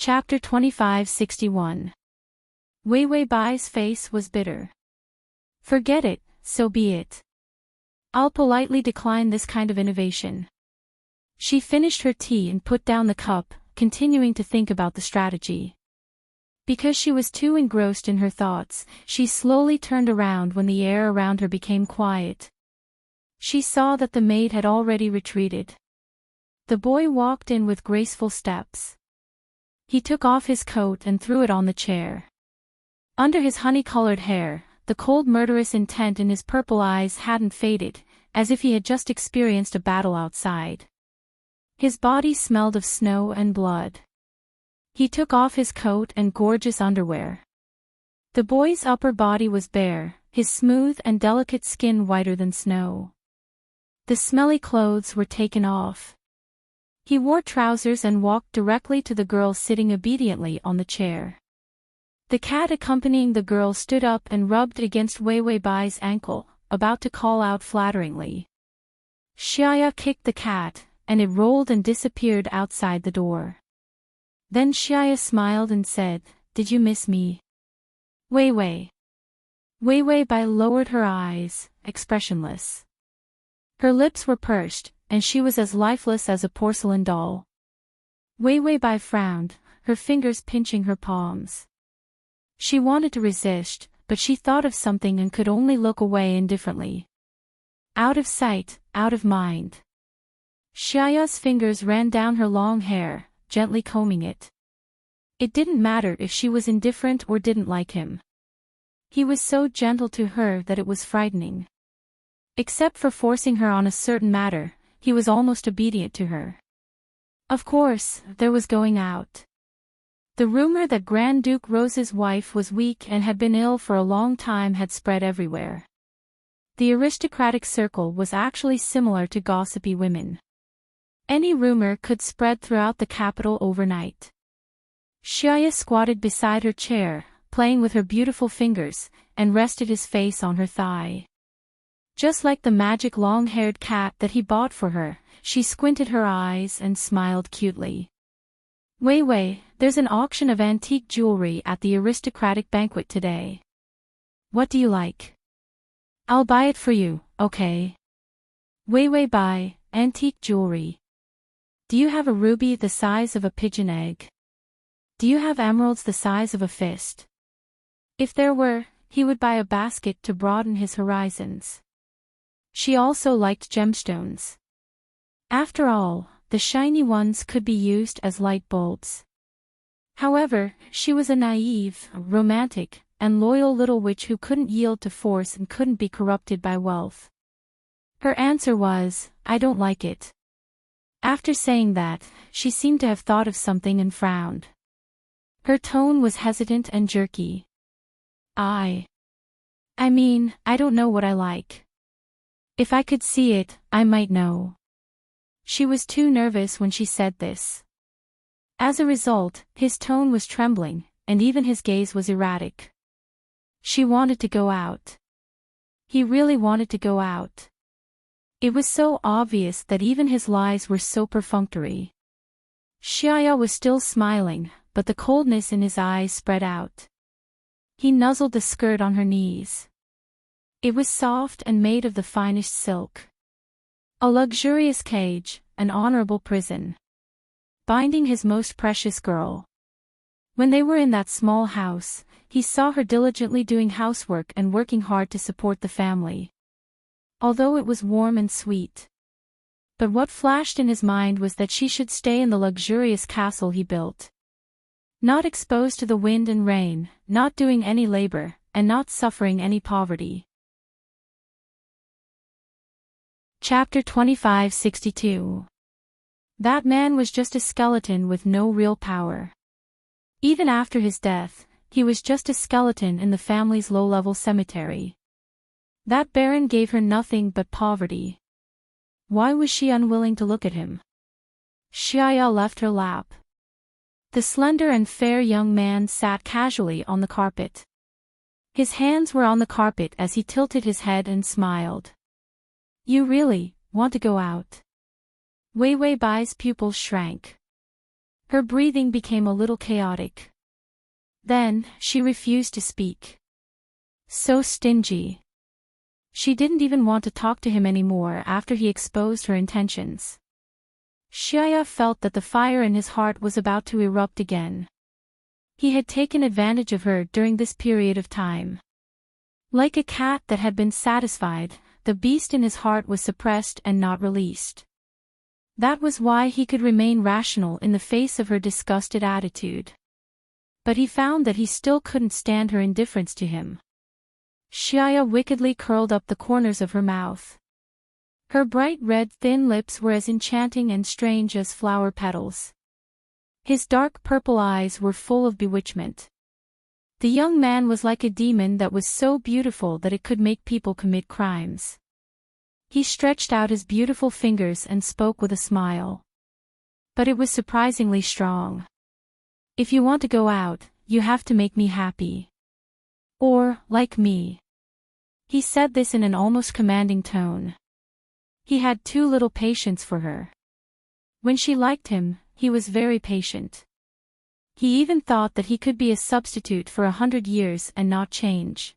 Chapter 2561. Wei Wei Bai's face was bitter. Forget it, so be it. I'll politely decline this kind of innovation. She finished her tea and put down the cup, continuing to think about the strategy. Because she was too engrossed in her thoughts, she slowly turned around when the air around her became quiet. She saw that the maid had already retreated. The boy walked in with graceful steps. He took off his coat and threw it on the chair. Under his honey-colored hair, the cold murderous intent in his purple eyes hadn't faded, as if he had just experienced a battle outside. His body smelled of snow and blood. He took off his coat and gorgeous underwear. The boy's upper body was bare, his smooth and delicate skin whiter than snow. The smelly clothes were taken off. He wore trousers and walked directly to the girl sitting obediently on the chair. The cat accompanying the girl stood up and rubbed against Wei Wei Bai's ankle, about to call out flatteringly. Xiaya kicked the cat, and it rolled and disappeared outside the door. Then Xiaya smiled and said, "Did you miss me?" Wei Wei. Wei Wei Bai lowered her eyes, expressionless. Her lips were pursed, and she was as lifeless as a porcelain doll. Wei Wei Bai frowned, her fingers pinching her palms. She wanted to resist, but she thought of something and could only look away indifferently. Out of sight, out of mind. Xiaya's fingers ran down her long hair, gently combing it. It didn't matter if she was indifferent or didn't like him. He was so gentle to her that it was frightening. Except for forcing her on a certain matter, he was almost obedient to her. Of course, there was going out. The rumor that Grand Duke Rose's wife was weak and had been ill for a long time had spread everywhere. The aristocratic circle was actually similar to gossipy women. Any rumor could spread throughout the capital overnight. Xiaya squatted beside her chair, playing with her beautiful fingers, and rested his face on her thigh. Just like the magic long-haired cat that he bought for her, she squinted her eyes and smiled cutely. Wei Wei, there's an auction of antique jewelry at the aristocratic banquet today. What do you like? I'll buy it for you, okay? Wei Wei Bai, antique jewelry. Do you have a ruby the size of a pigeon egg? Do you have emeralds the size of a fist? If there were, he would buy a basket to broaden his horizons. She also liked gemstones. After all, the shiny ones could be used as light bulbs. However, she was a naive, romantic, and loyal little witch who couldn't yield to force and couldn't be corrupted by wealth. Her answer was, "I don't like it." After saying that, she seemed to have thought of something and frowned. Her tone was hesitant and jerky. I mean, I don't know what I like. If I could see it, I might know." She was too nervous when she said this. As a result, his tone was trembling, and even his gaze was erratic. She wanted to go out. He really wanted to go out. It was so obvious that even his lies were so perfunctory. Xiaya was still smiling, but the coldness in his eyes spread out. He nuzzled the skirt on her knees. It was soft and made of the finest silk. A luxurious cage, an honorable prison. Binding his most precious girl. When they were in that small house, he saw her diligently doing housework and working hard to support the family. Although it was warm and sweet. But what flashed in his mind was that she should stay in the luxurious castle he built. Not exposed to the wind and rain, not doing any labor, and not suffering any poverty. Chapter 2562. That man was just a skeleton with no real power. Even after his death, he was just a skeleton in the family's low-level cemetery. That baron gave her nothing but poverty. Why was she unwilling to look at him? Xiaya left her lap. The slender and fair young man sat casually on the carpet. His hands were on the carpet as he tilted his head and smiled. "You really want to go out?" Wei Wei Bai's pupils shrank. Her breathing became a little chaotic. Then, she refused to speak. So stingy. She didn't even want to talk to him anymore after he exposed her intentions. Xiaya felt that the fire in his heart was about to erupt again. He had taken advantage of her during this period of time. Like a cat that had been satisfied, the beast in his heart was suppressed and not released. That was why he could remain rational in the face of her disgusted attitude. But he found that he still couldn't stand her indifference to him. Xiaya wickedly curled up the corners of her mouth. Her bright red thin lips were as enchanting and strange as flower petals. His dark purple eyes were full of bewitchment. The young man was like a demon that was so beautiful that it could make people commit crimes. He stretched out his beautiful fingers and spoke with a smile. But it was surprisingly strong. If you want to go out, you have to make me happy. Or, like me. He said this in an almost commanding tone. He had too little patience for her. When she liked him, he was very patient. He even thought that he could be a substitute for 100 years and not change.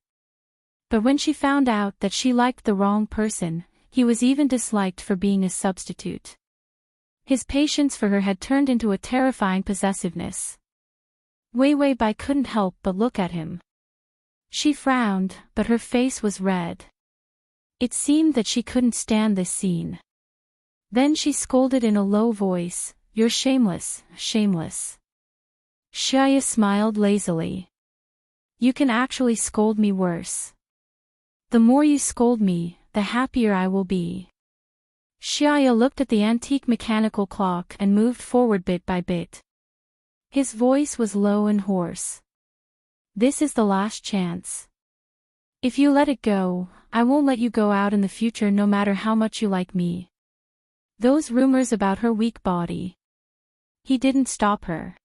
But when she found out that she liked the wrong person, he was even disliked for being a substitute. His patience for her had turned into a terrifying possessiveness. Wei Wei Bai couldn't help but look at him. She frowned, but her face was red. It seemed that she couldn't stand this scene. Then she scolded in a low voice, "You're shameless, shameless." Xiaya smiled lazily. "You can actually scold me worse. The more you scold me, the happier I will be." Xiaya looked at the antique mechanical clock and moved forward bit by bit. His voice was low and hoarse. "This is the last chance. If you let it go, I won't let you go out in the future no matter how much you like me." Those rumors about her weak body. He didn't stop her.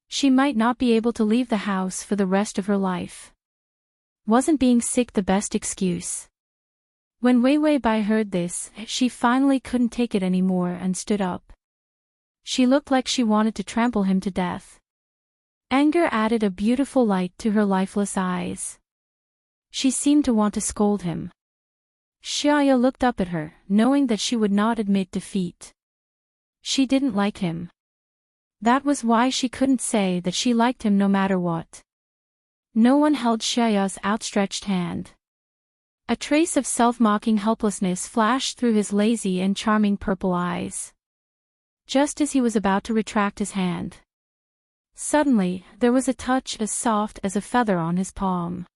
She might not be able to leave the house for the rest of her life. Wasn't being sick the best excuse? When Wei Wei Bai heard this, she finally couldn't take it anymore and stood up. She looked like she wanted to trample him to death. Anger added a beautiful light to her lifeless eyes. She seemed to want to scold him. Xiaya looked up at her, knowing that she would not admit defeat. She didn't like him. That was why she couldn't say that she liked him no matter what. No one held Xiaya's outstretched hand. A trace of self-mocking helplessness flashed through his lazy and charming purple eyes. Just as he was about to retract his hand. Suddenly, there was a touch as soft as a feather on his palm.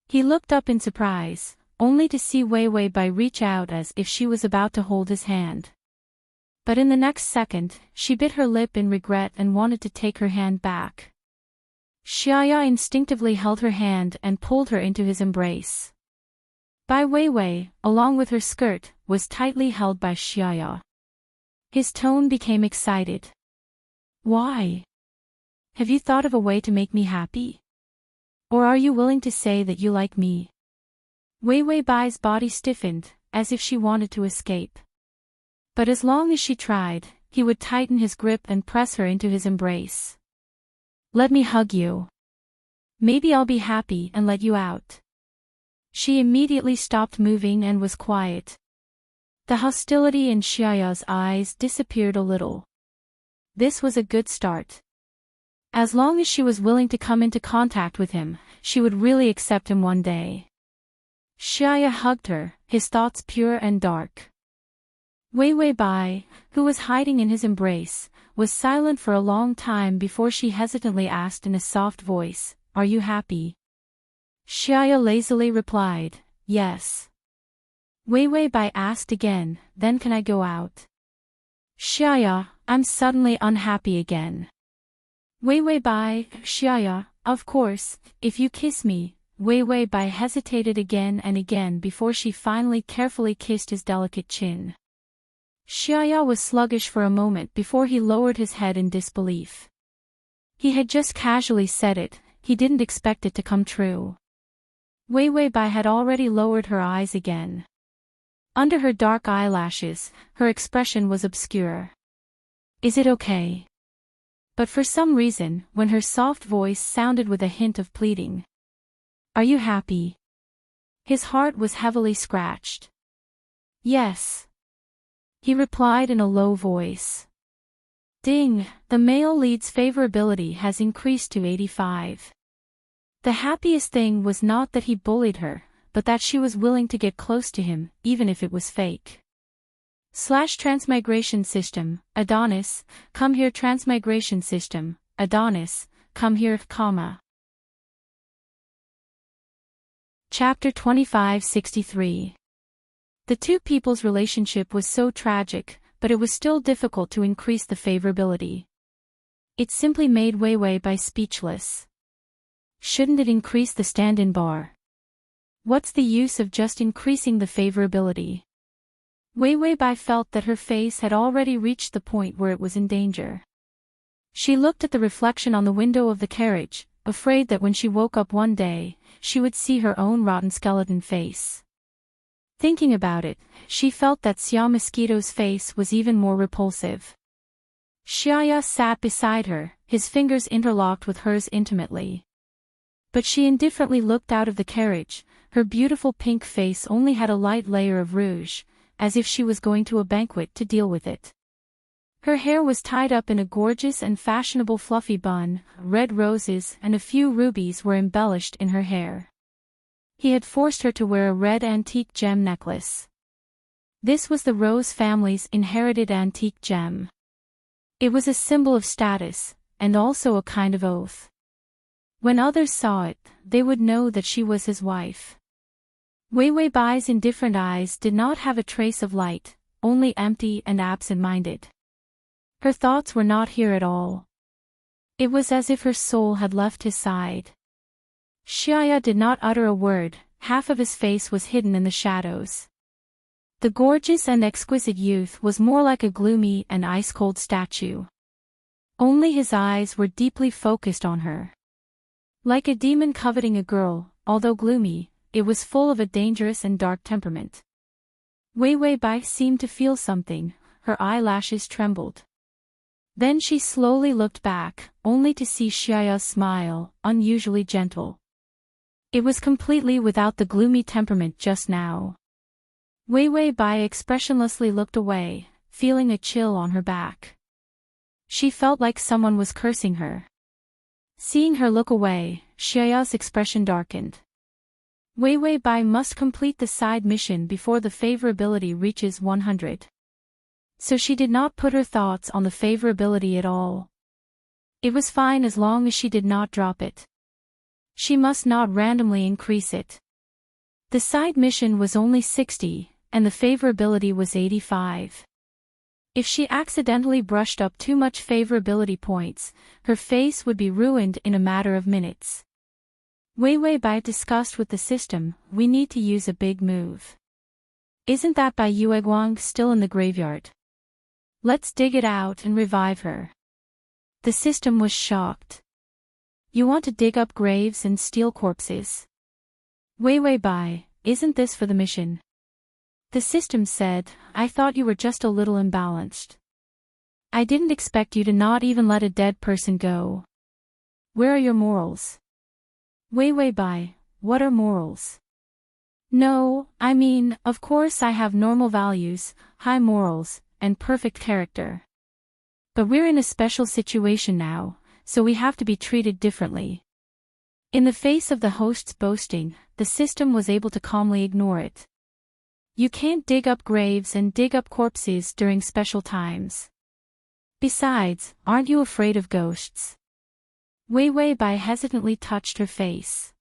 He looked up in surprise, only to see Wei Wei Bai reach out as if she was about to hold his hand. But in the next second, she bit her lip in regret and wanted to take her hand back. Xiaya instinctively held her hand and pulled her into his embrace. Bai Weiwei, along with her skirt, was tightly held by Xiaya. His tone became excited. "Why? Have you thought of a way to make me happy? Or are you willing to say that you like me?" Wei Wei Bai's body stiffened, as if she wanted to escape. But as long as she tried, he would tighten his grip and press her into his embrace. "Let me hug you. Maybe I'll be happy and let you out." She immediately stopped moving and was quiet. The hostility in Xiaya's eyes disappeared a little. This was a good start. As long as she was willing to come into contact with him, she would really accept him one day. Xiaya hugged her, his thoughts pure and dark. Wei Wei Bai, who was hiding in his embrace, was silent for a long time before she hesitantly asked in a soft voice, "Are you happy?" Xiaya lazily replied, "Yes." Wei Wei Bai asked again, "Then can I go out?" "Xiaya, I'm suddenly unhappy again." Wei Wei Bai, "Xiaya, of course, if you kiss me." Wei Wei Bai hesitated again and again before she finally carefully kissed his delicate chin. Xiaya was sluggish for a moment before he lowered his head in disbelief. He had just casually said it, he didn't expect it to come true. Wei Wei Bai had already lowered her eyes again. Under her dark eyelashes, her expression was obscure. "Is it okay?" But for some reason, when her soft voice sounded with a hint of pleading. Are you happy? His heart was heavily scratched. Yes. He replied in a low voice. Ding, the male lead's favorability has increased to 85. The happiest thing was not that he bullied her, but that she was willing to get close to him, even if it was fake. Transmigration system, Adonis, come here. Transmigration system, Adonis, come here, comma. Chapter 2563. The two people's relationship was so tragic, but it was still difficult to increase the favorability. It simply made Wei Bai speechless. Shouldn't it increase the stand-in bar? What's the use of just increasing the favorability? Wei Bai felt that her face had already reached the point where it was in danger. She looked at the reflection on the window of the carriage, afraid that when she woke up one day, she would see her own rotten skeleton face. Thinking about it, she felt that Xia Mosquito's face was even more repulsive. Xiaya sat beside her, his fingers interlocked with hers intimately. But she indifferently looked out of the carriage, her beautiful pink face only had a light layer of rouge, as if she was going to a banquet to deal with it. Her hair was tied up in a gorgeous and fashionable fluffy bun, red roses and a few rubies were embellished in her hair. He had forced her to wear a red antique gem necklace. This was the Rose family's inherited antique gem. It was a symbol of status, and also a kind of oath. When others saw it, they would know that she was his wife. Wei Bai's indifferent eyes did not have a trace of light, only empty and absent-minded. Her thoughts were not here at all. It was as if her soul had left his side. Xiaya did not utter a word, half of his face was hidden in the shadows. The gorgeous and exquisite youth was more like a gloomy and ice-cold statue. Only his eyes were deeply focused on her. Like a demon coveting a girl, although gloomy, it was full of a dangerous and dark temperament. Wei Bai seemed to feel something, her eyelashes trembled. Then she slowly looked back, only to see Xiaya's smile, unusually gentle. It was completely without the gloomy temperament just now. Wei Bai expressionlessly looked away, feeling a chill on her back. She felt like someone was cursing her. Seeing her look away, Xiaya's expression darkened. Wei Bai must complete the side mission before the favorability reaches 100. So she did not put her thoughts on the favorability at all. It was fine as long as she did not drop it. She must not randomly increase it. The side mission was only 60, and the favorability was 85. If she accidentally brushed up too much favorability points, her face would be ruined in a matter of minutes. Wei Bai discussed with the system, we need to use a big move. Isn't that Bai Yueguang still in the graveyard? Let's dig it out and revive her. The system was shocked. You want to dig up graves and steal corpses? Wei Bai, isn't this for the mission? The system said, I thought you were just a little imbalanced. I didn't expect you to not even let a dead person go. Where are your morals? Wei Bai, what are morals? No, I mean, of course I have normal values, high morals, and perfect character. But we're in a special situation now, so we have to be treated differently. In the face of the host's boasting, the system was able to calmly ignore it. You can't dig up graves and dig up corpses during special times. Besides, aren't you afraid of ghosts? Wei Bai hesitantly touched her face.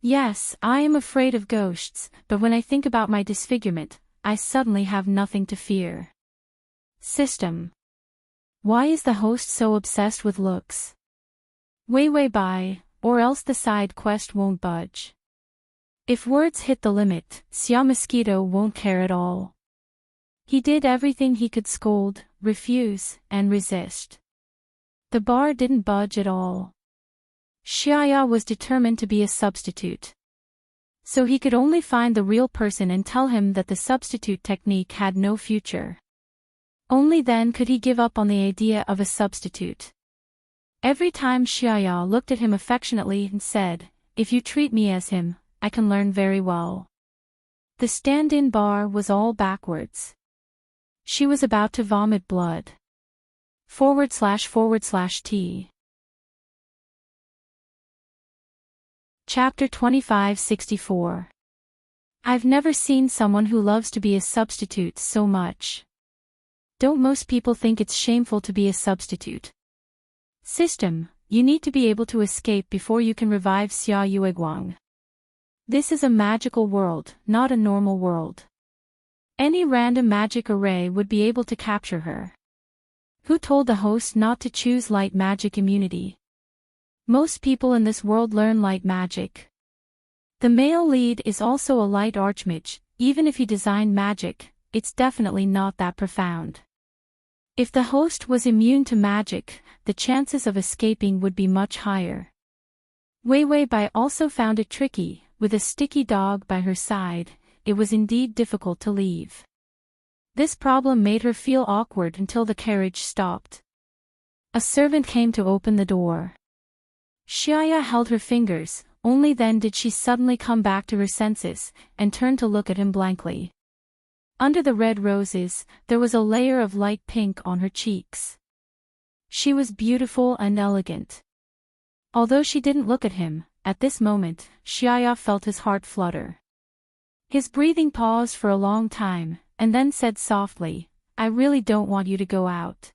Yes, I am afraid of ghosts, but when I think about my disfigurement, I suddenly have nothing to fear. System. Why is the host so obsessed with looks? Wei Bai, or else the side quest won't budge. If words hit the limit, Xia Mosquito won't care at all. He did everything he could: scold, refuse, and resist. The bar didn't budge at all. Xiaya was determined to be a substitute. So he could only find the real person and tell him that the substitute technique had no future. Only then could he give up on the idea of a substitute. Every time Xiaya looked at him affectionately and said, "If you treat me as him, I can learn very well." The stand-in bar was all backwards. She was about to vomit blood. //T. Chapter 2564. I've never seen someone who loves to be a substitute so much. Don't most people think it's shameful to be a substitute? System, you need to be able to escape before you can revive Xia Yueguang. This is a magical world, not a normal world. Any random magic array would be able to capture her. Who told the host not to choose light magic immunity? Most people in this world learn light magic. The male lead is also a light archmage. Even if he designed magic, it's definitely not that profound. If the host was immune to magic, the chances of escaping would be much higher. Wei Wei Bai also found it tricky. With a sticky dog by her side, it was indeed difficult to leave. This problem made her feel awkward until the carriage stopped. A servant came to open the door. Xiaya held her fingers, only then did she suddenly come back to her senses, and turn to look at him blankly. Under the red roses, there was a layer of light pink on her cheeks. She was beautiful and elegant. Although she didn't look at him, at this moment, Xiaya felt his heart flutter. His breathing paused for a long time, and then said softly, "I really don't want you to go out."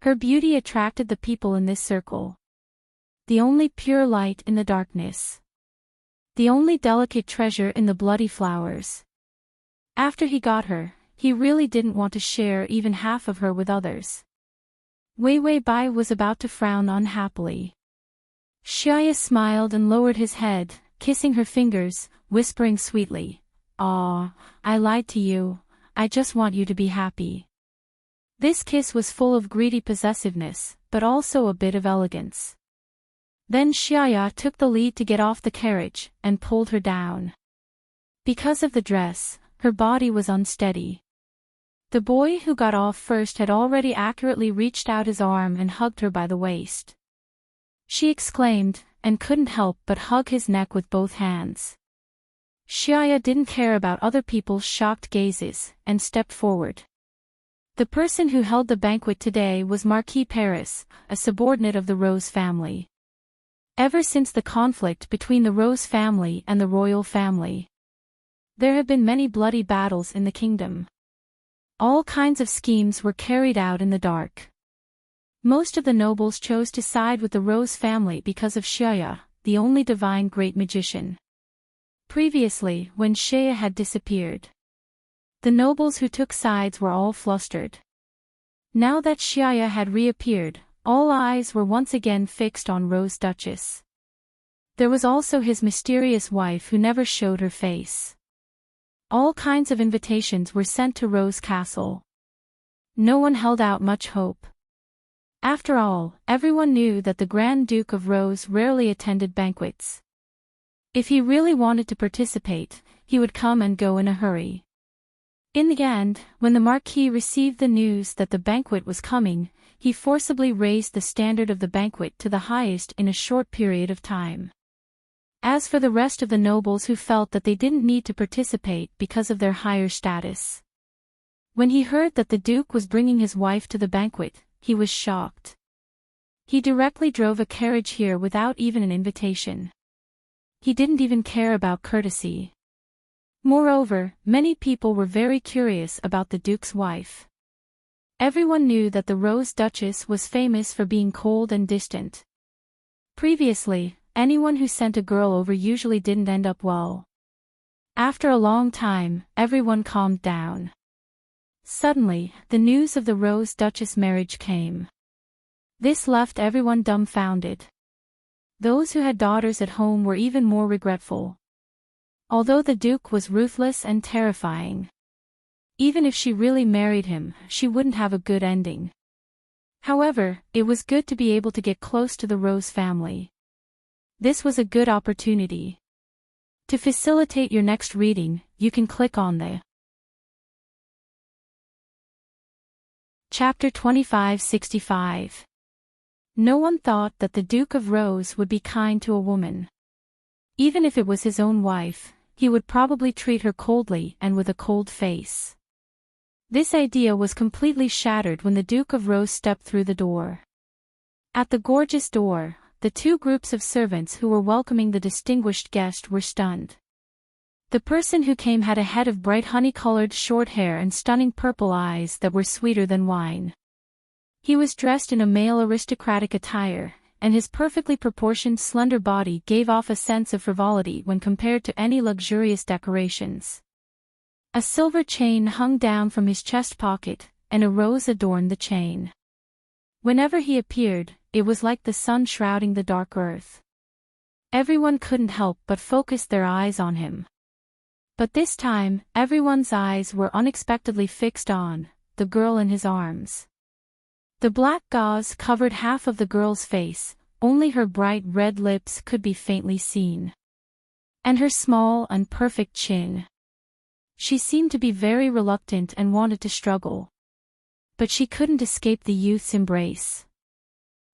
Her beauty attracted the people in this circle. The only pure light in the darkness. The only delicate treasure in the bloody flowers. After he got her, he really didn't want to share even half of her with others. Wei Wei Bai was about to frown unhappily. Xiaya smiled and lowered his head, kissing her fingers, whispering sweetly, "Ah, I lied to you, I just want you to be happy." This kiss was full of greedy possessiveness, but also a bit of elegance. Then Xiaya took the lead to get off the carriage, and pulled her down. Because of the dress, her body was unsteady. The boy who got off first had already accurately reached out his arm and hugged her by the waist. She exclaimed, and couldn't help but hug his neck with both hands. Xiaya didn't care about other people's shocked gazes, and stepped forward. The person who held the banquet today was Marquis Paris, a subordinate of the Rose family. Ever since the conflict between the Rose family and the royal family, there have been many bloody battles in the kingdom. All kinds of schemes were carried out in the dark. Most of the nobles chose to side with the Rose family because of Xiaya, the only divine great magician. Previously, when Xiaya had disappeared, the nobles who took sides were all flustered. Now that Xiaya had reappeared, all eyes were once again fixed on Rose Duchess. There was also his mysterious wife who never showed her face. All kinds of invitations were sent to Rose Castle. No one held out much hope. After all, everyone knew that the Grand Duke of Rose rarely attended banquets. If he really wanted to participate, he would come and go in a hurry. In the end, when the Marquis received the news that the banquet was coming, he forcibly raised the standard of the banquet to the highest in a short period of time. As for the rest of the nobles who felt that they didn't need to participate because of their higher status, when he heard that the Duke was bringing his wife to the banquet, he was shocked. He directly drove a carriage here without even an invitation. He didn't even care about courtesy. Moreover, many people were very curious about the Duke's wife. Everyone knew that the Rose Duchess was famous for being cold and distant. Previously, anyone who sent a girl over usually didn't end up well. After a long time, everyone calmed down. Suddenly, the news of the Rose Duchess marriage came. This left everyone dumbfounded. Those who had daughters at home were even more regretful. Although the Duke was ruthless and terrifying, even if she really married him, she wouldn't have a good ending. However, it was good to be able to get close to the Rose family. This was a good opportunity. To facilitate your next reading, you can click on the Chapter 2565. No one thought that the Duke of Rose would be kind to a woman. Even if it was his own wife, he would probably treat her coldly and with a cold face. This idea was completely shattered when the Duke of Rose stepped through the door. At the gorgeous door, the two groups of servants who were welcoming the distinguished guest were stunned. The person who came had a head of bright honey-colored short hair and stunning purple eyes that were sweeter than wine. He was dressed in a male aristocratic attire, and his perfectly proportioned slender body gave off a sense of frivolity when compared to any luxurious decorations. A silver chain hung down from his chest pocket, and a rose adorned the chain. Whenever he appeared, it was like the sun shrouding the dark earth. Everyone couldn't help but focus their eyes on him. But this time, everyone's eyes were unexpectedly fixed on the girl in his arms. The black gauze covered half of the girl's face, only her bright red lips could be faintly seen. And her small and perfect chin. She seemed to be very reluctant and wanted to struggle. But she couldn't escape the youth's embrace.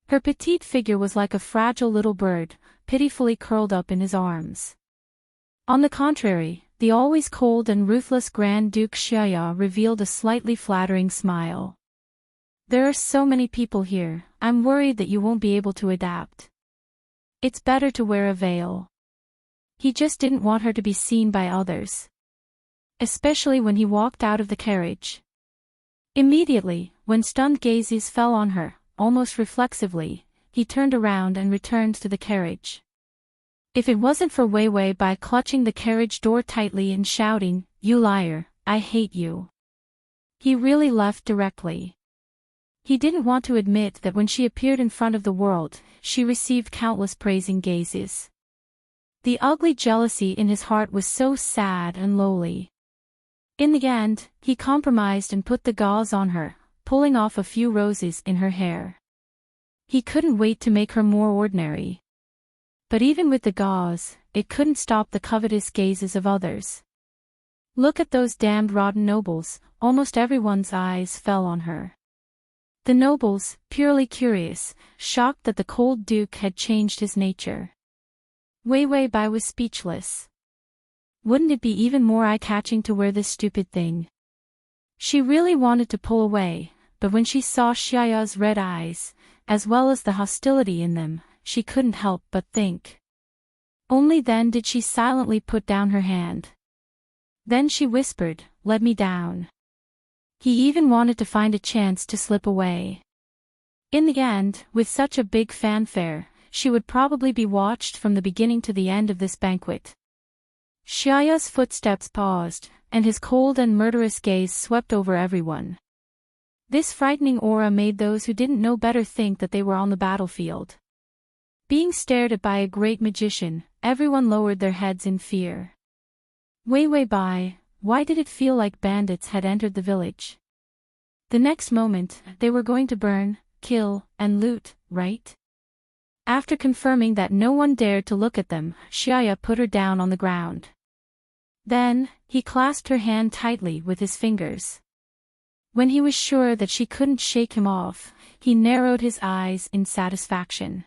Her petite figure was like a fragile little bird, pitifully curled up in his arms. On the contrary, the always cold and ruthless Grand Duke Xiaya revealed a slightly flattering smile. "There are so many people here, I'm worried that you won't be able to adapt. It's better to wear a veil." He just didn't want her to be seen by others. Especially when he walked out of the carriage. Immediately, when stunned gazes fell on her, almost reflexively, he turned around and returned to the carriage. If it wasn't for Wei Wei by clutching the carriage door tightly and shouting, "You liar, I hate you," he really left directly. He didn't want to admit that when she appeared in front of the world, she received countless praising gazes. The ugly jealousy in his heart was so sad and lowly. In the end, he compromised and put the gauze on her, pulling off a few roses in her hair. He couldn't wait to make her more ordinary. But even with the gauze, it couldn't stop the covetous gazes of others. "Look at those damned rotten nobles," almost everyone's eyes fell on her. The nobles, purely curious, shocked that the cold duke had changed his nature. Wei Wei Bai was speechless. Wouldn't it be even more eye-catching to wear this stupid thing? She really wanted to pull away, but when she saw Xiaoya's red eyes, as well as the hostility in them, she couldn't help but think. Only then did she silently put down her hand. Then she whispered, "Let me down." He even wanted to find a chance to slip away. In the end, with such a big fanfare, she would probably be watched from the beginning to the end of this banquet. Xiaoya's footsteps paused, and his cold and murderous gaze swept over everyone. This frightening aura made those who didn't know better think that they were on the battlefield. Being stared at by a great magician, everyone lowered their heads in fear. Wei Wei Bai, why did it feel like bandits had entered the village? The next moment, they were going to burn, kill, and loot, right? After confirming that no one dared to look at them, Xiaya put her down on the ground. Then, he clasped her hand tightly with his fingers. When he was sure that she couldn't shake him off, he narrowed his eyes in satisfaction.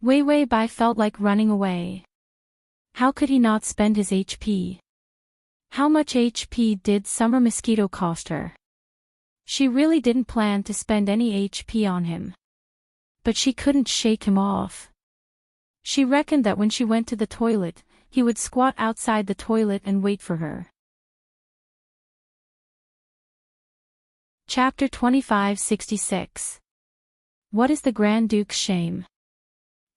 Wei Wei Bai felt like running away. How could he not spend his HP? How much HP did Summer Mosquito cost her? She really didn't plan to spend any HP on him. But she couldn't shake him off. She reckoned that when she went to the toilet, he would squat outside the toilet and wait for her. Chapter 2566. What is the Grand Duke's shame?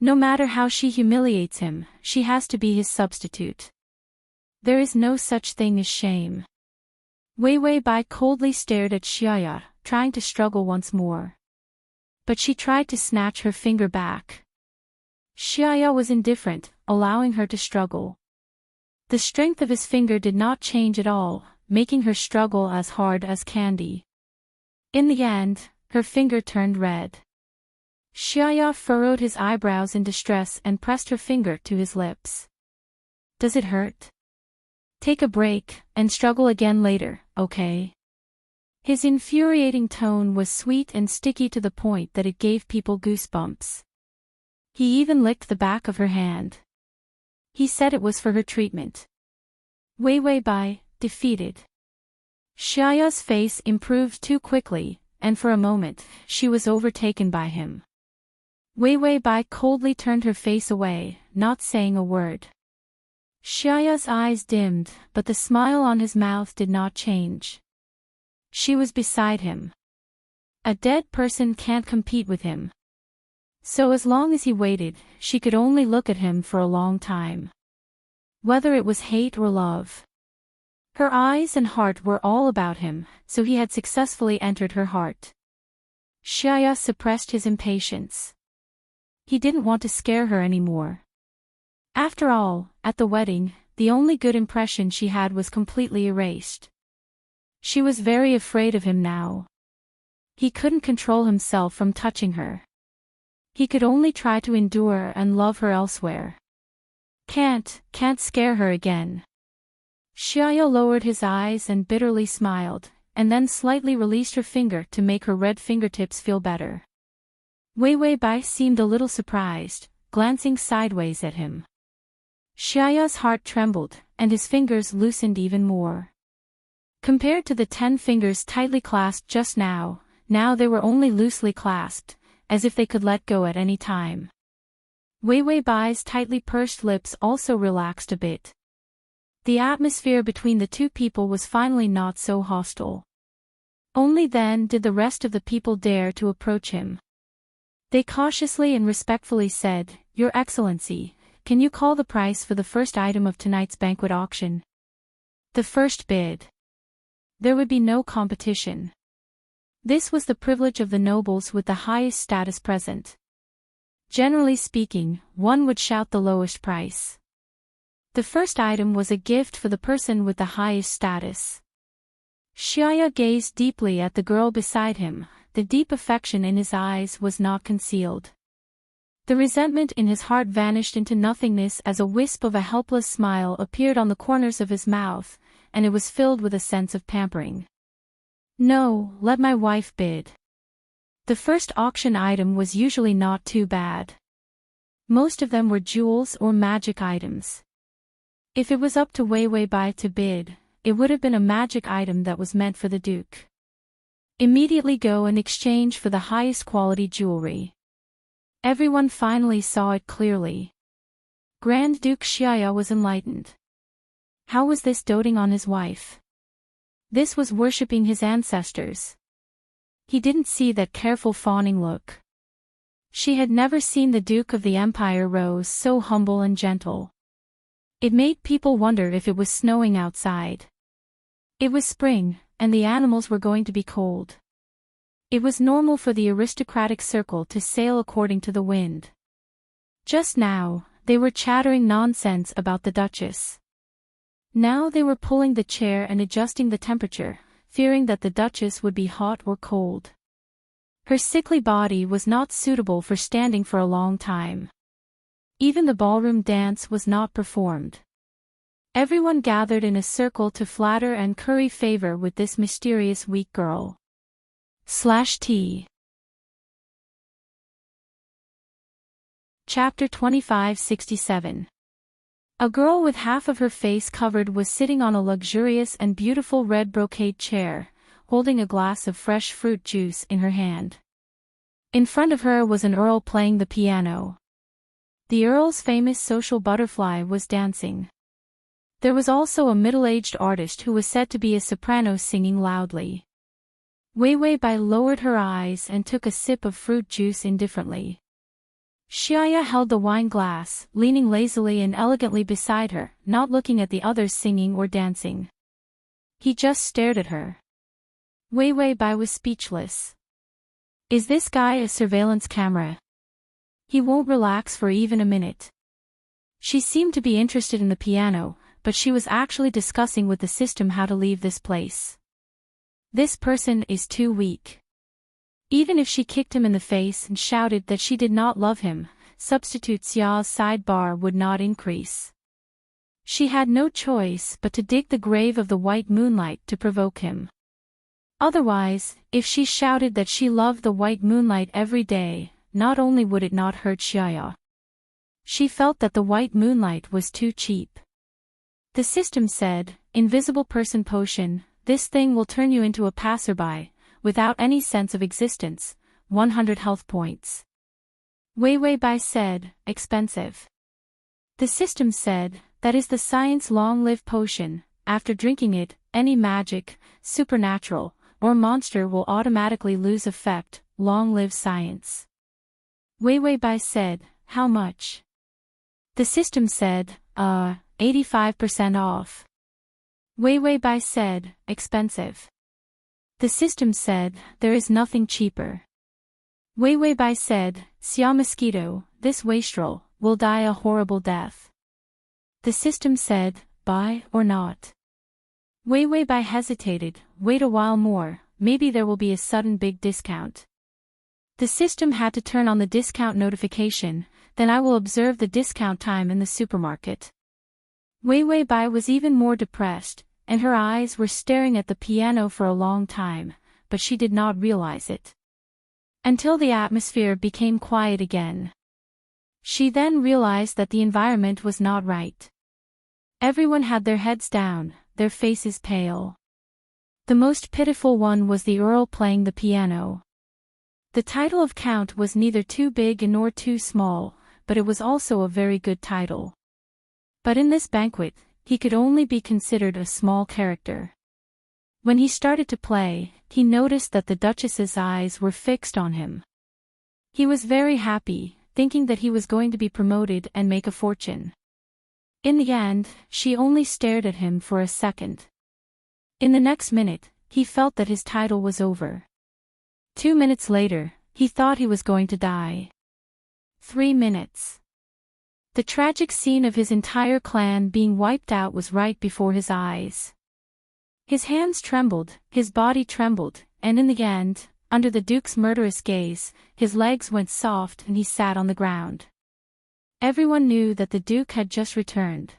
No matter how she humiliates him, she has to be his substitute. There is no such thing as shame. Wei Wei Bai coldly stared at Xiaya, trying to struggle once more. But she tried to snatch her finger back. Xiaya was indifferent, allowing her to struggle. The strength of his finger did not change at all, making her struggle as hard as candy. In the end, her finger turned red. Xiaya furrowed his eyebrows in distress and pressed her finger to his lips. "Does it hurt? Take a break, and struggle again later, okay?" His infuriating tone was sweet and sticky to the point that it gave people goosebumps. He even licked the back of her hand. He said it was for her treatment. Wei Wei Bai, defeated. Xiaoya's face improved too quickly, and for a moment, she was overtaken by him. Wei Wei Bai coldly turned her face away, not saying a word. Xiaoya's eyes dimmed, but the smile on his mouth did not change. She was beside him. A dead person can't compete with him. So as long as he waited, she could only look at him for a long time. Whether it was hate or love. Her eyes and heart were all about him, so he had successfully entered her heart. Xiaoya suppressed his impatience. He didn't want to scare her anymore. After all, at the wedding, the only good impression she had was completely erased. She was very afraid of him now. He couldn't control himself from touching her. He could only try to endure and love her elsewhere. Can't scare her again. Xiaoya lowered his eyes and bitterly smiled, and then slightly released her finger to make her red fingertips feel better. Wei Wei Bai seemed a little surprised, glancing sideways at him. Xiaoya's heart trembled, and his fingers loosened even more. Compared to the 10 fingers tightly clasped just now they were only loosely clasped, as if they could let go at any time. Wei Wei Bai's tightly pursed lips also relaxed a bit. The atmosphere between the two people was finally not so hostile. Only then did the rest of the people dare to approach him. They cautiously and respectfully said, "Your Excellency, can you call the price for the first item of tonight's banquet auction?" The first bid. There would be no competition. This was the privilege of the nobles with the highest status present. Generally speaking, one would shout the lowest price. The first item was a gift for the person with the highest status. Xiaoya gazed deeply at the girl beside him. The deep affection in his eyes was not concealed. The resentment in his heart vanished into nothingness as a wisp of a helpless smile appeared on the corners of his mouth, and it was filled with a sense of pampering. "No, let my wife bid." The first auction item was usually not too bad. Most of them were jewels or magic items. If it was up to Wei Wei Bai to bid, it would have been a magic item that was meant for the Duke. Immediately go and exchange for the highest quality jewelry. Everyone finally saw it clearly. Grand Duke Xiaoya was enlightened. How was this doting on his wife? This was worshipping his ancestors. He didn't see that careful fawning look. She had never seen the Duke of the Empire Rose so humble and gentle. It made people wonder if it was snowing outside. It was spring, and the animals were going to be cold. It was normal for the aristocratic circle to sail according to the wind. Just now, they were chattering nonsense about the Duchess. Now they were pulling the chair and adjusting the temperature, fearing that the Duchess would be hot or cold. Her sickly body was not suitable for standing for a long time. Even the ballroom dance was not performed. Everyone gathered in a circle to flatter and curry favor with this mysterious weak girl. /T. Chapter 2567. A girl with half of her face covered was sitting on a luxurious and beautiful red brocade chair, holding a glass of fresh fruit juice in her hand. In front of her was an earl playing the piano. The earl's famous social butterfly was dancing. There was also a middle-aged artist who was said to be a soprano singing loudly. Wei Wei Bai lowered her eyes and took a sip of fruit juice indifferently. Xiaoya held the wine glass, leaning lazily and elegantly beside her, not looking at the others singing or dancing. He just stared at her. Wei Wei Bai was speechless. Is this guy a surveillance camera? He won't relax for even a minute. She seemed to be interested in the piano, but she was actually discussing with the system how to leave this place. This person is too weak. Even if she kicked him in the face and shouted that she did not love him, substitute Xiao's sidebar would not increase. She had no choice but to dig the grave of the white moonlight to provoke him. Otherwise, if she shouted that she loved the white moonlight every day, not only would it not hurt Xiaya. She felt that the white moonlight was too cheap. The system said, "Invisible person potion, this thing will turn you into a passerby, without any sense of existence, 100 health points." Wei Wei Bai said, "Expensive." The system said, "That is the science long-live potion, after drinking it, any magic, supernatural, or monster will automatically lose effect, long-live science." Wei Wei Bai said, "How much?" The system said, 85% off." Wei Wei Bai said, "Expensive." The system said, "There is nothing cheaper." Wei Wei Bai said, "Xia Mosquito, this wastrel, will die a horrible death." The system said, "Buy or not?" Wei Wei Bai hesitated, "Wait a while more, maybe there will be a sudden big discount." The system had to turn on the discount notification, then I will observe the discount time in the supermarket. Wei Wei Bai was even more depressed, and her eyes were staring at the piano for a long time, but she did not realize it. Until the atmosphere became quiet again. She then realized that the environment was not right. Everyone had their heads down, their faces pale. The most pitiful one was the Earl playing the piano. The title of Count was neither too big nor too small, but it was also a very good title. But in this banquet, he could only be considered a small character. When he started to play, he noticed that the Duchess's eyes were fixed on him. He was very happy, thinking that he was going to be promoted and make a fortune. In the end, she only stared at him for a second. In the next minute, he felt that his title was over. 2 minutes later, he thought he was going to die. 3 minutes. The tragic scene of his entire clan being wiped out was right before his eyes. His hands trembled, his body trembled, and in the end, under the Duke's murderous gaze, his legs went soft and he sat on the ground. Everyone knew that the Duke had just returned.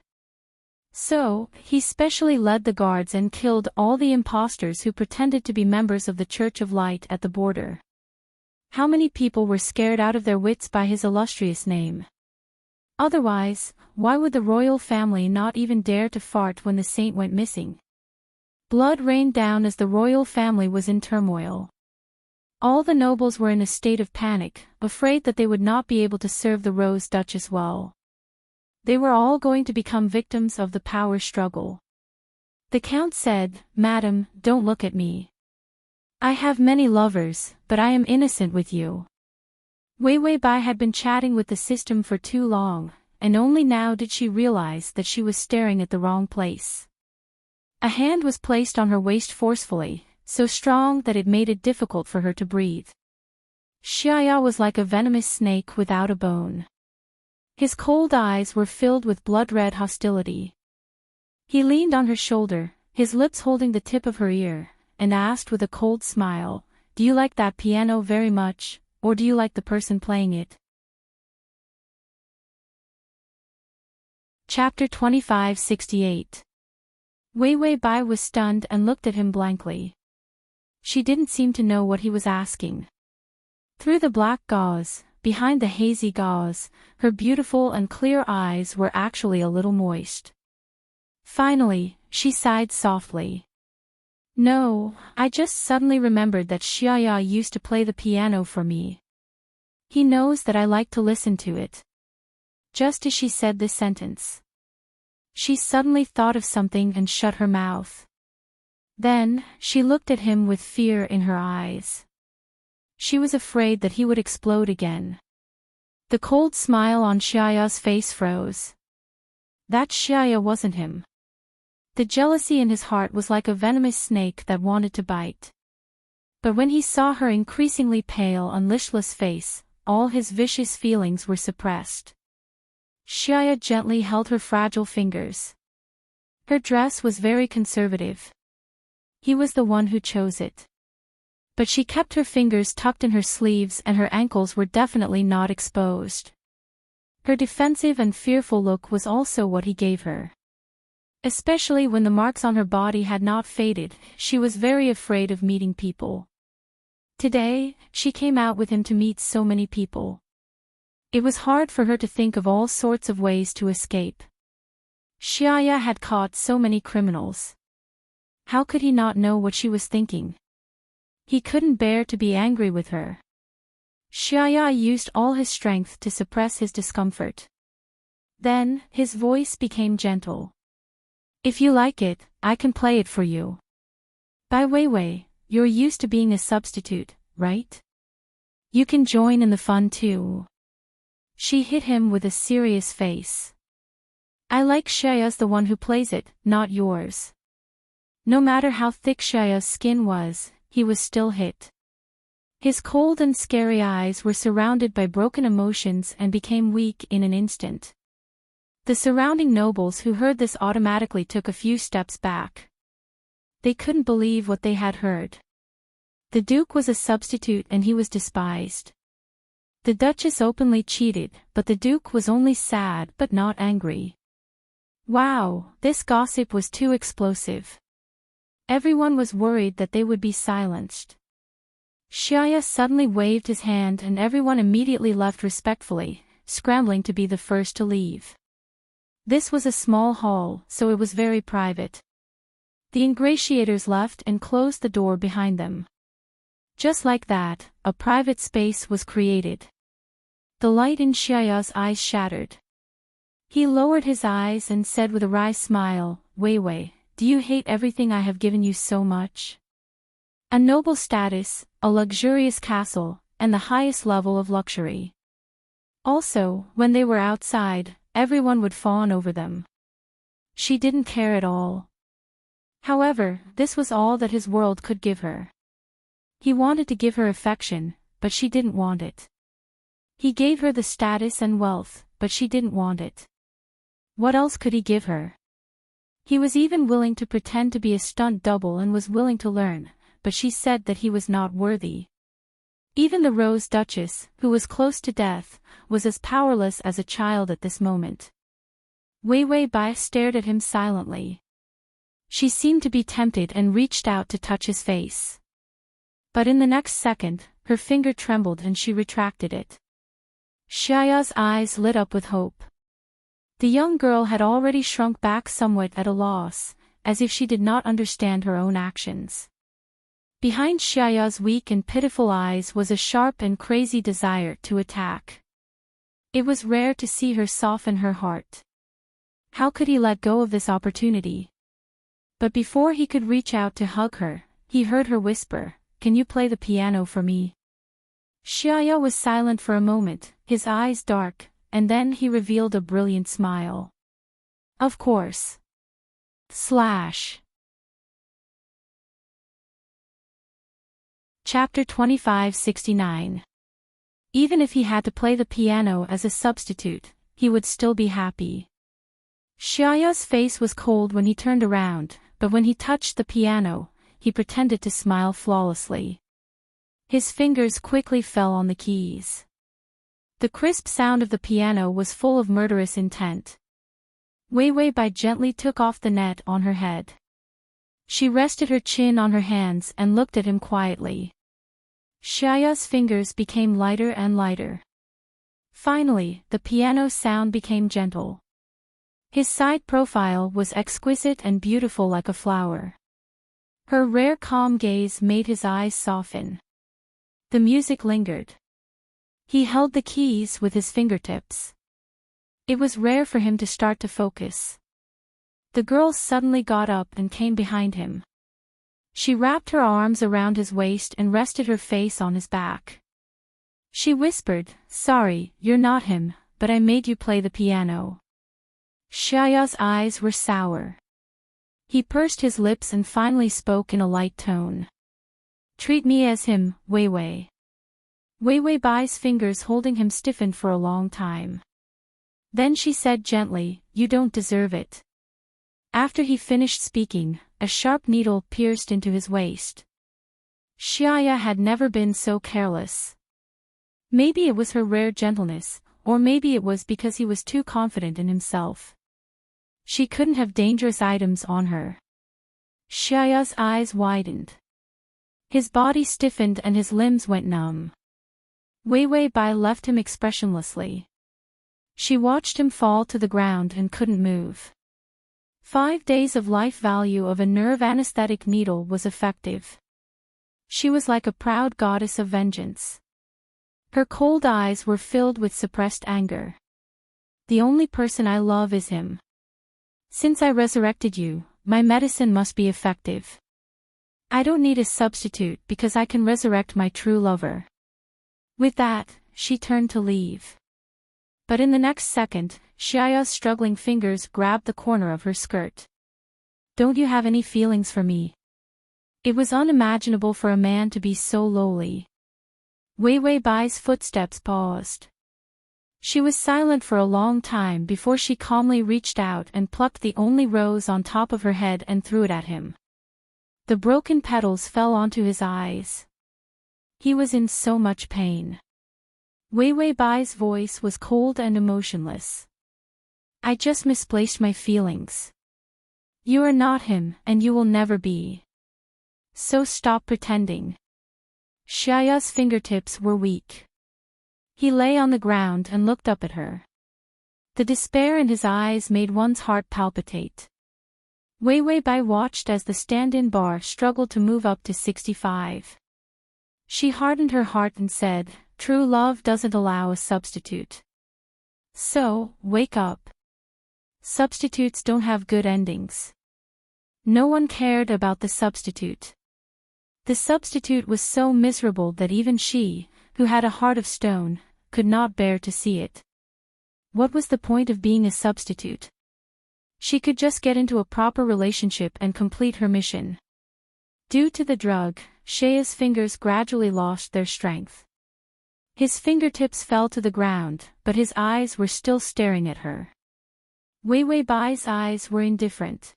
So, he specially led the guards and killed all the impostors who pretended to be members of the Church of Light at the border. How many people were scared out of their wits by his illustrious name? Otherwise, why would the royal family not even dare to fart when the saint went missing? Blood rained down as the royal family was in turmoil. All the nobles were in a state of panic, afraid that they would not be able to serve the Rose Duchess well. They were all going to become victims of the power struggle. The Count said, "Madam, don't look at me. I have many lovers, but I am innocent with you." Wei Wei Bai had been chatting with the system for too long, and only now did she realize that she was staring at the wrong place. A hand was placed on her waist forcefully, so strong that it made it difficult for her to breathe. Xiaya was like a venomous snake without a bone. His cold eyes were filled with blood-red hostility. He leaned on her shoulder, his lips holding the tip of her ear, and asked with a cold smile, "Do you like that piano very much, or do you like the person playing it?" Chapter 2568. Wei Wei Bai was stunned and looked at him blankly. She didn't seem to know what he was asking. Through the black gauze, behind the hazy gauze, her beautiful and clear eyes were actually a little moist. Finally, she sighed softly. "No, I just suddenly remembered that Xiaya used to play the piano for me. He knows that I like to listen to it." Just as she said this sentence, she suddenly thought of something and shut her mouth. Then, she looked at him with fear in her eyes. She was afraid that he would explode again. The cold smile on Xiaya's face froze. That Xiaya wasn't him. The jealousy in his heart was like a venomous snake that wanted to bite. But when he saw her increasingly pale and listless face, all his vicious feelings were suppressed. Xiaya gently held her fragile fingers. Her dress was very conservative. He was the one who chose it. But she kept her fingers tucked in her sleeves and her ankles were definitely not exposed. Her defensive and fearful look was also what he gave her. Especially when the marks on her body had not faded, she was very afraid of meeting people. Today, she came out with him to meet so many people. It was hard for her to think of all sorts of ways to escape. Xiaya had caught so many criminals. How could he not know what she was thinking? He couldn't bear to be angry with her. Xiaya used all his strength to suppress his discomfort. Then, his voice became gentle. If you like it, I can play it for you. Bai Weiwei, you're used to being a substitute, right? You can join in the fun too. She hit him with a serious face. I like Xiaya's the one who plays it, not yours. No matter how thick Xiaya's skin was, he was still hit. His cold and scary eyes were surrounded by broken emotions and became weak in an instant. The surrounding nobles who heard this automatically took a few steps back. They couldn't believe what they had heard. The Duke was a substitute and he was despised. The Duchess openly cheated, but the Duke was only sad but not angry. Wow, this gossip was too explosive. Everyone was worried that they would be silenced. Xiaya suddenly waved his hand and everyone immediately left respectfully, scrambling to be the first to leave. This was a small hall, so it was very private. The ingratiators left and closed the door behind them. Just like that, a private space was created. The light in Xiaya's eyes shattered. He lowered his eyes and said with a wry smile, Weiwei, do you hate everything I have given you so much? A noble status, a luxurious castle, and the highest level of luxury. Also, when they were outside, everyone would fawn over them. She didn't care at all. However, this was all that his world could give her. He wanted to give her affection, but she didn't want it. He gave her the status and wealth, but she didn't want it. What else could he give her? He was even willing to pretend to be a stunt double and was willing to learn, but she said that he was not worthy. Even the Rose Duchess, who was close to death, was as powerless as a child at this moment. Weiwei Bai stared at him silently. She seemed to be tempted and reached out to touch his face. But in the next second, her finger trembled and she retracted it. Xiaya's eyes lit up with hope. The young girl had already shrunk back somewhat at a loss, as if she did not understand her own actions. Behind Xiaya's weak and pitiful eyes was a sharp and crazy desire to attack. It was rare to see her soften her heart. How could he let go of this opportunity? But before he could reach out to hug her, he heard her whisper, "Can you play the piano for me?" Xiaya was silent for a moment, his eyes dark, and then he revealed a brilliant smile. Of course. Chapter 2569. Even if he had to play the piano as a substitute, he would still be happy. Xiaya's face was cold when he turned around, but when he touched the piano, he pretended to smile flawlessly. His fingers quickly fell on the keys. The crisp sound of the piano was full of murderous intent. Weiwei Bai gently took off the net on her head. She rested her chin on her hands and looked at him quietly. Xiaya's fingers became lighter and lighter. Finally, the piano sound became gentle. His side profile was exquisite and beautiful like a flower. Her rare calm gaze made his eyes soften. The music lingered. He held the keys with his fingertips. It was rare for him to start to focus. The girl suddenly got up and came behind him. She wrapped her arms around his waist and rested her face on his back. She whispered, "Sorry, you're not him, but I made you play the piano." Xiaya's eyes were sour. He pursed his lips and finally spoke in a light tone. "Treat me as him, Weiwei." Weiwei Bai's fingers holding him stiffened for a long time. Then she said gently, "You don't deserve it." After he finished speaking, a sharp needle pierced into his waist. Xiaya had never been so careless. Maybe it was her rare gentleness, or maybe it was because he was too confident in himself. She couldn't have dangerous items on her. Xiaoya's eyes widened. His body stiffened and his limbs went numb. Wei Wei Bai left him expressionlessly. She watched him fall to the ground and couldn't move. 5 days of life value of a nerve anesthetic needle was effective. She was like a proud goddess of vengeance. Her cold eyes were filled with suppressed anger. The only person I love is him. Since I resurrected you, my medicine must be effective. I don't need a substitute because I can resurrect my true lover. With that, she turned to leave. But in the next second, Xiaoya's struggling fingers grabbed the corner of her skirt. Don't you have any feelings for me? It was unimaginable for a man to be so lowly. Wei Wei Bai's footsteps paused. She was silent for a long time before she calmly reached out and plucked the only rose on top of her head and threw it at him. The broken petals fell onto his eyes. He was in so much pain. Wei Wei Bai's voice was cold and emotionless. I just misplaced my feelings. You are not him, and you will never be. So stop pretending. Xiaoya's fingertips were weak. He lay on the ground and looked up at her. The despair in his eyes made one's heart palpitate. Wei Wei Bai watched as the stand-in bar struggled to move up to 65. She hardened her heart and said, "True love doesn't allow a substitute. So, wake up. Substitutes don't have good endings." No one cared about the substitute. The substitute was so miserable that even she, who had a heart of stone, could not bear to see it. What was the point of being a substitute? She could just get into a proper relationship and complete her mission. Due to the drug, Xiaoya's fingers gradually lost their strength. His fingertips fell to the ground, but his eyes were still staring at her. Wei Wei Bai's eyes were indifferent.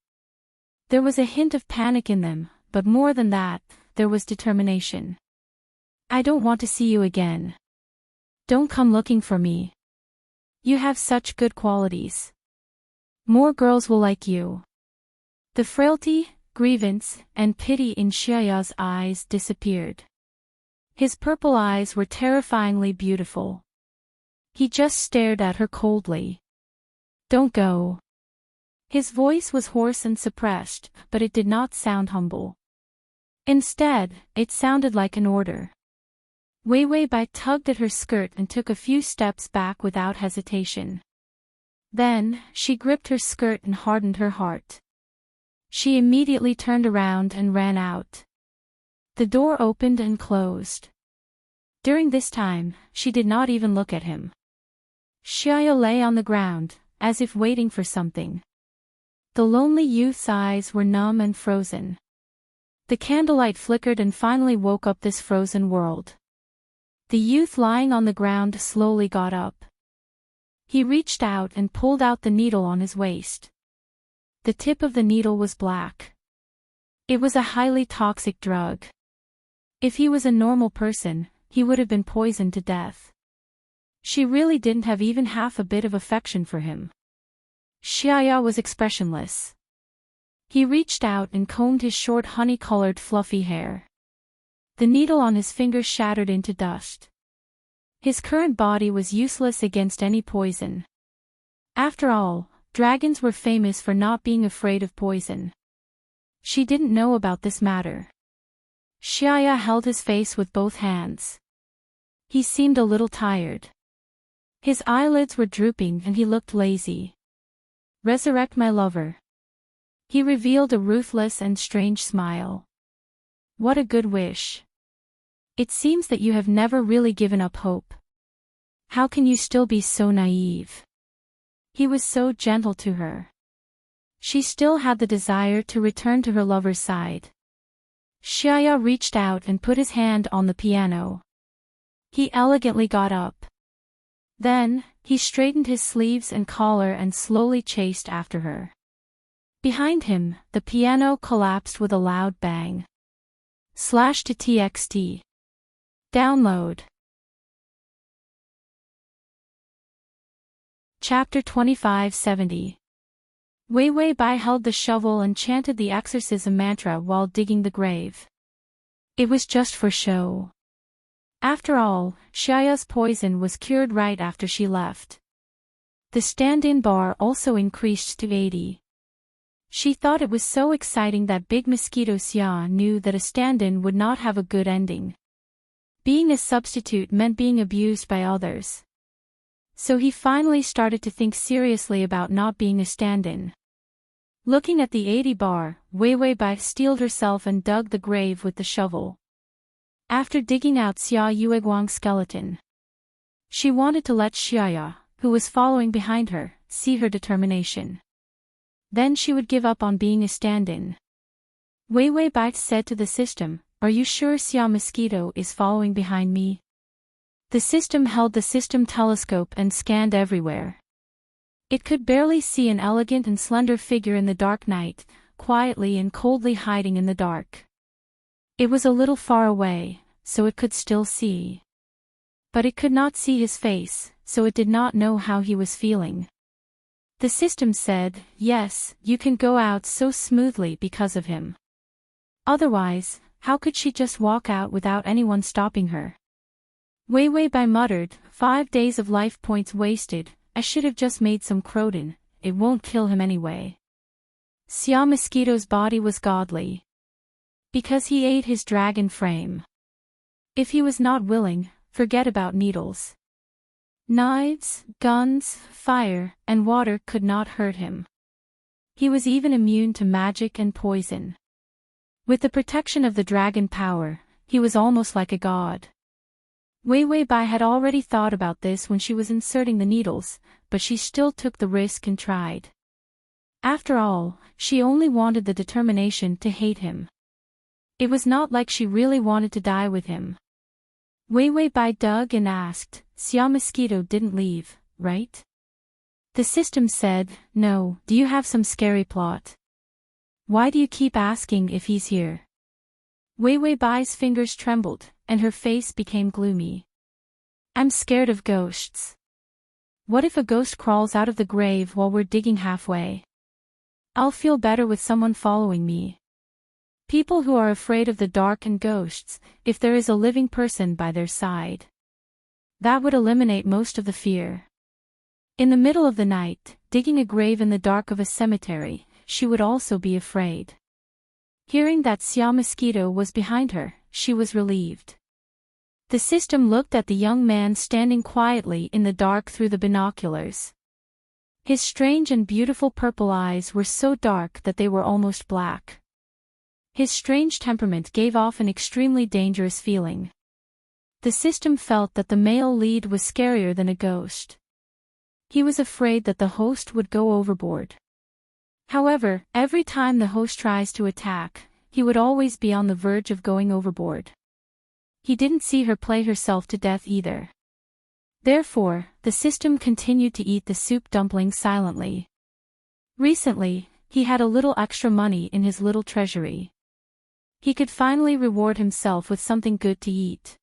There was a hint of panic in them, but more than that, there was determination. I don't want to see you again. Don't come looking for me. You have such good qualities. More girls will like you. The frailty, grievance, and pity in Xiaoya's eyes disappeared. His purple eyes were terrifyingly beautiful. He just stared at her coldly. Don't go. His voice was hoarse and suppressed, but it did not sound humble. Instead, it sounded like an order. Wei Wei Bai tugged at her skirt and took a few steps back without hesitation. Then, she gripped her skirt and hardened her heart. She immediately turned around and ran out. The door opened and closed. During this time, she did not even look at him. Xiaoya lay on the ground, as if waiting for something. The lonely youth's eyes were numb and frozen. The candlelight flickered and finally woke up this frozen world. The youth lying on the ground slowly got up. He reached out and pulled out the needle on his waist. The tip of the needle was black. It was a highly toxic drug. If he was a normal person, he would have been poisoned to death. She really didn't have even half a bit of affection for him. Xiaoya was expressionless. He reached out and combed his short honey-colored fluffy hair. The needle on his finger shattered into dust. His current body was useless against any poison. After all, dragons were famous for not being afraid of poison. She didn't know about this matter. Xiaoya held his face with both hands. He seemed a little tired. His eyelids were drooping and he looked lazy. Resurrect my lover. He revealed a ruthless and strange smile. What a good wish. It seems that you have never really given up hope. How can you still be so naive? He was so gentle to her. She still had the desire to return to her lover's side. Xiaoya reached out and put his hand on the piano. He elegantly got up. Then, he straightened his sleeves and collar and slowly chased after her. Behind him, the piano collapsed with a loud bang. Slash to TXT. Download. Chapter 2570. Wei Wei Bai held the shovel and chanted the exorcism mantra while digging the grave. It was just for show. After all, Xiaoya's poison was cured right after she left. The stand-in bar also increased to 80. She thought it was so exciting that Big Mosquito Xia knew that a stand-in would not have a good ending. Being a substitute meant being abused by others. So he finally started to think seriously about not being a stand-in. Looking at the 80 bar, Wei Wei Bai steeled herself and dug the grave with the shovel. After digging out Xia Yueguang's skeleton, she wanted to let Xiaya, who was following behind her, see her determination. Then she would give up on being a stand-in. Wei Wei Bai said to the system, "Are you sure Xia Mosquito is following behind me?" The system held the system telescope and scanned everywhere. It could barely see an elegant and slender figure in the dark night, quietly and coldly hiding in the dark. It was a little far away, so it could still see. But it could not see his face, so it did not know how he was feeling. The system said, "Yes, you can go out so smoothly because of him. Otherwise, how could she just walk out without anyone stopping her?" Wei Wei Bai muttered, 5 days of life points wasted, I should have just made some croton, it won't kill him anyway. Xia Mosquito's body was godly. Because he ate his dragon frame. If he was not willing, forget about needles. Knives, guns, fire, and water could not hurt him. He was even immune to magic and poison. With the protection of the dragon power, he was almost like a god. Wei Wei Bai had already thought about this when she was inserting the needles, but she still took the risk and tried. After all, she only wanted the determination to hate him. It was not like she really wanted to die with him. Wei Wei Bai dug and asked, Xia Mosquito didn't leave, right? The system said, no. Do you have some scary plot? Why do you keep asking if he's here? Wei Wei Bai's fingers trembled, and her face became gloomy. I'm scared of ghosts. What if a ghost crawls out of the grave while we're digging halfway? I'll feel better with someone following me. People who are afraid of the dark and ghosts, if there is a living person by their side. That would eliminate most of the fear. In the middle of the night, digging a grave in the dark of a cemetery, she would also be afraid. Hearing that Xia Mosquito was behind her, she was relieved. The system looked at the young man standing quietly in the dark through the binoculars. His strange and beautiful purple eyes were so dark that they were almost black. His strange temperament gave off an extremely dangerous feeling. The system felt that the male lead was scarier than a ghost. He was afraid that the host would go overboard. However, every time the host tries to attack, he would always be on the verge of going overboard. He didn't see her play herself to death either. Therefore, the system continued to eat the soup dumpling silently. Recently, he had a little extra money in his little treasury. He could finally reward himself with something good to eat.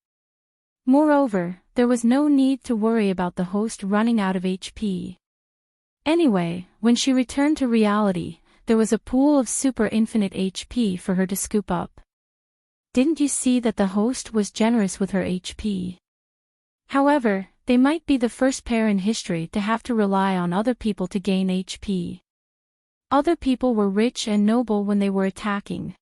Moreover, there was no need to worry about the host running out of HP. Anyway, when she returned to reality, there was a pool of super infinite HP for her to scoop up. Didn't you see that the host was generous with her HP? However, they might be the first pair in history to have to rely on other people to gain HP. Other people were rich and noble when they were attacking.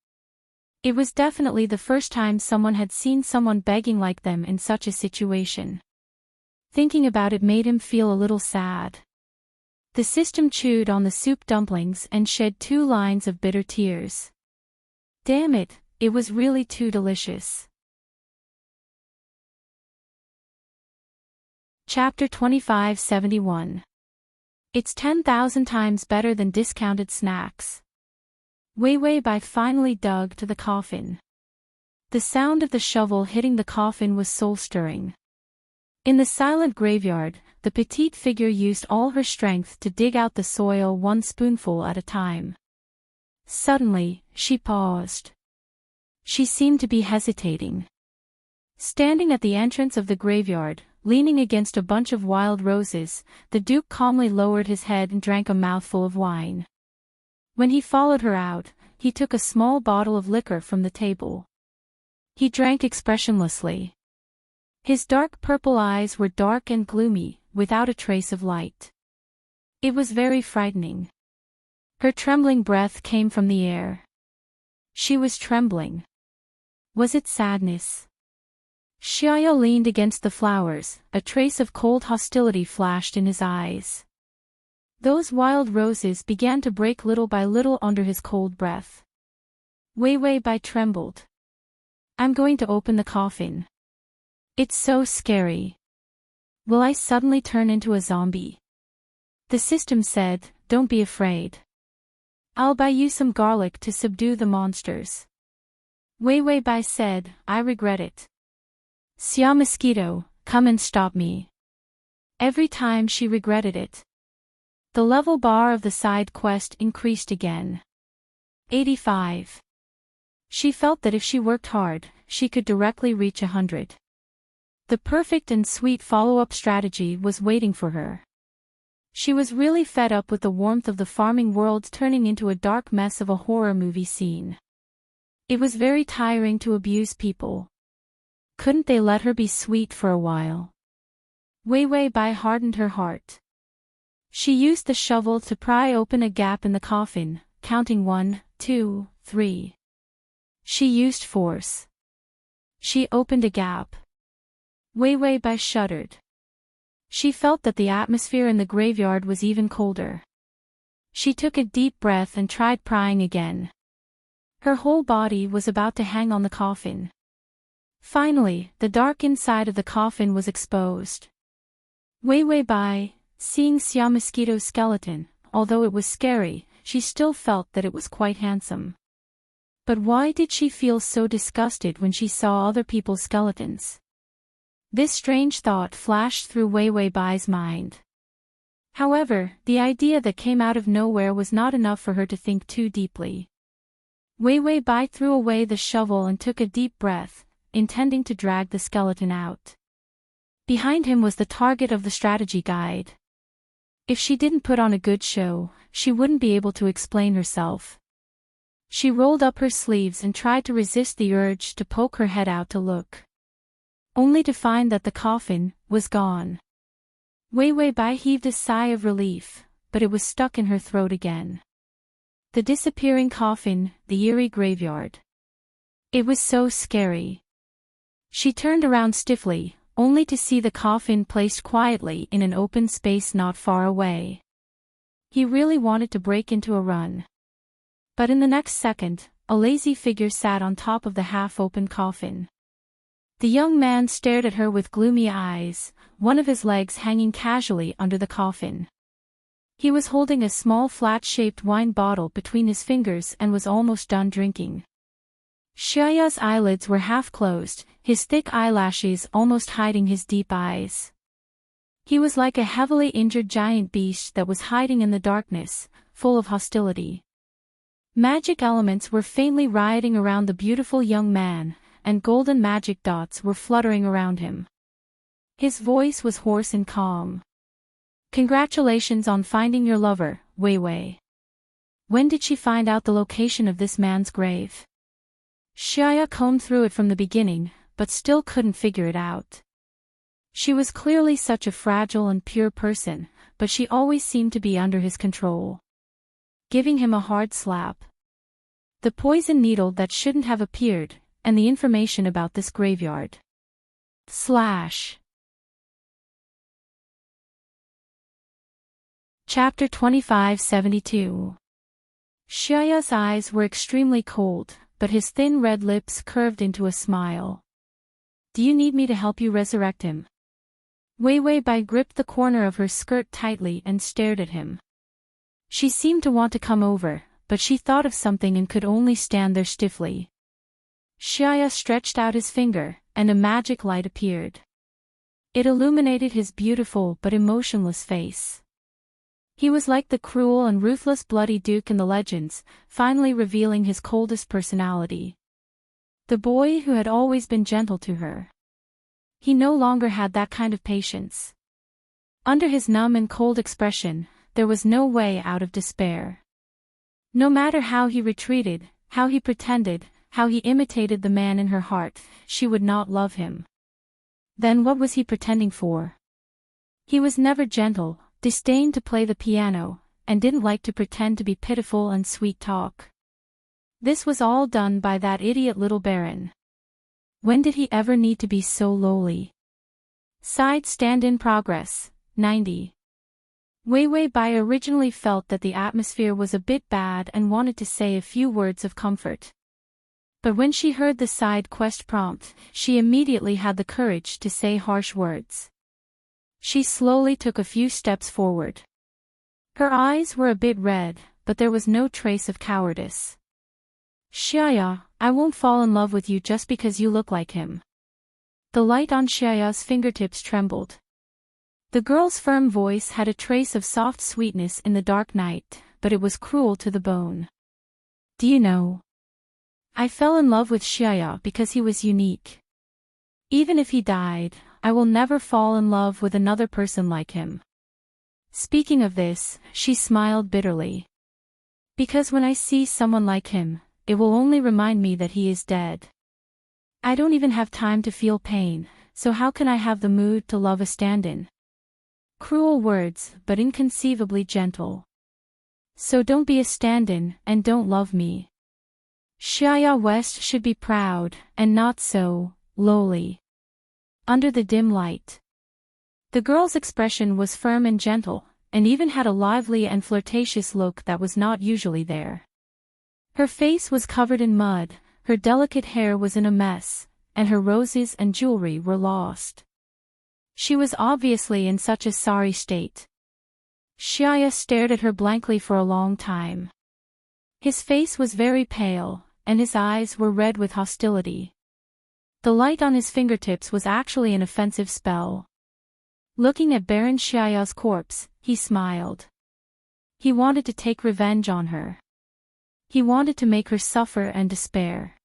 It was definitely the first time someone had seen someone begging like them in such a situation. Thinking about it made him feel a little sad. The system chewed on the soup dumplings and shed 2 lines of bitter tears. Damn it, it was really too delicious. Chapter 2571. It's 10,000 times better than discounted snacks. Wei Wei Bai finally dug to the coffin. The sound of the shovel hitting the coffin was soul-stirring. In the silent graveyard, the petite figure used all her strength to dig out the soil 1 spoonful at a time. Suddenly, she paused. She seemed to be hesitating. Standing at the entrance of the graveyard, leaning against a bunch of wild roses, the Duke calmly lowered his head and drank a mouthful of wine. When he followed her out, he took a small bottle of liquor from the table. He drank expressionlessly. His dark purple eyes were dark and gloomy, without a trace of light. It was very frightening. Her trembling breath came from the air. She was trembling. Was it sadness? Xiao leaned against the flowers, a trace of cold hostility flashed in his eyes. Those wild roses began to break little by little under his cold breath. Wei Wei Bai trembled. I'm going to open the coffin. It's so scary. Will I suddenly turn into a zombie? The system said, don't be afraid. I'll buy you some garlic to subdue the monsters. Wei Wei Bai said, I regret it. Xia Mosquito, come and stop me. Every time she regretted it. The level bar of the side quest increased again. 85. She felt that if she worked hard, she could directly reach 100. The perfect and sweet follow-up strategy was waiting for her. She was really fed up with the warmth of the farming world turning into a dark mess of a horror movie scene. It was very tiring to abuse people. Couldn't they let her be sweet for a while? Wei Wei Bai hardened her heart. She used the shovel to pry open a gap in the coffin, counting 1, 2, 3. She used force. She opened a gap. Wei Wei Bai shuddered. She felt that the atmosphere in the graveyard was even colder. She took a deep breath and tried prying again. Her whole body was about to hang on the coffin. Finally, the dark inside of the coffin was exposed. Wei Wei Bai, seeing Xia Mosquito's skeleton, although it was scary, she still felt that it was quite handsome. But why did she feel so disgusted when she saw other people's skeletons? This strange thought flashed through Wei Wei Bai's mind. However, the idea that came out of nowhere was not enough for her to think too deeply. Wei Wei Bai threw away the shovel and took a deep breath, intending to drag the skeleton out. Behind him was the target of the strategy guide. If she didn't put on a good show, she wouldn't be able to explain herself. She rolled up her sleeves and tried to resist the urge to poke her head out to look. Only to find that the coffin was gone. Wei Wei Bai heaved a sigh of relief, but it was stuck in her throat again. The disappearing coffin, the eerie graveyard. It was so scary. She turned around stiffly, only to see the coffin placed quietly in an open space not far away. He really wanted to break into a run. But in the next second, a lazy figure sat on top of the half-open coffin. The young man stared at her with gloomy eyes, one of his legs hanging casually under the coffin. He was holding a small flat-shaped wine bottle between his fingers and was almost done drinking. Xiaoya's eyelids were half closed, his thick eyelashes almost hiding his deep eyes. He was like a heavily injured giant beast that was hiding in the darkness, full of hostility. Magic elements were faintly rioting around the beautiful young man, and golden magic dots were fluttering around him. His voice was hoarse and calm. Congratulations on finding your lover, Wei Wei. When did she find out the location of this man's grave? Xiaya combed through it from the beginning, but still couldn't figure it out. She was clearly such a fragile and pure person, but she always seemed to be under his control. Giving him a hard slap. The poison needle that shouldn't have appeared, and the information about this graveyard. Chapter 2572. Xiaoya's eyes were extremely cold, but his thin red lips curved into a smile. Do you need me to help you resurrect him? Wei Wei Bai gripped the corner of her skirt tightly and stared at him. She seemed to want to come over, but she thought of something and could only stand there stiffly. Xiaya stretched out his finger, and a magic light appeared. It illuminated his beautiful but emotionless face. He was like the cruel and ruthless bloody duke in the legends, finally revealing his coldest personality. The boy who had always been gentle to her. He no longer had that kind of patience. Under his numb and cold expression, there was no way out of despair. No matter how he retreated, how he pretended, how he imitated the man in her heart, she would not love him. Then what was he pretending for? He was never gentle, disdained to play the piano, and didn't like to pretend to be pitiful and sweet talk. This was all done by that idiot little Baron. When did he ever need to be so lowly? Side stand in progress, 90. Wei Bai originally felt that the atmosphere was a bit bad and wanted to say a few words of comfort. But when she heard the side quest prompt, she immediately had the courage to say harsh words. She slowly took a few steps forward. Her eyes were a bit red, but there was no trace of cowardice. Xiaya, I won't fall in love with you just because you look like him. The light on Xiaya's fingertips trembled. The girl's firm voice had a trace of soft sweetness in the dark night, but it was cruel to the bone. Do you know? I fell in love with Xiaya because he was unique. Even if he died, I will never fall in love with another person like him. Speaking of this, she smiled bitterly. Because when I see someone like him, it will only remind me that he is dead. I don't even have time to feel pain, so how can I have the mood to love a stand-in? Cruel words, but inconceivably gentle. So don't be a stand-in, and don't love me. Xiaya West should be proud, and not so lowly. Under the dim light. The girl's expression was firm and gentle, and even had a lively and flirtatious look that was not usually there. Her face was covered in mud, her delicate hair was in a mess, and her roses and jewelry were lost. She was obviously in such a sorry state. Xiaya stared at her blankly for a long time. His face was very pale, and his eyes were red with hostility. The light on his fingertips was actually an offensive spell. Looking at Baron Xiaoya's corpse, he smiled. He wanted to take revenge on her. He wanted to make her suffer and despair.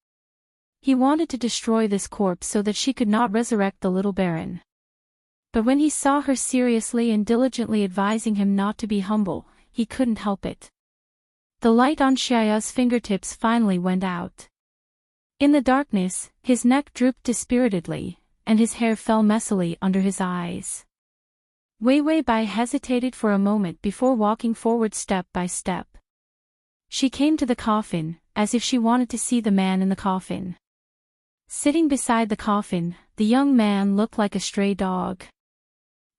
He wanted to destroy this corpse so that she could not resurrect the little Baron. But when he saw her seriously and diligently advising him not to be humble, he couldn't help it. The light on Xiaoya's fingertips finally went out. In the darkness, his neck drooped dispiritedly, and his hair fell messily under his eyes. Wei Bai hesitated for a moment before walking forward step by step. She came to the coffin, as if she wanted to see the man in the coffin. Sitting beside the coffin, the young man looked like a stray dog.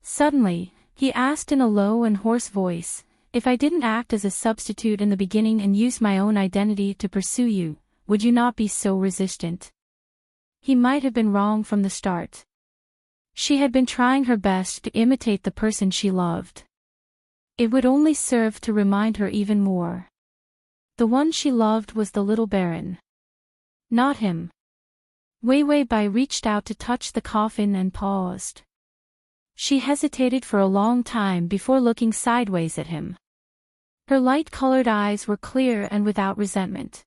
Suddenly, he asked in a low and hoarse voice, "If I didn't act as a substitute in the beginning and use my own identity to pursue you, would you not be so resistant?" He might have been wrong from the start. She had been trying her best to imitate the person she loved. It would only serve to remind her even more. The one she loved was the little Baron. Not him. Wei Bai reached out to touch the coffin and paused. She hesitated for a long time before looking sideways at him. Her light-colored eyes were clear and without resentment.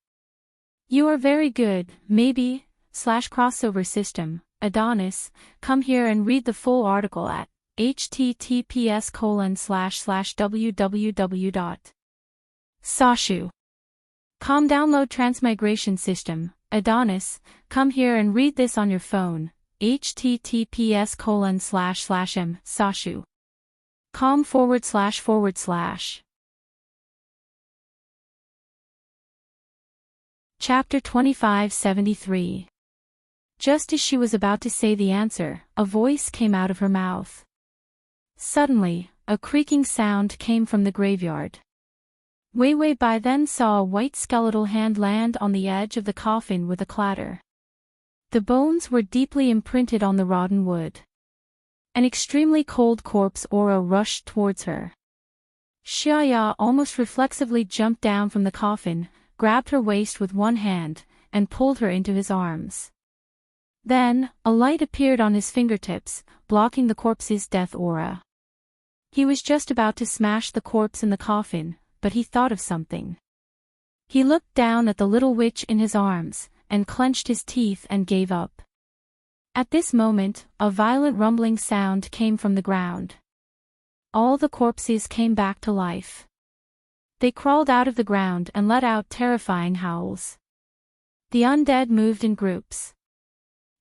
"You are very good, maybe, /crossover system, Adonis, come here and read the full article at https://www.sashu.com. Download Transmigration system, Adonis, come here and read this on your phone, https://sashu.com/. Chapter 2573. Just as she was about to say the answer, a voice came out of her mouth. Suddenly, a creaking sound came from the graveyard. Wei Bai then saw a white skeletal hand land on the edge of the coffin with a clatter. The bones were deeply imprinted on the rotten wood. An extremely cold corpse aura rushed towards her. Xiaya almost reflexively jumped down from the coffin, grabbed her waist with one hand, and pulled her into his arms. Then, a light appeared on his fingertips, blocking the corpse's death aura. He was just about to smash the corpse in the coffin, but he thought of something. He looked down at the little witch in his arms, and clenched his teeth and gave up. At this moment, a violent rumbling sound came from the ground. All the corpses came back to life. They crawled out of the ground and let out terrifying howls. The undead moved in groups.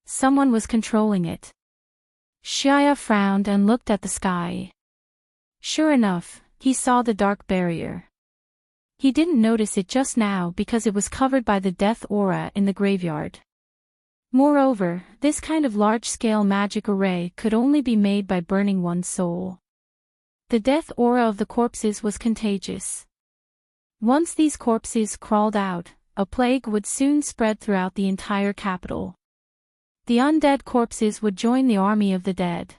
Someone was controlling it. Shia frowned and looked at the sky. Sure enough, he saw the dark barrier. He didn't notice it just now because it was covered by the death aura in the graveyard. Moreover, this kind of large-scale magic array could only be made by burning one's soul. The death aura of the corpses was contagious. Once these corpses crawled out, a plague would soon spread throughout the entire capital. The undead corpses would join the army of the dead.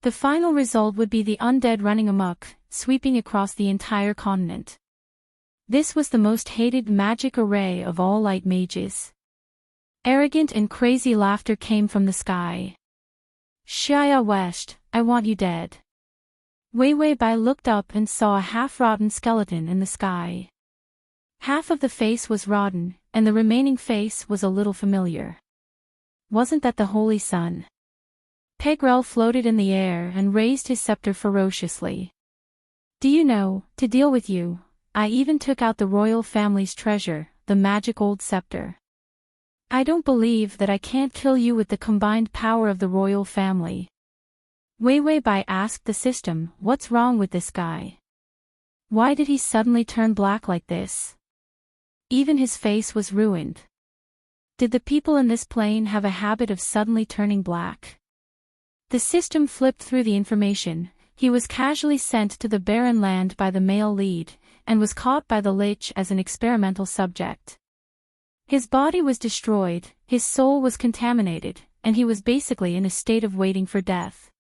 The final result would be the undead running amok, sweeping across the entire continent. This was the most hated magic array of all light mages. Arrogant and crazy laughter came from the sky. Shia wished, "I want you dead." Wei Bai looked up and saw a half-rotten skeleton in the sky. Half of the face was rotten, and the remaining face was a little familiar. Wasn't that the Holy Sun? Pegrel floated in the air and raised his scepter ferociously. "Do you know, to deal with you, I even took out the royal family's treasure, the magic old scepter. I don't believe that I can't kill you with the combined power of the royal family." Wei Bai asked the system, "What's wrong with this guy? Why did he suddenly turn black like this? Even his face was ruined. Did the people in this plane have a habit of suddenly turning black?" The system flipped through the information. He was casually sent to the barren land by the male lead, and was caught by the Lich as an experimental subject. His body was destroyed, his soul was contaminated, and he was basically in a state of waiting for death.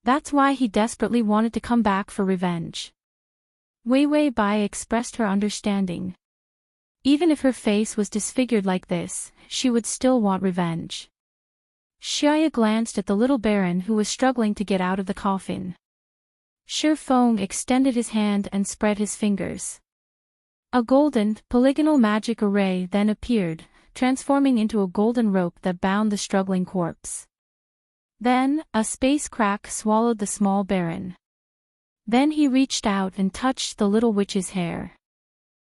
That's why he desperately wanted to come back for revenge. Wei Bai expressed her understanding. Even if her face was disfigured like this, she would still want revenge. Xia glanced at the little baron who was struggling to get out of the coffin. Shi Feng extended his hand and spread his fingers. A golden, polygonal magic array then appeared, transforming into a golden rope that bound the struggling corpse. Then, a space crack swallowed the small baron. Then he reached out and touched the little witch's hair.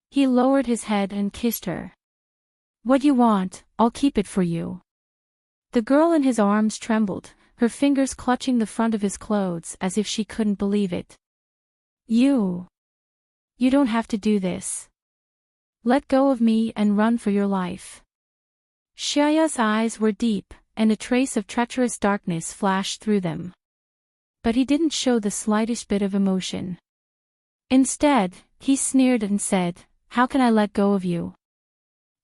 He lowered his head and kissed her. "What you want, I'll keep it for you." The girl in his arms trembled, her fingers clutching the front of his clothes as if she couldn't believe it. You don't have to do this. Let go of me and run for your life." Xia's eyes were deep, and a trace of treacherous darkness flashed through them. But he didn't show the slightest bit of emotion. Instead, he sneered and said, "How can I let go of you?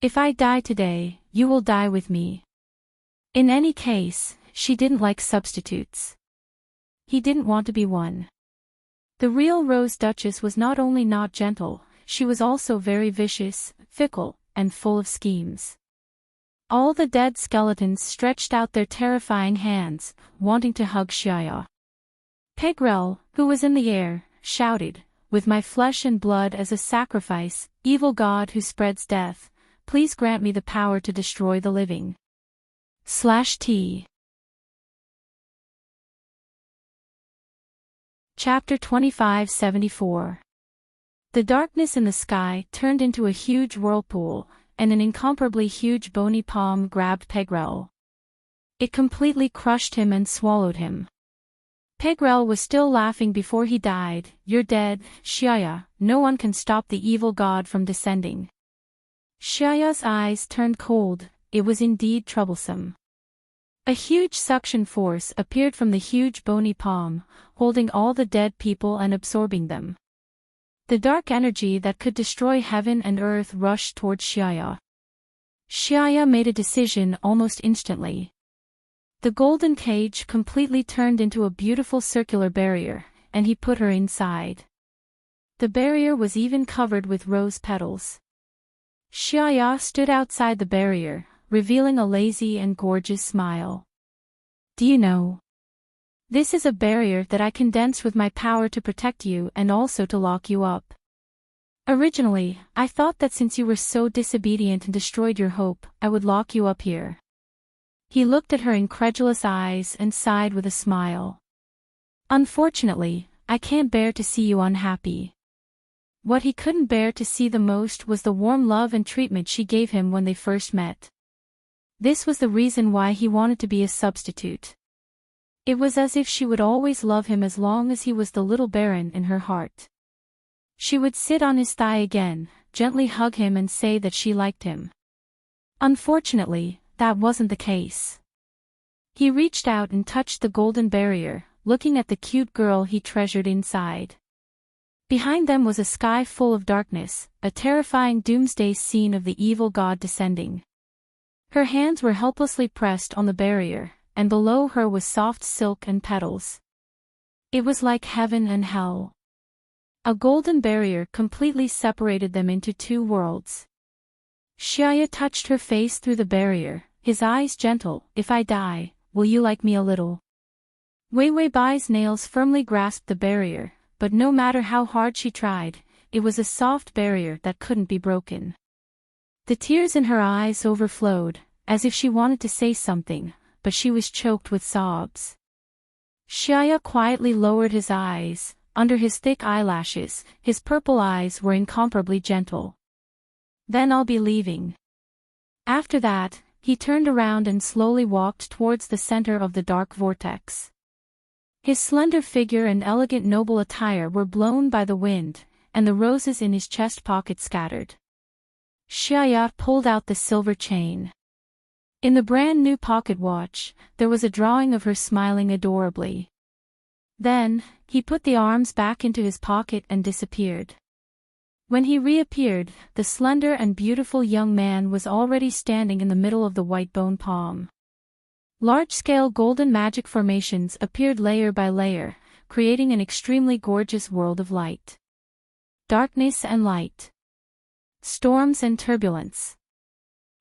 If I die today, you will die with me." In any case, she didn't like substitutes. He didn't want to be one. The real Rose Duchess was not only not gentle, she was also very vicious, fickle, and full of schemes. All the dead skeletons stretched out their terrifying hands, wanting to hug Xia. Pegrel, who was in the air, shouted, "With my flesh and blood as a sacrifice, evil god who spreads death, please grant me the power to destroy the living." /T. Chapter 2574. The darkness in the sky turned into a huge whirlpool, and an incomparably huge bony palm grabbed Pegrel. It completely crushed him and swallowed him. Pegrel was still laughing before he died. "You're dead, Xia, no one can stop the evil god from descending." Xia's eyes turned cold, it was indeed troublesome. A huge suction force appeared from the huge bony palm, holding all the dead people and absorbing them. The dark energy that could destroy heaven and earth rushed towards Xia. Xia made a decision almost instantly. The golden cage completely turned into a beautiful circular barrier, and he put her inside. The barrier was even covered with rose petals. Xia stood outside the barrier, revealing a lazy and gorgeous smile. "Do you know? This is a barrier that I condensed with my power to protect you and also to lock you up. Originally, I thought that since you were so disobedient and destroyed your hope, I would lock you up here." He looked at her incredulous eyes and sighed with a smile. "Unfortunately, I can't bear to see you unhappy. What he couldn't bear to see the most was the warm love and treatment she gave him when they first met. This was the reason why he wanted to be a substitute. It was as if she would always love him as long as he was the little baron in her heart. She would sit on his thigh again, gently hug him and say that she liked him. Unfortunately, that wasn't the case. He reached out and touched the golden barrier, looking at the cute girl he treasured inside. Behind them was a sky full of darkness, a terrifying doomsday scene of the evil god descending. Her hands were helplessly pressed on the barrier, and below her was soft silk and petals. It was like heaven and hell. A golden barrier completely separated them into two worlds. Xiaya touched her face through the barrier, his eyes gentle. "If I die, will you like me a little?" Wei Wei Bai's nails firmly grasped the barrier, but no matter how hard she tried, it was a soft barrier that couldn't be broken. The tears in her eyes overflowed, as if she wanted to say something, but she was choked with sobs. Xiaya quietly lowered his eyes. Under his thick eyelashes, his purple eyes were incomparably gentle. "Then I'll be leaving." After that, he turned around and slowly walked towards the center of the dark vortex. His slender figure and elegant noble attire were blown by the wind, and the roses in his chest pocket scattered. Xiaya pulled out the silver chain. In the brand new pocket watch, there was a drawing of her smiling adorably. Then, he put the arms back into his pocket and disappeared. When he reappeared, the slender and beautiful young man was already standing in the middle of the white bone palm. Large-scale golden magic formations appeared layer by layer, creating an extremely gorgeous world of light. Darkness and light. Storms and turbulence.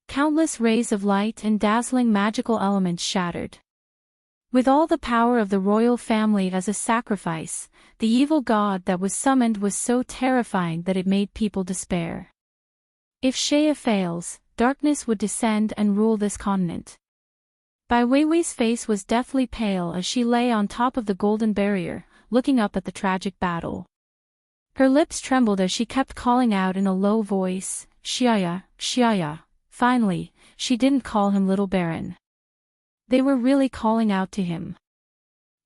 Countless rays of light and dazzling magical elements shattered. With all the power of the royal family as a sacrifice, the evil god that was summoned was so terrifying that it made people despair. If Shea fails, darkness would descend and rule this continent. Bai Weiwei's face was deathly pale as she lay on top of the golden barrier, looking up at the tragic battle. Her lips trembled as she kept calling out in a low voice, "Xiaya, Xiaya." Finally, she didn't call him Little Baron. They were really calling out to him.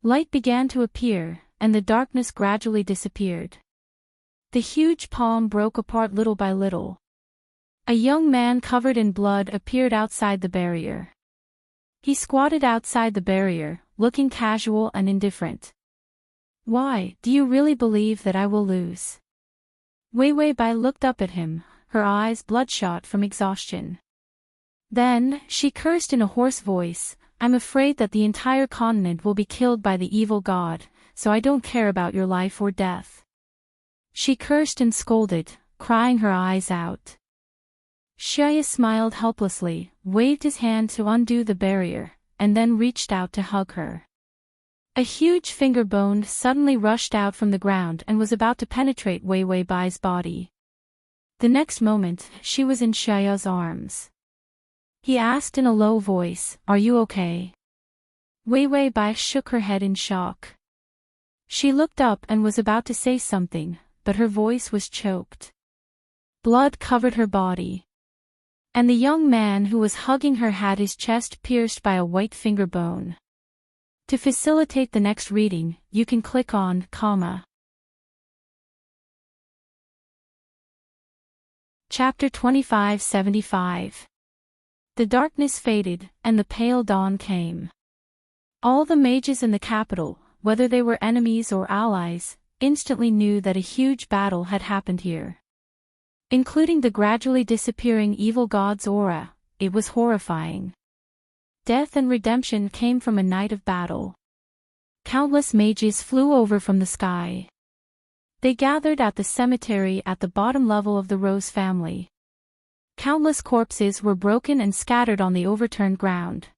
Light began to appear, and the darkness gradually disappeared. The huge palm broke apart little by little. A young man covered in blood appeared outside the barrier. He squatted outside the barrier, looking casual and indifferent. "Why, do you really believe that I will lose?" Wei Wei Bai looked up at him, her eyes bloodshot from exhaustion. Then, she cursed in a hoarse voice, "I'm afraid that the entire continent will be killed by the evil god, so I don't care about your life or death." She cursed and scolded, crying her eyes out. Xiaya smiled helplessly, waved his hand to undo the barrier, and then reached out to hug her. A huge finger bone suddenly rushed out from the ground and was about to penetrate Wei Wei Bai's body. The next moment, she was in Xiaya's arms. He asked in a low voice, "Are you okay?" Wei Wei Bai shook her head in shock. She looked up and was about to say something, but her voice was choked. Blood covered her body. And the young man who was hugging her had his chest pierced by a white finger bone. To facilitate the next reading, you can click on comma. Chapter 2575. The darkness faded, and the pale dawn came. All the mages in the capital, whether they were enemies or allies, instantly knew that a huge battle had happened here. Including the gradually disappearing evil god's aura, it was horrifying. Death and redemption came from a night of battle. Countless mages flew over from the sky. They gathered at the cemetery at the bottom level of the Rose family. Countless corpses were broken and scattered on the overturned ground.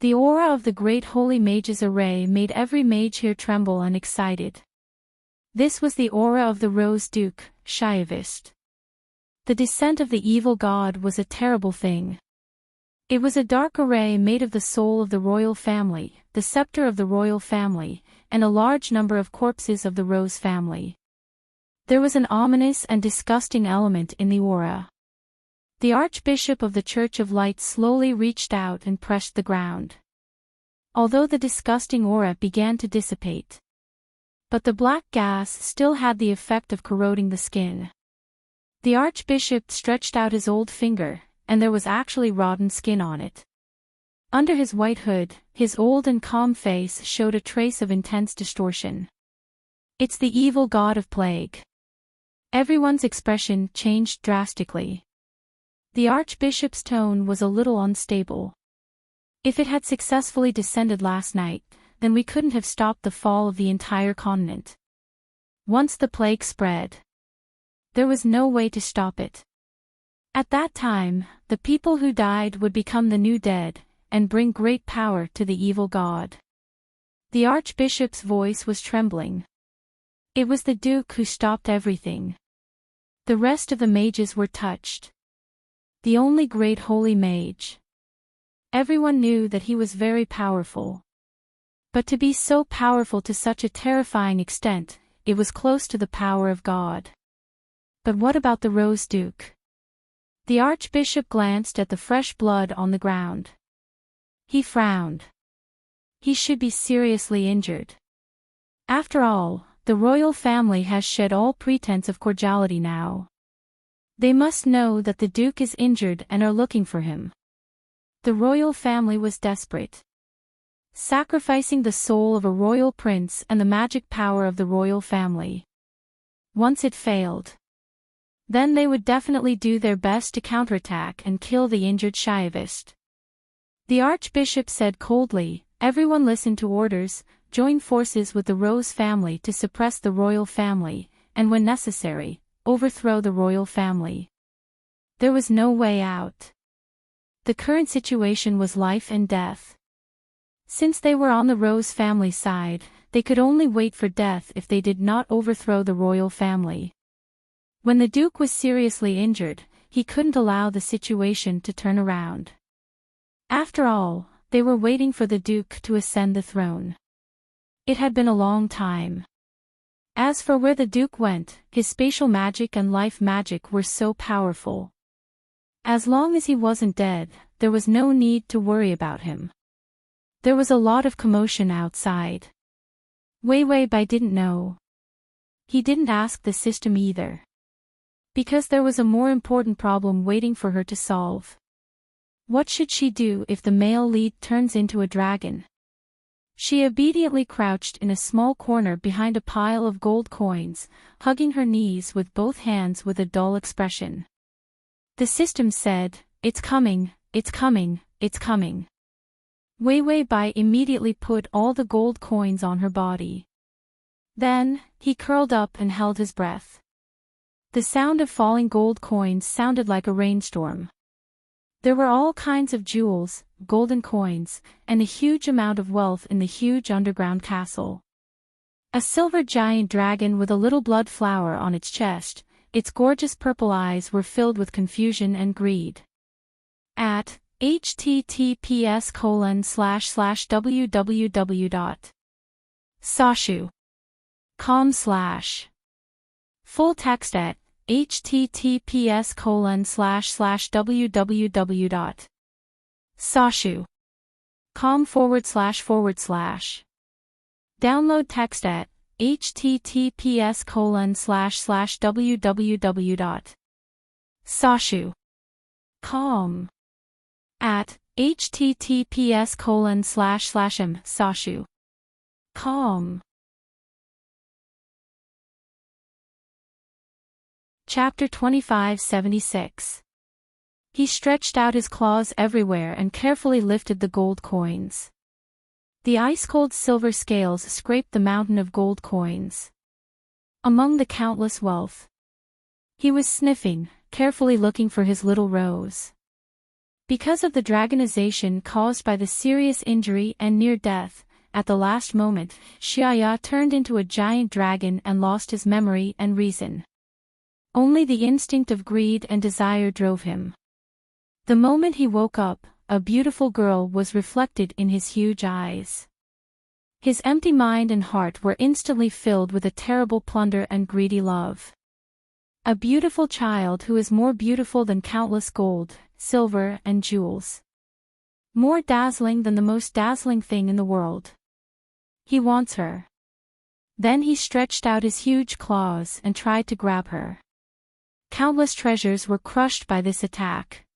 The aura of the great holy mage's array made every mage here tremble and excited. This was the aura of the Rose Duke, Shiavist. The descent of the evil god was a terrible thing. It was a dark array made of the soul of the royal family, the scepter of the royal family, and a large number of corpses of the Rose family. There was an ominous and disgusting element in the aura. The Archbishop of the Church of Light slowly reached out and pressed the ground. Although the disgusting aura began to dissipate, but the black gas still had the effect of corroding the skin. The Archbishop stretched out his old finger, and there was actually rotten skin on it. Under his white hood, his old and calm face showed a trace of intense distortion. "It's the evil god of plague." Everyone's expression changed drastically. The Archbishop's tone was a little unstable. "If it had successfully descended last night, then we couldn't have stopped the fall of the entire continent. Once the plague spread, there was no way to stop it. At that time, the people who died would become the new dead, and bring great power to the evil god." The Archbishop's voice was trembling. It was the Duke who stopped everything. The rest of the mages were touched. The only great holy mage. Everyone knew that he was very powerful. But to be so powerful to such a terrifying extent, it was close to the power of God. But what about the Rose Duke? The Archbishop glanced at the fresh blood on the ground. He frowned. He should be seriously injured. After all, the royal family has shed all pretense of cordiality now. They must know that the Duke is injured and are looking for him. The royal family was desperate. Sacrificing the soul of a royal prince and the magic power of the royal family. Once it failed, then they would definitely do their best to counterattack and kill the injured Shiavist. The Archbishop said coldly, "Everyone listen to orders, join forces with the Rose family to suppress the royal family, and when necessary, overthrow the royal family." There was no way out. The current situation was life and death. Since they were on the Rose family side, they could only wait for death if they did not overthrow the royal family. When the Duke was seriously injured, he couldn't allow the situation to turn around. After all, they were waiting for the Duke to ascend the throne. It had been a long time. As for where the Duke went, his spatial magic and life magic were so powerful. As long as he wasn't dead, there was no need to worry about him. There was a lot of commotion outside. Wei Bai didn't know. He didn't ask the system either. Because there was a more important problem waiting for her to solve. What should she do if the male lead turns into a dragon? She obediently crouched in a small corner behind a pile of gold coins, hugging her knees with both hands with a dull expression. The system said, "It's coming, it's coming, it's coming." Wei Bai immediately put all the gold coins on her body. Then, he curled up and held his breath. The sound of falling gold coins sounded like a rainstorm. There were all kinds of jewels, golden coins, and a huge amount of wealth in the huge underground castle. A silver giant dragon with a little blood flower on its chest, its gorgeous purple eyes were filled with confusion and greed. At https://www.sashu.com/ Full text at https://www.sashu.com// Download text at https://www.sashu.com at https://sashu.com. Chapter 2576. He stretched out his claws everywhere and carefully lifted the gold coins. The ice-cold silver scales scraped the mountain of gold coins. Among the countless wealth, he was sniffing, carefully looking for his little Rose. Because of the dragonization caused by the serious injury and near death, at the last moment, Xiaya turned into a giant dragon and lost his memory and reason. Only the instinct of greed and desire drove him. The moment he woke up, a beautiful girl was reflected in his huge eyes. His empty mind and heart were instantly filled with a terrible plunder and greedy love. A beautiful child who is more beautiful than countless gold, silver, and jewels. More dazzling than the most dazzling thing in the world. He wants her. Then he stretched out his huge claws and tried to grab her. Countless treasures were crushed by this attack.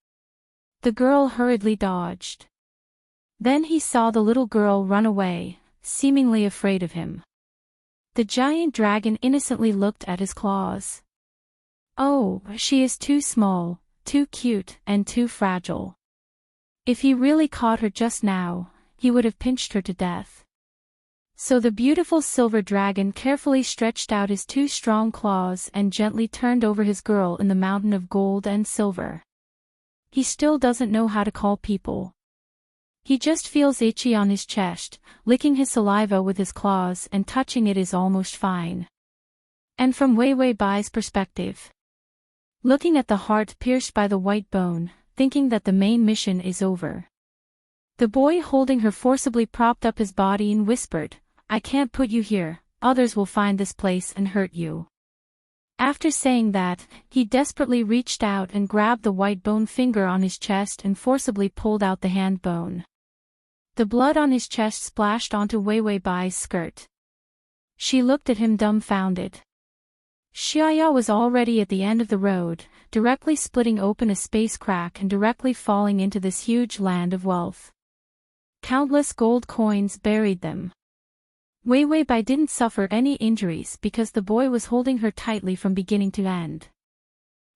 The girl hurriedly dodged. Then he saw the little girl run away, seemingly afraid of him. The giant dragon innocently looked at his claws. Oh, she is too small, too cute, and too fragile. If he really caught her just now, he would have pinched her to death. So the beautiful silver dragon carefully stretched out his two strong claws and gently turned over his girl in the mountain of gold and silver. He still doesn't know how to call people. He just feels itchy on his chest, licking his saliva with his claws and touching it is almost fine. And from Wei Wei Bai's perspective, looking at the heart pierced by the white bone, thinking that the main mission is over. The boy holding her forcibly propped up his body and whispered, "I can't put you here, others will find this place and hurt you." After saying that, he desperately reached out and grabbed the white bone finger on his chest and forcibly pulled out the hand bone. The blood on his chest splashed onto Wei Wei Bai's skirt. She looked at him dumbfounded. Xiaya was already at the end of the road, directly splitting open a space crack and directly falling into this huge land of wealth. Countless gold coins buried them. Wei Wei Bai didn't suffer any injuries because the boy was holding her tightly from beginning to end.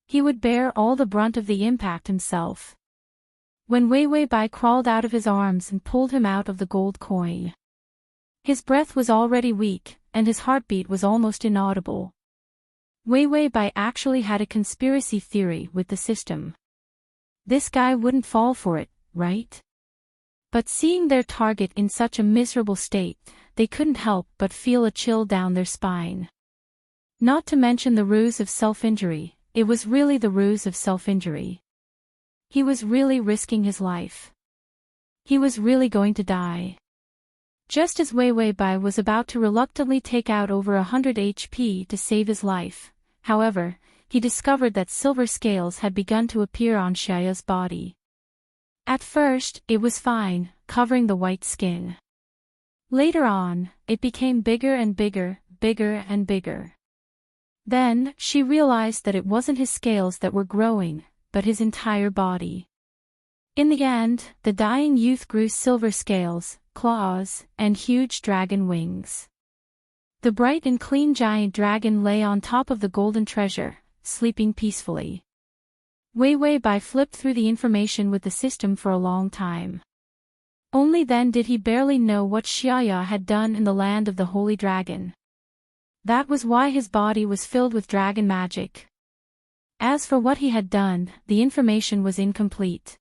He would bear all the brunt of the impact himself. When Wei Wei Bai crawled out of his arms and pulled him out of the gold coin, his breath was already weak, and his heartbeat was almost inaudible. Wei Wei Bai actually had a conspiracy theory with the system. This guy wouldn't fall for it, right? But seeing their target in such a miserable state, they couldn't help but feel a chill down their spine. Not to mention the ruse of self-injury, it was really the ruse of self-injury. He was really risking his life. He was really going to die. Just as Wei Wei Bai was about to reluctantly take out over 100 HP to save his life, however, he discovered that silver scales had begun to appear on Xiaoya's body. At first, it was fine, covering the white skin. Later on, it became bigger and bigger, bigger and bigger. Then, she realized that it wasn't his scales that were growing, but his entire body. In the end, the dying youth grew silver scales, claws, and huge dragon wings. The bright and clean giant dragon lay on top of the golden treasure, sleeping peacefully. Wei Wei Bai flipped through the information with the system for a long time. Only then did he barely know what Xiaya had done in the land of the Holy Dragon. That was why his body was filled with dragon magic. As for what he had done, the information was incomplete.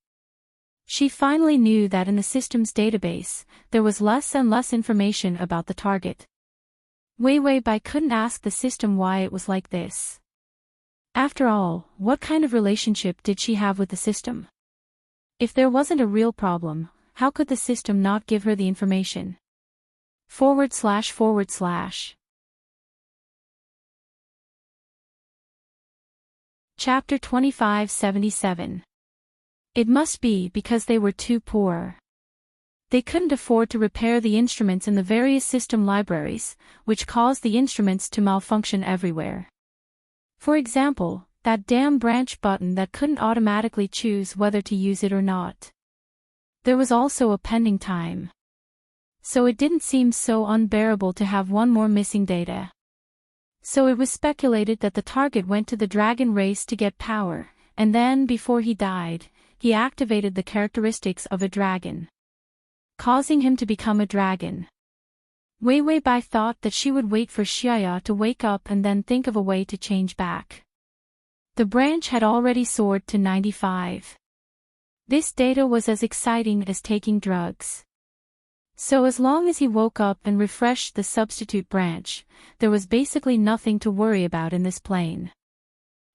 She finally knew that in the system's database, there was less and less information about the target. Wei Wei Bai couldn't ask the system why it was like this. After all, what kind of relationship did she have with the system? If there wasn't a real problem, how could the system not give her the information? // Chapter 2577. It must be because they were too poor. They couldn't afford to repair the instruments in the various system libraries, which caused the instruments to malfunction everywhere. For example, that damn branch button that couldn't automatically choose whether to use it or not. There was also a pending time. So it didn't seem so unbearable to have one more missing data. So it was speculated that the target went to the dragon race to get power, and then before he died, he activated the characteristics of a dragon, causing him to become a dragon. Wei Wei Bai thought that she would wait for Xiaya to wake up and then think of a way to change back. The branch had already soared to 95. This data was as exciting as taking drugs. So as long as he woke up and refreshed the substitute branch, there was basically nothing to worry about in this plane.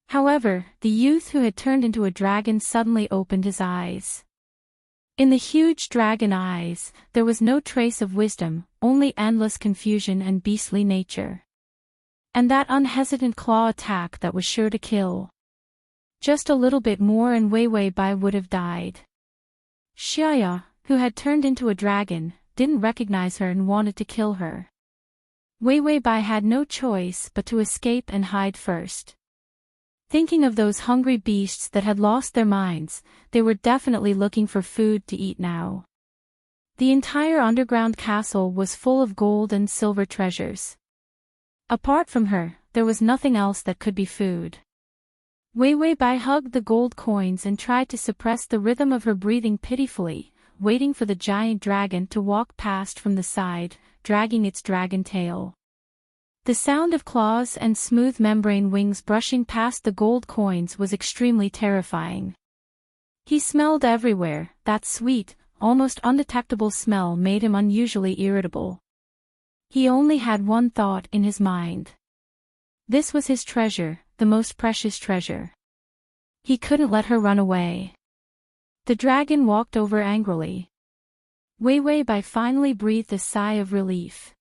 However, the youth who had turned into a dragon suddenly opened his eyes. In the huge dragon eyes, there was no trace of wisdom, only endless confusion and beastly nature. And that unhesitant claw attack that was sure to kill. Just a little bit more and Wei Wei Bai would have died. Xiaya, who had turned into a dragon, didn't recognize her and wanted to kill her. Wei Wei Bai had no choice but to escape and hide first. Thinking of those hungry beasts that had lost their minds, they were definitely looking for food to eat now. The entire underground castle was full of gold and silver treasures. Apart from her, there was nothing else that could be food. Wei Wei Bai hugged the gold coins and tried to suppress the rhythm of her breathing pitifully, waiting for the giant dragon to walk past from the side, dragging its dragon tail. The sound of claws and smooth membrane wings brushing past the gold coins was extremely terrifying. He smelled everywhere. That sweet, almost undetectable smell made him unusually irritable. He only had one thought in his mind. This was his treasure, the most precious treasure. He couldn't let her run away. The dragon walked over angrily. Wei Wei Bai finally breathed a sigh of relief.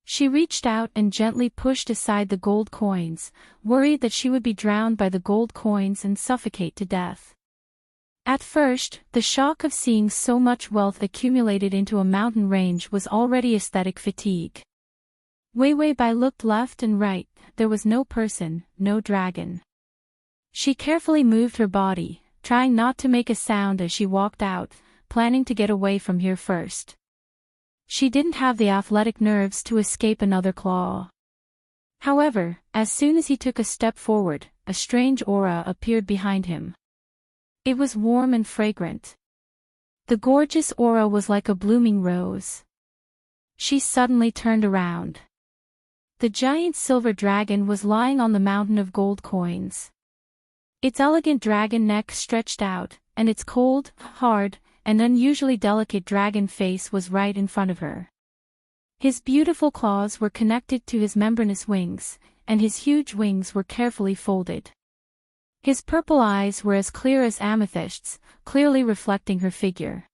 She reached out and gently pushed aside the gold coins, worried that she would be drowned by the gold coins and suffocate to death. At first, the shock of seeing so much wealth accumulated into a mountain range was already aesthetic fatigue. Wei Wei Bai looked left and right. There was no person, no dragon. She carefully moved her body, trying not to make a sound as she walked out, planning to get away from here first. She didn't have the athletic nerves to escape another claw. However, as soon as he took a step forward, a strange aura appeared behind him. It was warm and fragrant. The gorgeous aura was like a blooming rose. She suddenly turned around. The giant silver dragon was lying on the mountain of gold coins. Its elegant dragon neck stretched out, and its cold, hard, and unusually delicate dragon face was right in front of her. His beautiful claws were connected to his membranous wings, and his huge wings were carefully folded. His purple eyes were as clear as amethysts, clearly reflecting her figure.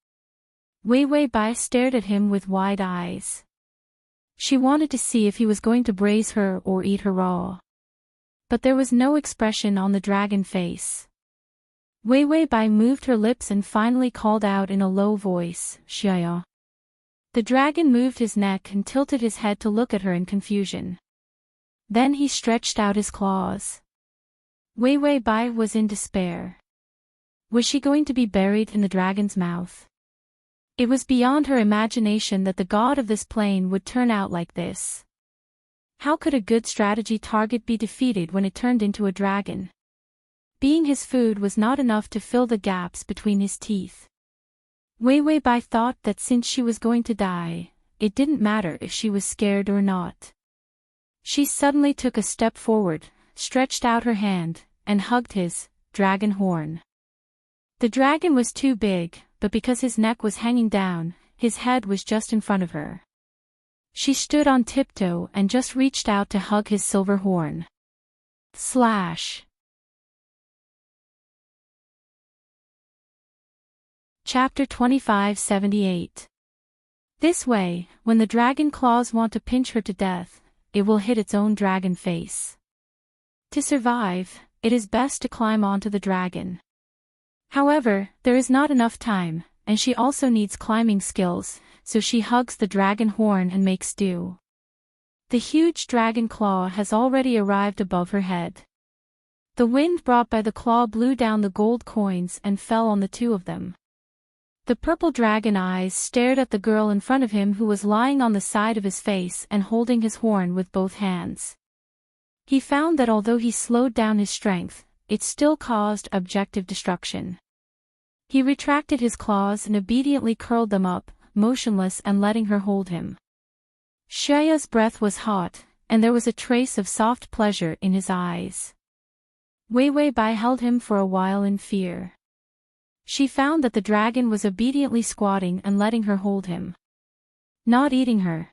Wei Wei Bai stared at him with wide eyes. She wanted to see if he was going to braise her or eat her raw. But there was no expression on the dragon face. Wei Wei Bai moved her lips and finally called out in a low voice, "Xiaya." The dragon moved his neck and tilted his head to look at her in confusion. Then he stretched out his claws. Wei Wei Bai was in despair. Was she going to be buried in the dragon's mouth? It was beyond her imagination that the god of this plane would turn out like this. How could a good strategy target be defeated when it turned into a dragon? Being his food was not enough to fill the gaps between his teeth. Wei Wei Bai thought that since she was going to die, it didn't matter if she was scared or not. She suddenly took a step forward, stretched out her hand, and hugged his dragon horn. The dragon was too big, but because his neck was hanging down, his head was just in front of her. She stood on tiptoe and just reached out to hug his silver horn. Slash. Chapter 2578. This way, when the dragon claws want to pinch her to death, it will hit its own dragon face. To survive, it is best to climb onto the dragon. However, there is not enough time, and she also needs climbing skills, so she hugs the dragon horn and makes do. The huge dragon claw has already arrived above her head. The wind brought by the claw blew down the gold coins and fell on the two of them. The purple dragon eyes stared at the girl in front of him who was lying on the side of his face and holding his horn with both hands. He found that although he slowed down his strength, it still caused objective destruction. He retracted his claws and obediently curled them up, motionless and letting her hold him. Xiaya's breath was hot, and there was a trace of soft pleasure in his eyes. Wei Wei Bai held him for a while in fear. She found that the dragon was obediently squatting and letting her hold him. Not eating her.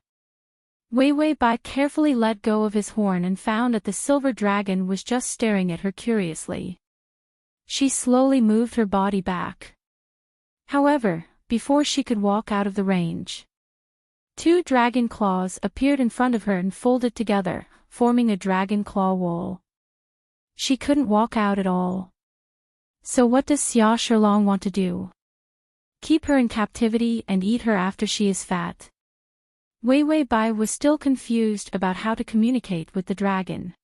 Wei Wei Bai carefully let go of his horn and found that the silver dragon was just staring at her curiously. She slowly moved her body back. However, before she could walk out of the range, two dragon claws appeared in front of her and folded together, forming a dragon claw wall. She couldn't walk out at all. So what does Xia Shilong want to do? Keep her in captivity and eat her after she is fat? Wei Wei Bai was still confused about how to communicate with the dragon.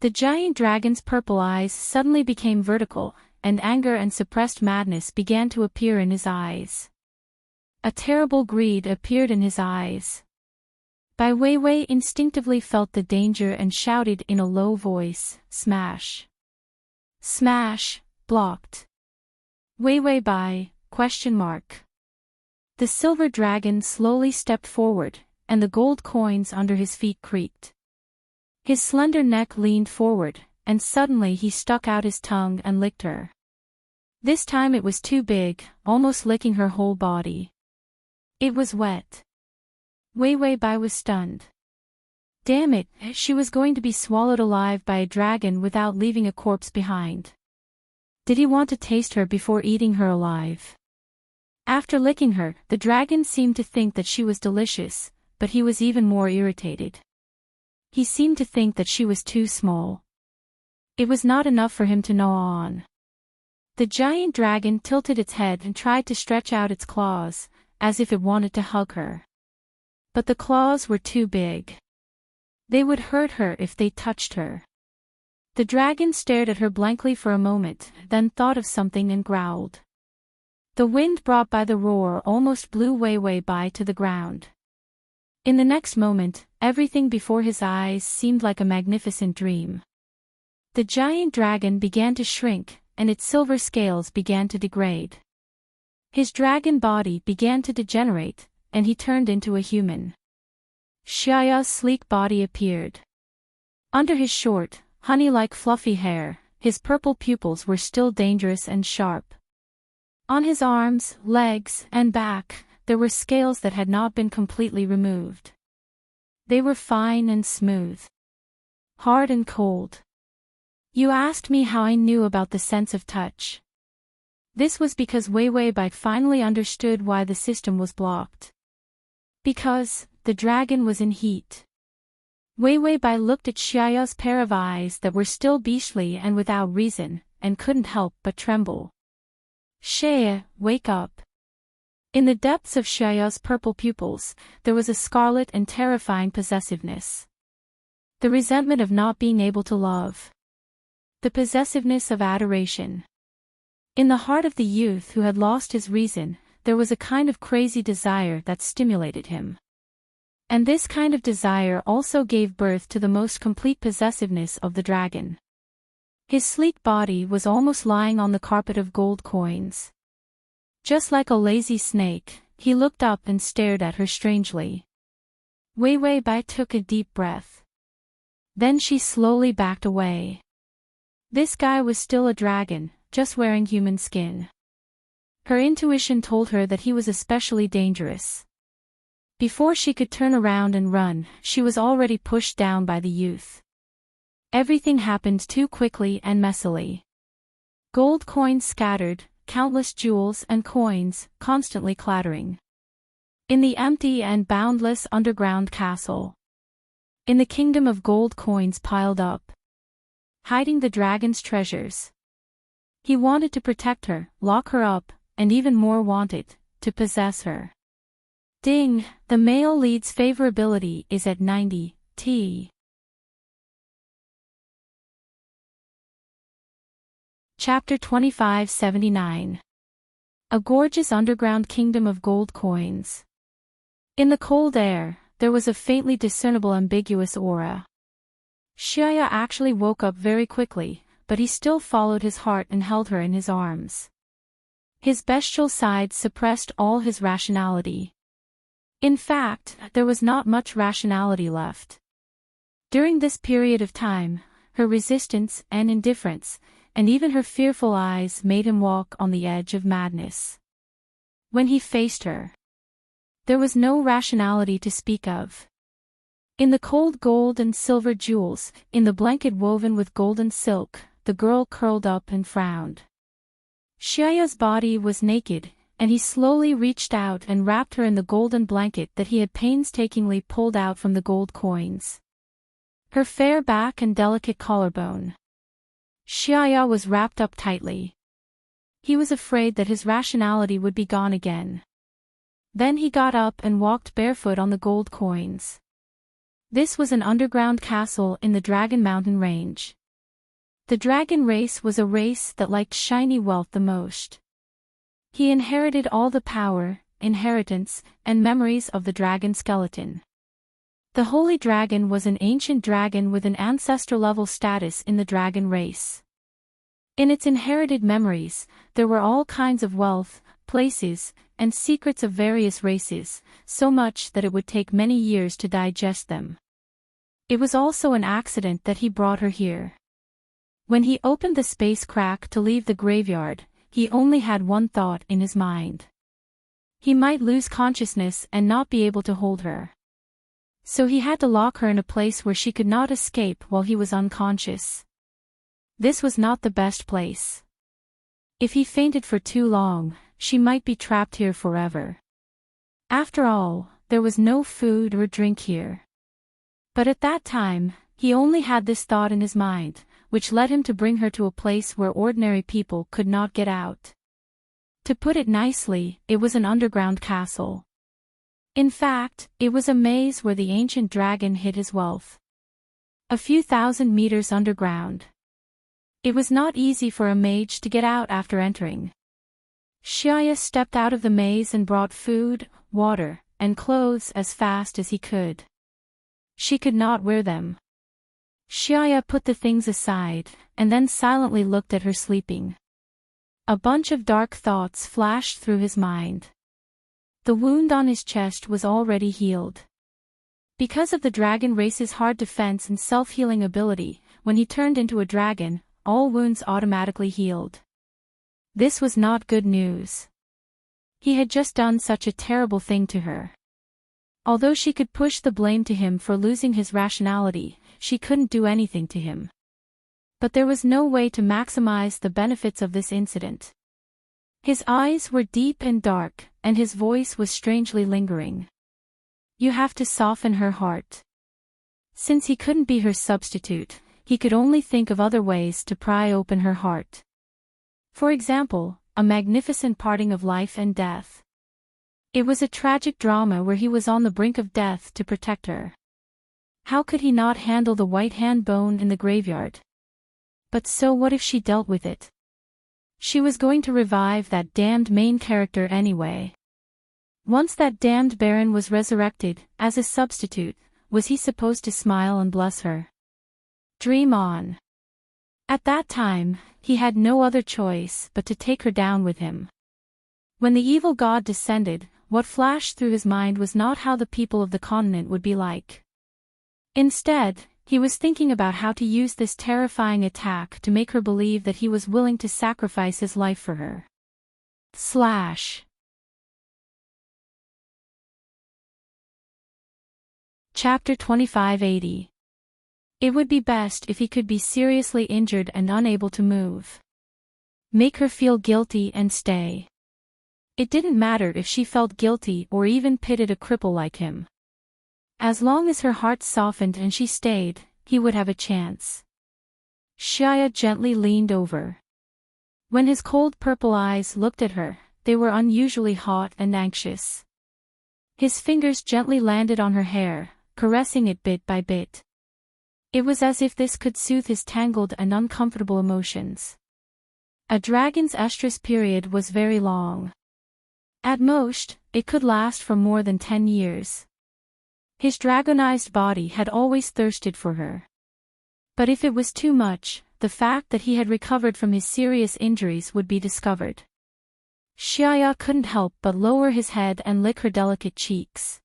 The giant dragon's purple eyes suddenly became vertical, and anger and suppressed madness began to appear in his eyes. A terrible greed appeared in his eyes. Bai Weiwei instinctively felt the danger and shouted in a low voice, "Smash! Smash!" Blocked. Weiwei Bai, ? The silver dragon slowly stepped forward, and the gold coins under his feet creaked. His slender neck leaned forward, and suddenly he stuck out his tongue and licked her. This time it was too big, almost licking her whole body. It was wet. Wei Wei Bai was stunned. Damn it, she was going to be swallowed alive by a dragon without leaving a corpse behind. Did he want to taste her before eating her alive? After licking her, the dragon seemed to think that she was delicious, but he was even more irritated. He seemed to think that she was too small. It was not enough for him to gnaw on. The giant dragon tilted its head and tried to stretch out its claws, as if it wanted to hug her. But the claws were too big. They would hurt her if they touched her. The dragon stared at her blankly for a moment, then thought of something and growled. The wind brought by the roar almost blew Wei Wei Bai to the ground. In the next moment, everything before his eyes seemed like a magnificent dream. The giant dragon began to shrink, and its silver scales began to degrade. His dragon body began to degenerate, and he turned into a human. Xiaoya's sleek body appeared. Under his short, honey-like fluffy hair, his purple pupils were still dangerous and sharp. On his arms, legs, and back, there were scales that had not been completely removed. They were fine and smooth. Hard and cold. You asked me how I knew about the sense of touch. This was because Wei Wei Bai finally understood why the system was blocked. Because the dragon was in heat. Wei Wei Bai looked at Xiaoya's pair of eyes that were still beastly and without reason, and couldn't help but tremble. Xia, wake up. In the depths of Xiaoya's purple pupils, there was a scarlet and terrifying possessiveness. The resentment of not being able to love. The possessiveness of adoration. In the heart of the youth who had lost his reason, there was a kind of crazy desire that stimulated him. And this kind of desire also gave birth to the most complete possessiveness of the dragon. His sleek body was almost lying on the carpet of gold coins. Just like a lazy snake, he looked up and stared at her strangely. Wei Wei Bai took a deep breath. Then she slowly backed away. This guy was still a dragon, just wearing human skin. Her intuition told her that he was especially dangerous. Before she could turn around and run, she was already pushed down by the youth. Everything happened too quickly and messily. Gold coins scattered, countless jewels and coins, constantly clattering. In the empty and boundless underground castle. In the kingdom of gold coins piled up. Hiding the dragon's treasures. He wanted to protect her, lock her up, and even more wanted, to possess her. Ding, the male lead's favorability is at 90, T. Chapter 2579. A gorgeous underground kingdom of gold coins. In the cold air, there was a faintly discernible ambiguous aura. Xiaya actually woke up very quickly, but he still followed his heart and held her in his arms. His bestial side suppressed all his rationality. In fact, there was not much rationality left. During this period of time, her resistance and indifference, and even her fearful eyes made him walk on the edge of madness. When he faced her, there was no rationality to speak of. In the cold gold and silver jewels, in the blanket woven with golden silk, the girl curled up and frowned. Xiaoya's body was naked, and he slowly reached out and wrapped her in the golden blanket that he had painstakingly pulled out from the gold coins. Her fair back and delicate collarbone. Xiaya was wrapped up tightly. He was afraid that his rationality would be gone again. Then he got up and walked barefoot on the gold coins. This was an underground castle in the Dragon Mountain range. The dragon race was a race that liked shiny wealth the most. He inherited all the power, inheritance, and memories of the dragon skeleton. The holy dragon was an ancient dragon with an ancestor-level status in the dragon race. In its inherited memories, there were all kinds of wealth, places, and secrets of various races, so much that it would take many years to digest them. It was also an accident that he brought her here. When he opened the space crack to leave the graveyard, he only had one thought in his mind. He might lose consciousness and not be able to hold her. So he had to lock her in a place where she could not escape while he was unconscious. This was not the best place. If he fainted for too long, she might be trapped here forever. After all, there was no food or drink here. But at that time, he only had this thought in his mind, which led him to bring her to a place where ordinary people could not get out. To put it nicely, it was an underground castle. In fact, it was a maze where the ancient dragon hid his wealth. A few thousand meters underground. It was not easy for a mage to get out after entering. Xiaya stepped out of the maze and brought food, water, and clothes as fast as he could. She could not wear them. Xiaya put the things aside, and then silently looked at her sleeping. A bunch of dark thoughts flashed through his mind. The wound on his chest was already healed. Because of the dragon race's hard defense and self-healing ability, when he turned into a dragon, all wounds automatically healed. This was not good news. He had just done such a terrible thing to her. Although she could push the blame to him for losing his rationality, she couldn't do anything to him. But there was no way to maximize the benefits of this incident. His eyes were deep and dark, and his voice was strangely lingering. You have to soften her heart. Since he couldn't be her substitute, he could only think of other ways to pry open her heart. For example, a magnificent parting of life and death. It was a tragic drama where he was on the brink of death to protect her. How could he not handle the white hand bone in the graveyard? But so what if she dealt with it? She was going to revive that damned main character anyway. Once that damned Baron was resurrected, as a substitute, was he supposed to smile and bless her? Dream on. At that time, he had no other choice but to take her down with him. When the evil god descended, what flashed through his mind was not how the people of the continent would be like. Instead, he was thinking about how to use this terrifying attack to make her believe that he was willing to sacrifice his life for her. Chapter 2580. It would be best if he could be seriously injured and unable to move. Make her feel guilty and stay. It didn't matter if she felt guilty or even pitied a cripple like him. As long as her heart softened and she stayed, he would have a chance. Xiaya gently leaned over. When his cold purple eyes looked at her, they were unusually hot and anxious. His fingers gently landed on her hair, caressing it bit by bit. It was as if this could soothe his tangled and uncomfortable emotions. A dragon's estrus period was very long. At most, it could last for more than 10 years. His dragonized body had always thirsted for her. But if it was too much, the fact that he had recovered from his serious injuries would be discovered. Xiaya couldn't help but lower his head and lick her delicate cheeks.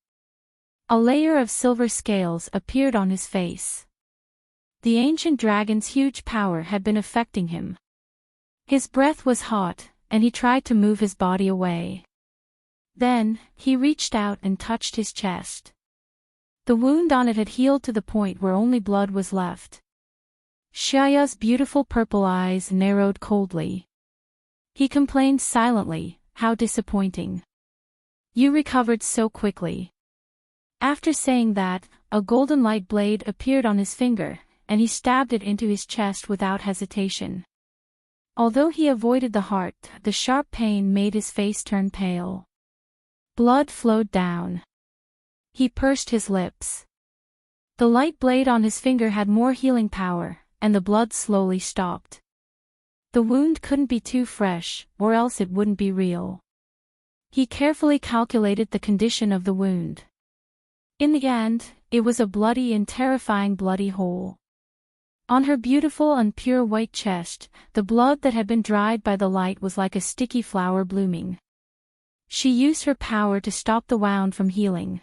A layer of silver scales appeared on his face. The ancient dragon's huge power had been affecting him. His breath was hot, and he tried to move his body away. Then, he reached out and touched his chest. The wound on it had healed to the point where only blood was left. Xiaya's beautiful purple eyes narrowed coldly. He complained silently, how disappointing. You recovered so quickly." After saying that, a golden light blade appeared on his finger, and he stabbed it into his chest without hesitation. Although he avoided the heart, the sharp pain made his face turn pale. Blood flowed down. He pursed his lips. The light blade on his finger had more healing power, and the blood slowly stopped. The wound couldn't be too fresh, or else it wouldn't be real. He carefully calculated the condition of the wound. In the end, it was a bloody and terrifying bloody hole. On her beautiful and pure white chest, the blood that had been dried by the light was like a sticky flower blooming. She used her power to stop the wound from healing.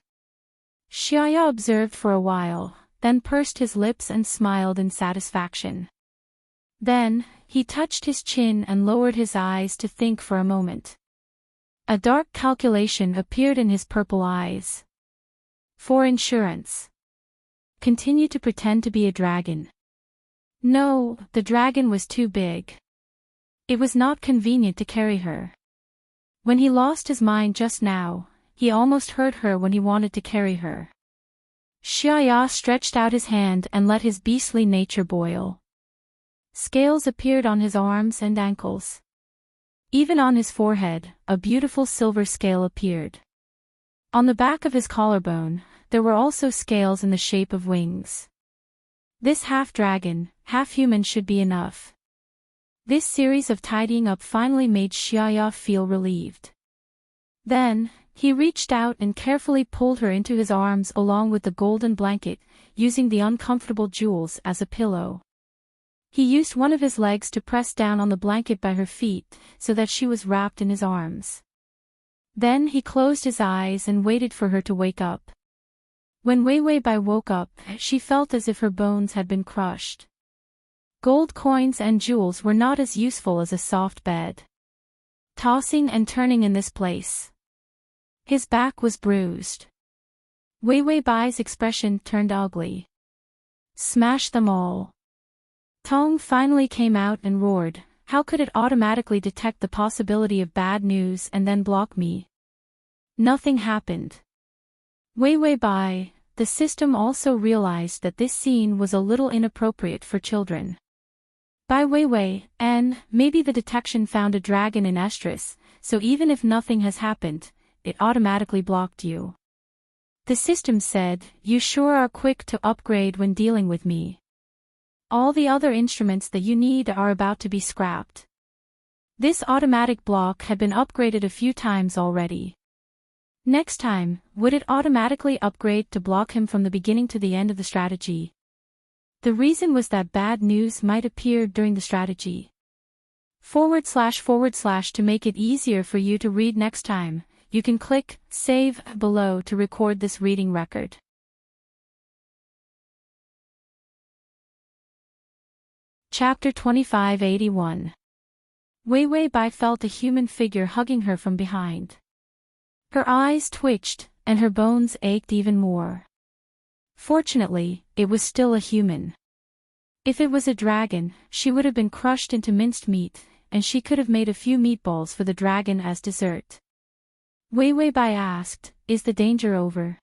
Xiaya observed for a while, then pursed his lips and smiled in satisfaction. Then, he touched his chin and lowered his eyes to think for a moment. A dark calculation appeared in his purple eyes. For insurance. Continue to pretend to be a dragon. No, the dragon was too big. It was not convenient to carry her. When he lost his mind just now, he almost hurt her when he wanted to carry her. Xiaya stretched out his hand and let his beastly nature boil. Scales appeared on his arms and ankles. Even on his forehead, a beautiful silver scale appeared. On the back of his collarbone, there were also scales in the shape of wings. This half-dragon, half-human should be enough. This series of tidying up finally made Xiaya feel relieved. Then, he reached out and carefully pulled her into his arms along with the golden blanket, using the uncomfortable jewels as a pillow. He used one of his legs to press down on the blanket by her feet, so that she was wrapped in his arms. Then he closed his eyes and waited for her to wake up. When Wei Bai woke up, she felt as if her bones had been crushed. Gold coins and jewels were not as useful as a soft bed. Tossing and turning in this place. His back was bruised. Wei Bai's expression turned ugly. Smash them all. Tong finally came out and roared, "How could it automatically detect the possibility of bad news and then block me?" Nothing happened. Wei Bai, the system also realized that this scene was a little inappropriate for children. By Wei, and maybe the detection found a dragon in estrus, so even if nothing has happened, it automatically blocked you. The system said, "You sure are quick to upgrade when dealing with me. All the other instruments that you need are about to be scrapped." This automatic block had been upgraded a few times already. Next time, would it automatically upgrade to block him from the beginning to the end of the strategy? The reason was that bad news might appear during the strategy. // To make it easier for you to read next time, you can click Save below to record this reading record. Chapter 2581. Wei Bai felt a human figure hugging her from behind. Her eyes twitched, and her bones ached even more. Fortunately, it was still a human. If it was a dragon, she would have been crushed into minced meat, and she could have made a few meatballs for the dragon as dessert. Wei Bai asked, "Is the danger over?"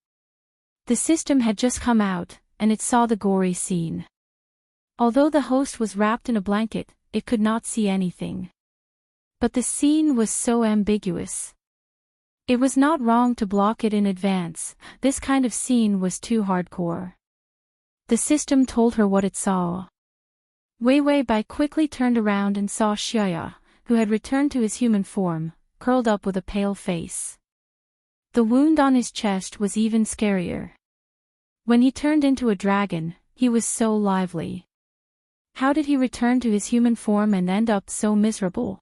The system had just come out, and it saw the gory scene. Although the host was wrapped in a blanket, it could not see anything. But the scene was so ambiguous. It was not wrong to block it in advance, this kind of scene was too hardcore. The system told her what it saw. Wei Bai quickly turned around and saw Xiaya, who had returned to his human form, curled up with a pale face. The wound on his chest was even scarier. When he turned into a dragon, he was so lively. How did he return to his human form and end up so miserable?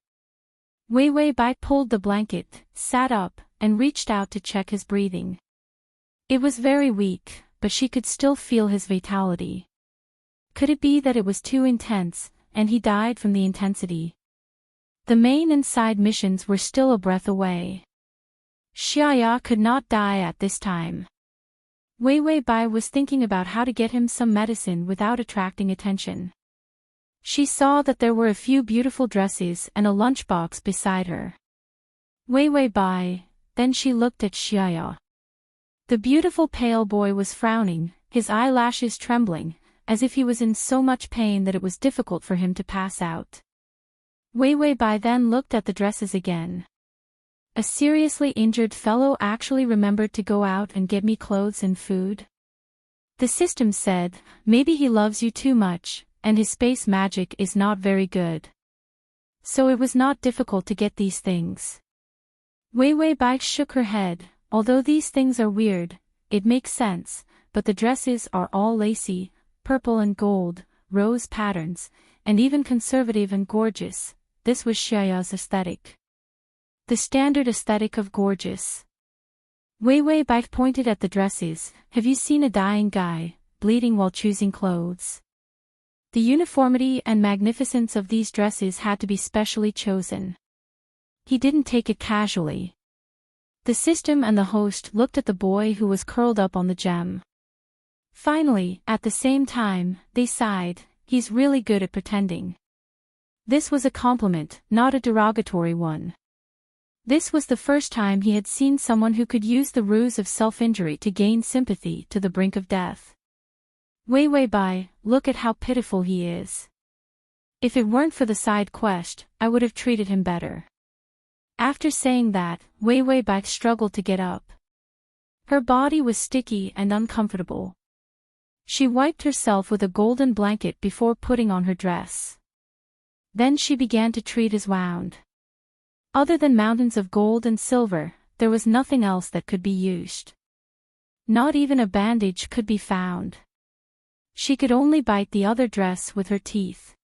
Wei Bai pulled the blanket, sat up, and reached out to check his breathing. It was very weak, but she could still feel his vitality. Could it be that it was too intense, and he died from the intensity? The main and side missions were still a breath away. Xiaya could not die at this time. Wei Bai was thinking about how to get him some medicine without attracting attention. She saw that there were a few beautiful dresses and a lunchbox beside her. Wei Wei Bai, then she looked at Xiaya. The beautiful pale boy was frowning, his eyelashes trembling, as if he was in so much pain that it was difficult for him to pass out. Wei Wei Bai then looked at the dresses again. A seriously injured fellow actually remembered to go out and get me clothes and food? The system said, maybe he loves you too much, and his space magic is not very good. So it was not difficult to get these things. Wei Wei Bai shook her head. Although these things are weird, it makes sense, but the dresses are all lacy, purple and gold, rose patterns, and even conservative and gorgeous. This was Xiaoya's aesthetic. The standard aesthetic of gorgeous. Wei Wei Bai pointed at the dresses. Have you seen a dying guy, bleeding while choosing clothes? The uniformity and magnificence of these dresses had to be specially chosen. He didn't take it casually. The system and the host looked at the boy who was curled up on the gem. Finally, at the same time, they sighed. He's really good at pretending. This was a compliment, not a derogatory one. This was the first time he had seen someone who could use the ruse of self-injury to gain sympathy to the brink of death. Wei Wei Bai, look at how pitiful he is. If it weren't for the side quest, I would have treated him better. After saying that, Wei Wei Bai struggled to get up. Her body was sticky and uncomfortable. She wiped herself with a golden blanket before putting on her dress. Then she began to treat his wound. Other than mountains of gold and silver, there was nothing else that could be used. Not even a bandage could be found. She could only bite the other dress with her teeth.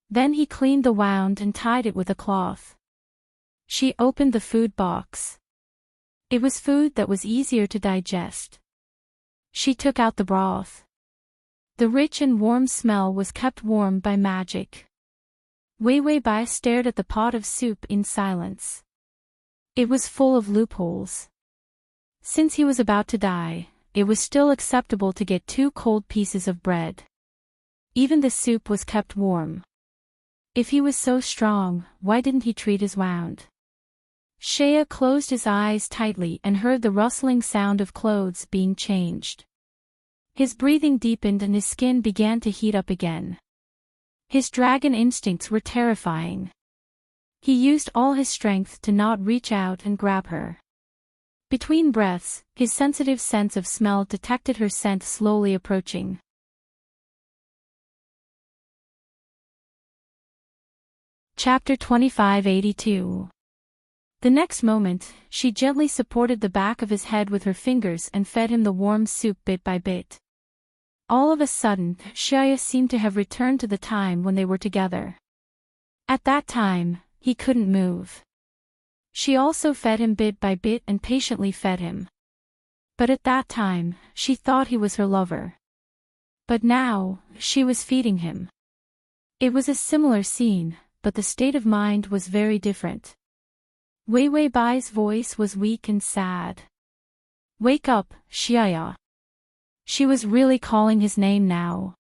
Then he cleaned the wound and tied it with a cloth. She opened the food box. It was food that was easier to digest. She took out the broth. The rich and warm smell was kept warm by magic. Wei Wei Bai stared at the pot of soup in silence. It was full of loopholes. Since he was about to die, it was still acceptable to get 2 cold pieces of bread. Even the soup was kept warm. If he was so strong, why didn't he treat his wound? Shea closed his eyes tightly and heard the rustling sound of clothes being changed. His breathing deepened and his skin began to heat up again. His dragon instincts were terrifying. He used all his strength to not reach out and grab her. Between breaths, his sensitive sense of smell detected her scent slowly approaching. Chapter 2582. The next moment, she gently supported the back of his head with her fingers and fed him the warm soup bit by bit. All of a sudden, Shaya seemed to have returned to the time when they were together. At that time, he couldn't move. She also fed him bit by bit and patiently fed him. But at that time, she thought he was her lover. But now, she was feeding him. It was a similar scene, but the state of mind was very different. Wei Wei Bai's voice was weak and sad. Wake up, Xiaya. She was really calling his name now.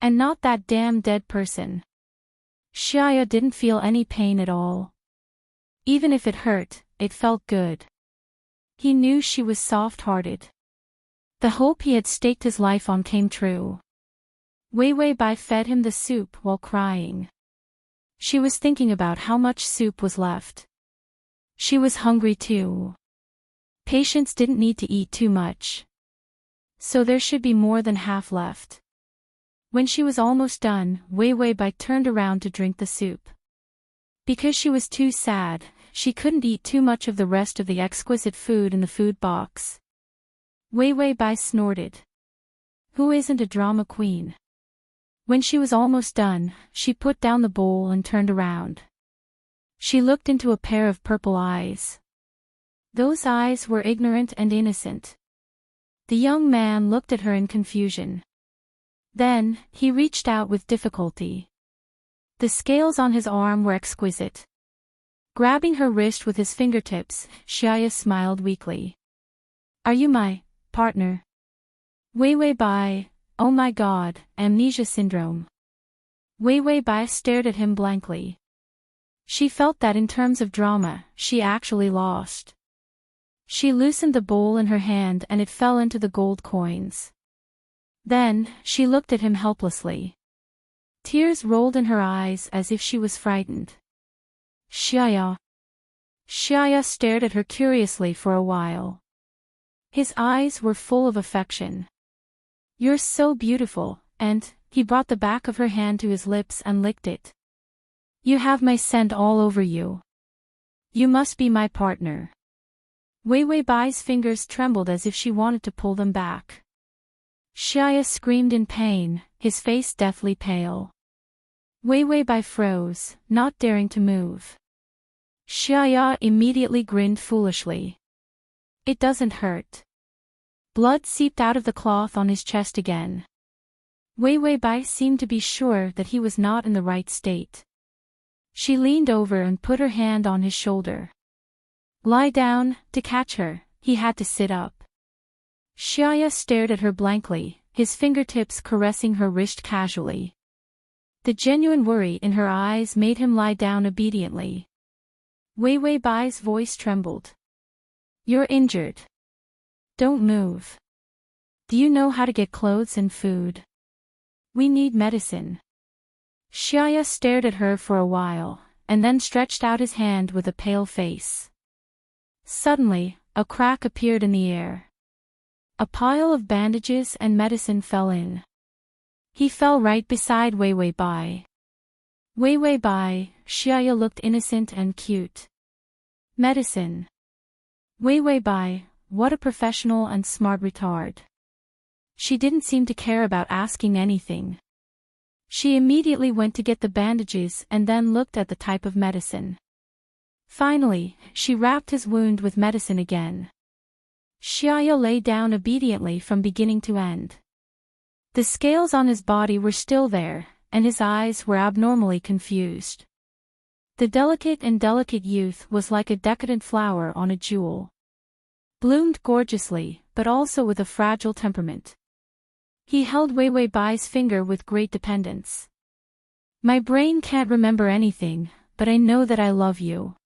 And not that damn dead person. Xiaya didn't feel any pain at all. Even if it hurt, it felt good. He knew she was soft-hearted. The hope he had staked his life on came true. Wei Wei Bai fed him the soup while crying. She was thinking about how much soup was left. She was hungry too. Patients didn't need to eat too much. So there should be more than half left. When she was almost done, Wei Wei Bai turned around to drink the soup. Because she was too sad, she couldn't eat too much of the rest of the exquisite food in the food box. Wei Wei Bai snorted. Who isn't a drama queen? When she was almost done, she put down the bowl and turned around. She looked into a pair of purple eyes. Those eyes were ignorant and innocent. The young man looked at her in confusion. Then, he reached out with difficulty. The scales on his arm were exquisite. Grabbing her wrist with his fingertips, Xiaya smiled weakly. Are you my partner? Wei Wei Bai, oh my god, amnesia syndrome. Wei Wei Bai stared at him blankly. She felt that in terms of drama, she actually lost. She loosened the bowl in her hand and it fell into the gold coins. Then, she looked at him helplessly. Tears rolled in her eyes as if she was frightened. Xiaya. Xiaya stared at her curiously for a while. His eyes were full of affection. "You're so beautiful," and he brought the back of her hand to his lips and licked it. "You have my scent all over you. You must be my partner." Wei Wei Bai's fingers trembled as if she wanted to pull them back. Xiaya screamed in pain, his face deathly pale. Wei Wei Bai froze, not daring to move. Xiaya immediately grinned foolishly. "It doesn't hurt." Blood seeped out of the cloth on his chest again. Wei Wei Bai seemed to be sure that he was not in the right state. She leaned over and put her hand on his shoulder. "Lie down." To catch her, he had to sit up. Xiaya stared at her blankly, his fingertips caressing her wrist casually. The genuine worry in her eyes made him lie down obediently. Wei Wei Bai's voice trembled. "You're injured. Don't move. Do you know how to get clothes and food? We need medicine." Xiaya stared at her for a while, and then stretched out his hand with a pale face. Suddenly, a crack appeared in the air. A pile of bandages and medicine fell in. He fell right beside Wei Wei Bai. Wei Wei Bai, Xiaya looked innocent and cute. Medicine. Wei Wei Bai, what a professional and smart retard. She didn't seem to care about asking anything. She immediately went to get the bandages and then looked at the type of medicine. Finally, she wrapped his wound with medicine again. Xiaya lay down obediently from beginning to end. The scales on his body were still there, and his eyes were abnormally confused. The delicate youth was like a decadent flower on a jewel. Bloomed gorgeously, but also with a fragile temperament. He held Wei Wei Bai's finger with great dependence. "My brain can't remember anything, but I know that I love you."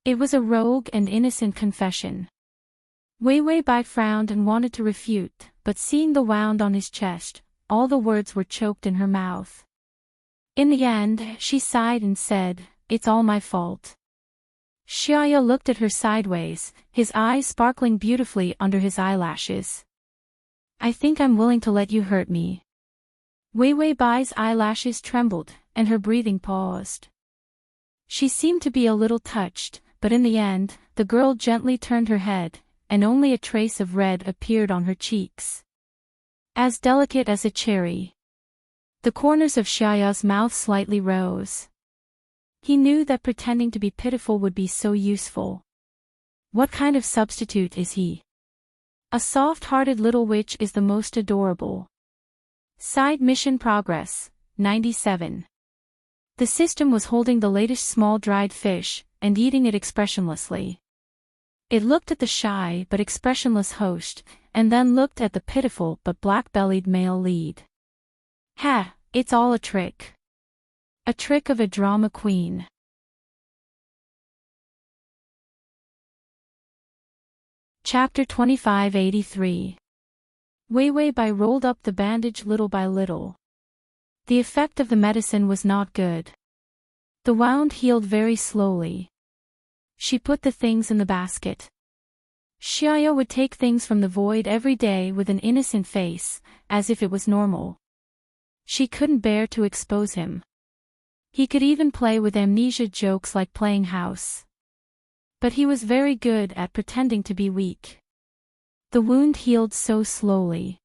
It was a rogue and innocent confession. Wei Wei Bai frowned and wanted to refute, but seeing the wound on his chest, all the words were choked in her mouth. In the end, she sighed and said, "It's all my fault." Xiaya looked at her sideways, his eyes sparkling beautifully under his eyelashes. "I think I'm willing to let you hurt me." Wei Wei Bai's eyelashes trembled, and her breathing paused. She seemed to be a little touched, but in the end, the girl gently turned her head, and only a trace of red appeared on her cheeks. As delicate as a cherry. The corners of Xiaya's mouth slightly rose. He knew that pretending to be pitiful would be so useful. What kind of substitute is he? A soft-hearted little witch is the most adorable. Side mission progress, 97. The system was holding the latest small dried fish, and eating it expressionlessly. It looked at the shy but expressionless host, and then looked at the pitiful but black-bellied male lead. "Ha, it's all a trick. A trick of a drama queen." Chapter 2583. Wei Wei Bai rolled up the bandage little by little. The effect of the medicine was not good. The wound healed very slowly. She put the things in the basket. Xiaya would take things from the void every day with an innocent face, as if it was normal. She couldn't bear to expose him. He could even play with amnesia jokes like playing house. But he was very good at pretending to be weak. The wound healed so slowly.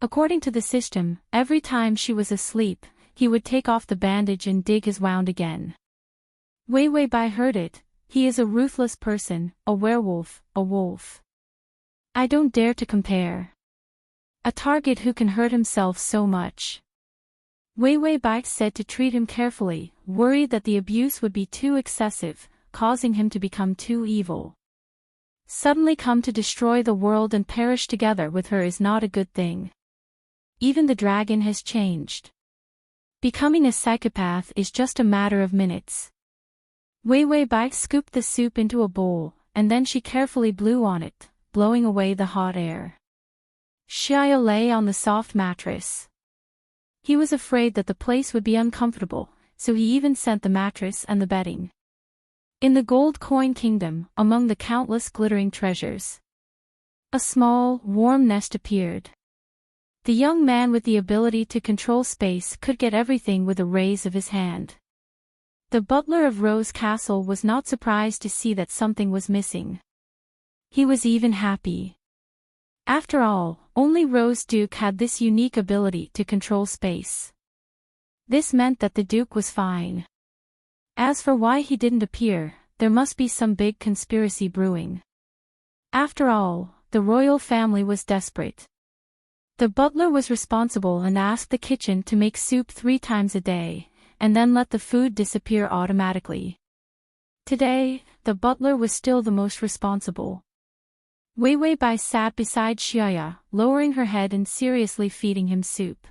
According to the system, every time she was asleep, he would take off the bandage and dig his wound again. Wei Wei Bai heard it. He is a ruthless person, a werewolf, a wolf. I don't dare to compare. A target who can hurt himself so much. Wei Wei Bai said to treat him carefully, worried that the abuse would be too excessive, causing him to become too evil. Suddenly come to destroy the world and perish together with her is not a good thing. Even the dragon has changed. Becoming a psychopath is just a matter of minutes. Wei Wei Bai scooped the soup into a bowl, and then she carefully blew on it, blowing away the hot air. Xiao lay on the soft mattress. He was afraid that the place would be uncomfortable, so he even sent the mattress and the bedding. In the gold coin kingdom, among the countless glittering treasures, a small, warm nest appeared. The young man with the ability to control space could get everything with a raise of his hand. The butler of Rose Castle was not surprised to see that something was missing. He was even happy. After all, only Rose Duke had this unique ability to control space. This meant that the Duke was fine. As for why he didn't appear, there must be some big conspiracy brewing. After all, the royal family was desperate. The butler was responsible and asked the kitchen to make soup 3 times a day, and then let the food disappear automatically. Today, the butler was still the most responsible. Wei Wei Bai sat beside Xiaya, lowering her head and seriously feeding him soup.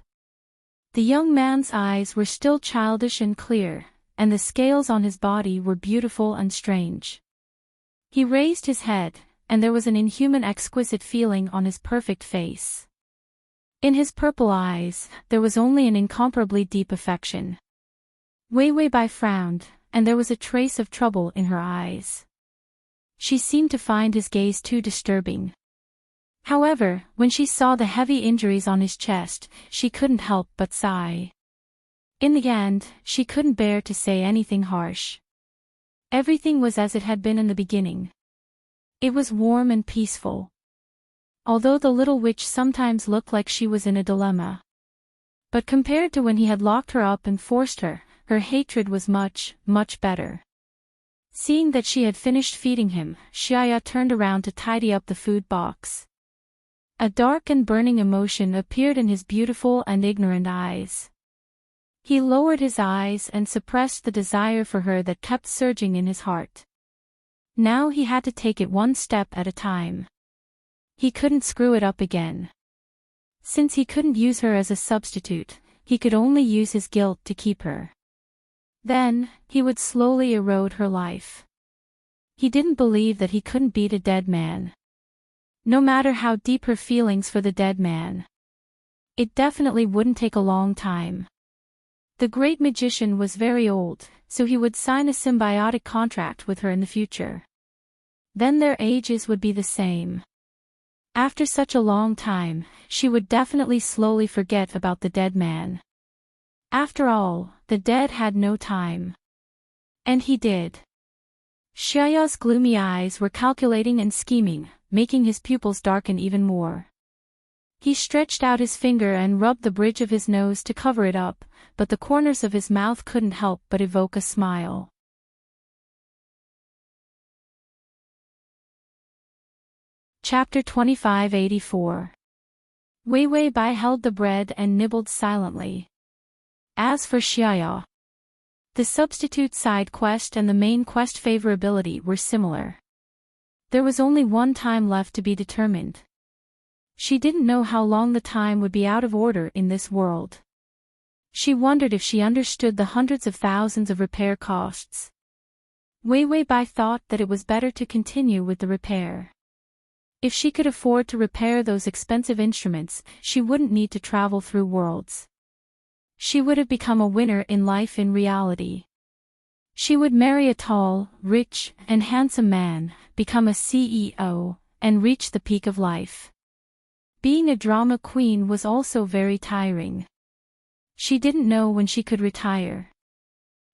The young man's eyes were still childish and clear, and the scales on his body were beautiful and strange. He raised his head, and there was an inhuman exquisite feeling on his perfect face. In his purple eyes, there was only an incomparably deep affection. Wei Wei Bai frowned, and there was a trace of trouble in her eyes. She seemed to find his gaze too disturbing. However, when she saw the heavy injuries on his chest, she couldn't help but sigh. In the end, she couldn't bear to say anything harsh. Everything was as it had been in the beginning. It was warm and peaceful. Although the little witch sometimes looked like she was in a dilemma. But compared to when he had locked her up and forced her, her hatred was much, much better. Seeing that she had finished feeding him, Xiaya turned around to tidy up the food box. A dark and burning emotion appeared in his beautiful and ignorant eyes. He lowered his eyes and suppressed the desire for her that kept surging in his heart. Now he had to take it one step at a time. He couldn't screw it up again. Since he couldn't use her as a substitute, he could only use his guilt to keep her. Then, he would slowly erode her life. He didn't believe that he couldn't beat a dead man. No matter how deep her feelings for the dead man. It definitely wouldn't take a long time. The great magician was very old, so he would sign a symbiotic contract with her in the future. Then their ages would be the same. After such a long time, she would definitely slowly forget about the dead man. After all, the dead had no time. And he did. Xiaoya's gloomy eyes were calculating and scheming, making his pupils darken even more. He stretched out his finger and rubbed the bridge of his nose to cover it up, but the corners of his mouth couldn't help but evoke a smile. Chapter 2584. Wei Wei Bai held the bread and nibbled silently. As for Xiaya, the substitute side quest and the main quest favorability were similar. There was only one time left to be determined. She didn't know how long the time would be out of order in this world. She wondered if she understood the hundreds of thousands of repair costs. Wei Wei Bai thought that it was better to continue with the repair. If she could afford to repair those expensive instruments, she wouldn't need to travel through worlds. She would have become a winner in life in reality. She would marry a tall, rich, and handsome man, become a CEO, and reach the peak of life. Being a drama queen was also very tiring. She didn't know when she could retire.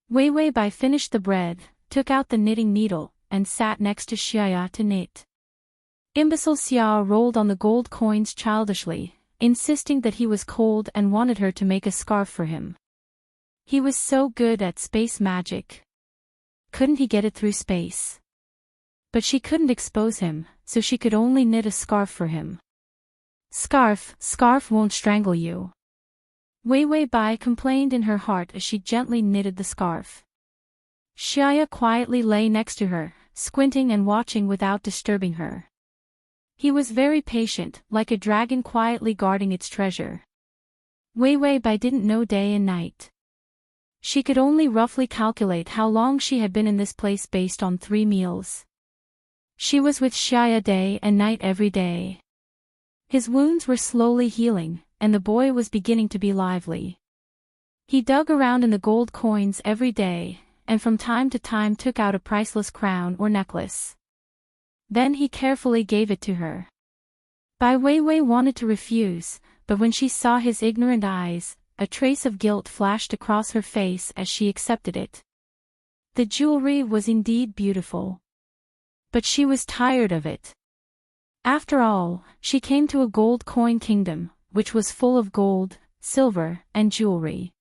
Wei Wei Bai finished the bread, took out the knitting needle, and sat next to Xiaya to knit. Imbecile Xia rolled on the gold coins childishly, insisting that he was cold and wanted her to make a scarf for him. He was so good at space magic. Couldn't he get it through space? But she couldn't expose him, so she could only knit a scarf for him. Scarf won't strangle you. Wei Wei Bai complained in her heart as she gently knitted the scarf. Xiaya quietly lay next to her, squinting and watching without disturbing her. He was very patient, like a dragon quietly guarding its treasure. Wei Wei Bai didn't know day and night. She could only roughly calculate how long she had been in this place based on 3 meals. She was with Xiaya day and night every day. His wounds were slowly healing, and the boy was beginning to be lively. He dug around in the gold coins every day, and from time to time took out a priceless crown or necklace. Then he carefully gave it to her. Bai Weiwei wanted to refuse, but when she saw his ignorant eyes, a trace of guilt flashed across her face as she accepted it. The jewelry was indeed beautiful. But she was tired of it. After all, she came to a gold coin kingdom, which was full of gold, silver, and jewelry.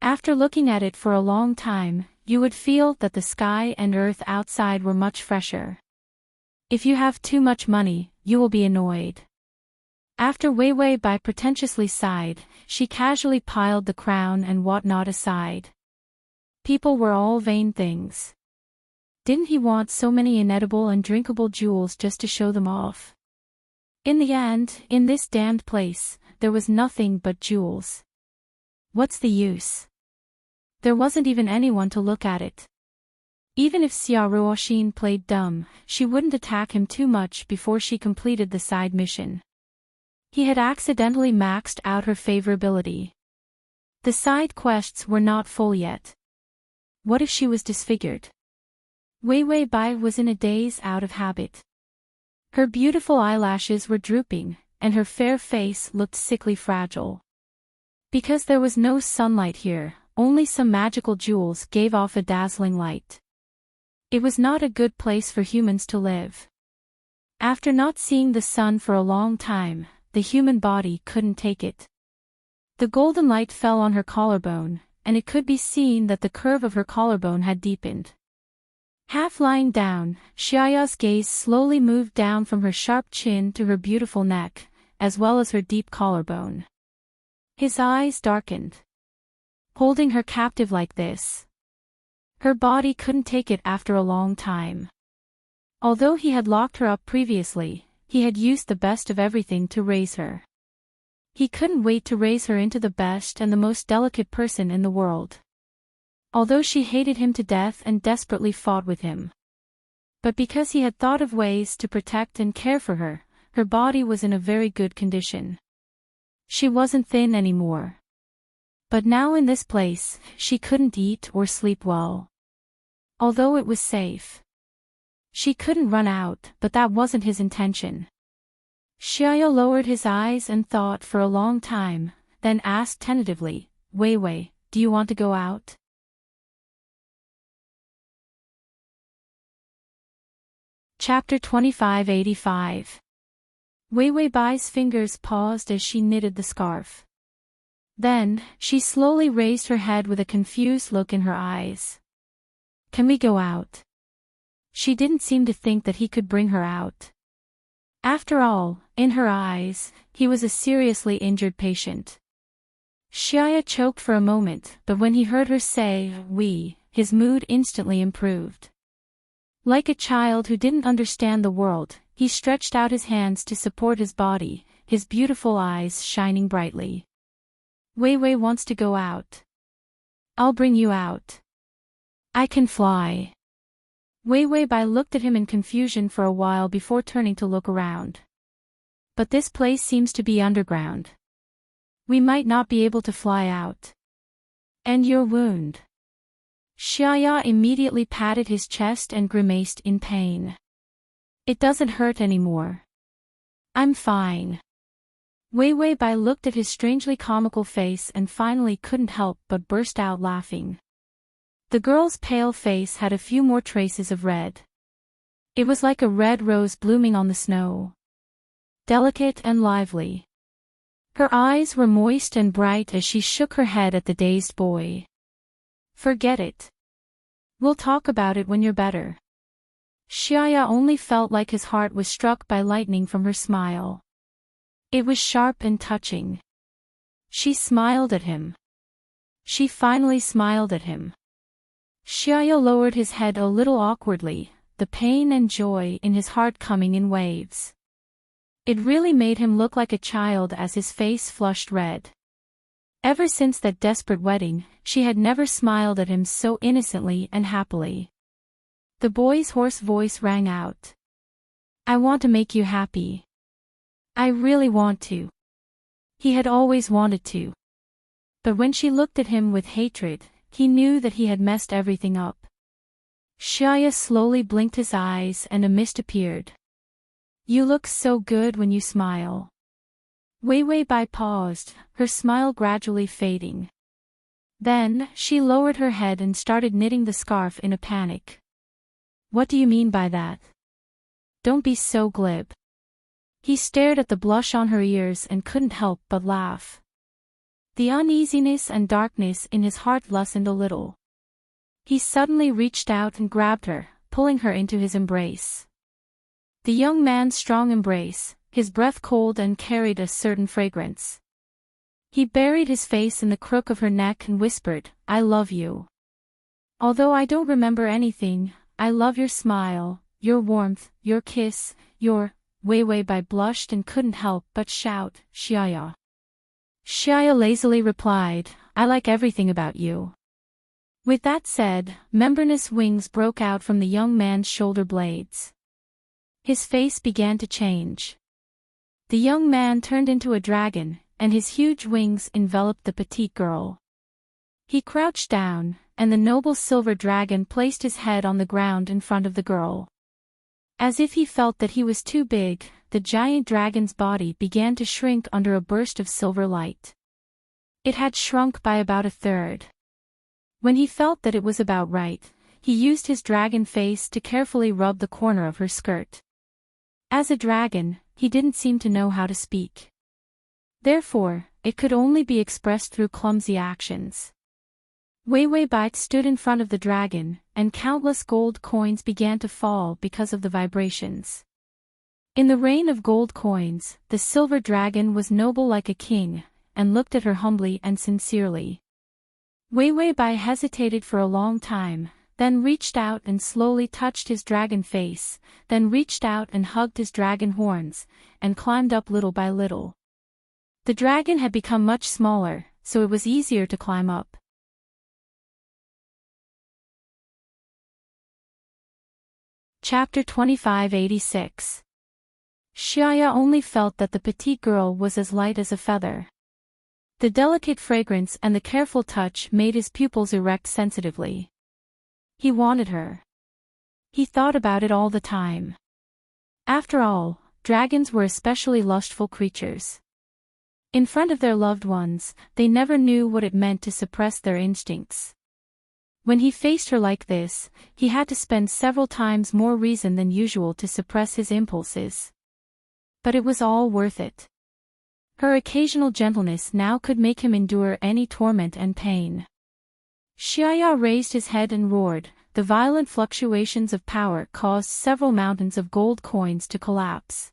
After looking at it for a long time, you would feel that the sky and earth outside were much fresher. If you have too much money, you will be annoyed. After Weiwei Bai pretentiously sighed, she casually piled the crown and whatnot aside. People were all vain things. Didn't he want so many inedible and drinkable jewels just to show them off? In the end, in this damned place, there was nothing but jewels. What's the use? There wasn't even anyone to look at it. Even if Xia Ruoxin played dumb, she wouldn't attack him too much before she completed the side mission. He had accidentally maxed out her favorability. The side quests were not full yet. What if she was disfigured? Weiwei Bai was in a daze out of habit. Her beautiful eyelashes were drooping, and her fair face looked sickly fragile. Because there was no sunlight here, only some magical jewels gave off a dazzling light. It was not a good place for humans to live. After not seeing the sun for a long time, the human body couldn't take it. The golden light fell on her collarbone, and it could be seen that the curve of her collarbone had deepened. Half lying down, Xiaoya's gaze slowly moved down from her sharp chin to her beautiful neck, as well as her deep collarbone. His eyes darkened. Holding her captive like this. Her body couldn't take it after a long time. Although he had locked her up previously, he had used the best of everything to raise her. He couldn't wait to raise her into the best and the most delicate person in the world. Although she hated him to death and desperately fought with him. But because he had thought of ways to protect and care for her, her body was in a very good condition. She wasn't thin anymore. But now in this place, she couldn't eat or sleep well. Although it was safe. She couldn't run out, but that wasn't his intention. Xiao lowered his eyes and thought for a long time, then asked tentatively, Weiwei, do you want to go out? Chapter 2585. Weiwei Bai's fingers paused as she knitted the scarf. Then, she slowly raised her head with a confused look in her eyes. Can we go out? She didn't seem to think that he could bring her out. After all, in her eyes, he was a seriously injured patient. Xiaya choked for a moment, but when he heard her say, we, his mood instantly improved. Like a child who didn't understand the world, he stretched out his hands to support his body, his beautiful eyes shining brightly. Weiwei wants to go out. I'll bring you out. I can fly. Weiwei Bai looked at him in confusion for a while before turning to look around. But this place seems to be underground. We might not be able to fly out. And your wound. Xiaya immediately patted his chest and grimaced in pain. It doesn't hurt anymore. I'm fine. Weiwei Bai looked at his strangely comical face and finally couldn't help but burst out laughing. The girl's pale face had a few more traces of red. It was like a red rose blooming on the snow. Delicate and lively. Her eyes were moist and bright as she shook her head at the dazed boy. Forget it. We'll talk about it when you're better. Xiaya only felt like his heart was struck by lightning from her smile. It was sharp and touching. She smiled at him. She finally smiled at him. Xiao lowered his head a little awkwardly, the pain and joy in his heart coming in waves. It really made him look like a child as his face flushed red. Ever since that desperate wedding, she had never smiled at him so innocently and happily. The boy's hoarse voice rang out. I want to make you happy. I really want to. He had always wanted to. But when she looked at him with hatred, he knew that he had messed everything up. Xiaya slowly blinked his eyes and a mist appeared. You look so good when you smile. Wei Wei Bai paused, her smile gradually fading. Then, she lowered her head and started knitting the scarf in a panic. What do you mean by that? Don't be so glib. He stared at the blush on her ears and couldn't help but laugh. The uneasiness and darkness in his heart lessened a little. He suddenly reached out and grabbed her, pulling her into his embrace. The young man's strong embrace, his breath cold and carried a certain fragrance. He buried his face in the crook of her neck and whispered, I love you. Although I don't remember anything, I love your smile, your warmth, your kiss, your... Wei Wei Bai blushed and couldn't help but shout, Xiaya. Xiaya lazily replied, I like everything about you. With that said, membranous wings broke out from the young man's shoulder blades. His face began to change. The young man turned into a dragon, and his huge wings enveloped the petite girl. He crouched down, and the noble silver dragon placed his head on the ground in front of the girl. As if he felt that he was too big, the giant dragon's body began to shrink under a burst of silver light. It had shrunk by about a third. When he felt that it was about right, he used his dragon face to carefully rub the corner of her skirt. As a dragon, he didn't seem to know how to speak. Therefore, it could only be expressed through clumsy actions. Wei Wei Bai stood in front of the dragon, and countless gold coins began to fall because of the vibrations. In the rain of gold coins, the silver dragon was noble like a king, and looked at her humbly and sincerely. Wei Wei Bai hesitated for a long time, then reached out and slowly touched his dragon face, then reached out and hugged his dragon horns, and climbed up little by little. The dragon had become much smaller, so it was easier to climb up. Chapter 2586. Xiaya only felt that the petite girl was as light as a feather. The delicate fragrance and the careful touch made his pupils erect sensitively. He wanted her. He thought about it all the time. After all, dragons were especially lustful creatures. In front of their loved ones, they never knew what it meant to suppress their instincts. When he faced her like this, he had to spend several times more reason than usual to suppress his impulses. But it was all worth it. Her occasional gentleness now could make him endure any torment and pain. Xiaya raised his head and roared. The violent fluctuations of power caused several mountains of gold coins to collapse.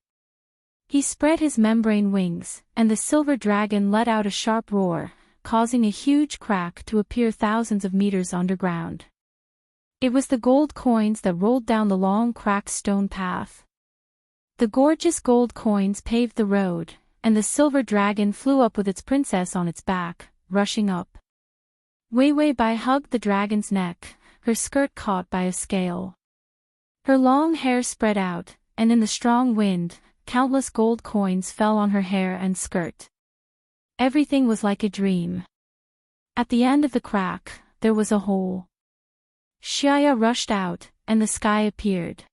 He spread his membrane wings, and the silver dragon let out a sharp roar, causing a huge crack to appear thousands of meters underground. It was the gold coins that rolled down the long cracked stone path. The gorgeous gold coins paved the road, and the silver dragon flew up with its princess on its back, rushing up. Wei Wei Bai hugged the dragon's neck, her skirt caught by a scale. Her long hair spread out, and in the strong wind, countless gold coins fell on her hair and skirt. Everything was like a dream. At the end of the crack, there was a hole. Xiaya rushed out, and the sky appeared.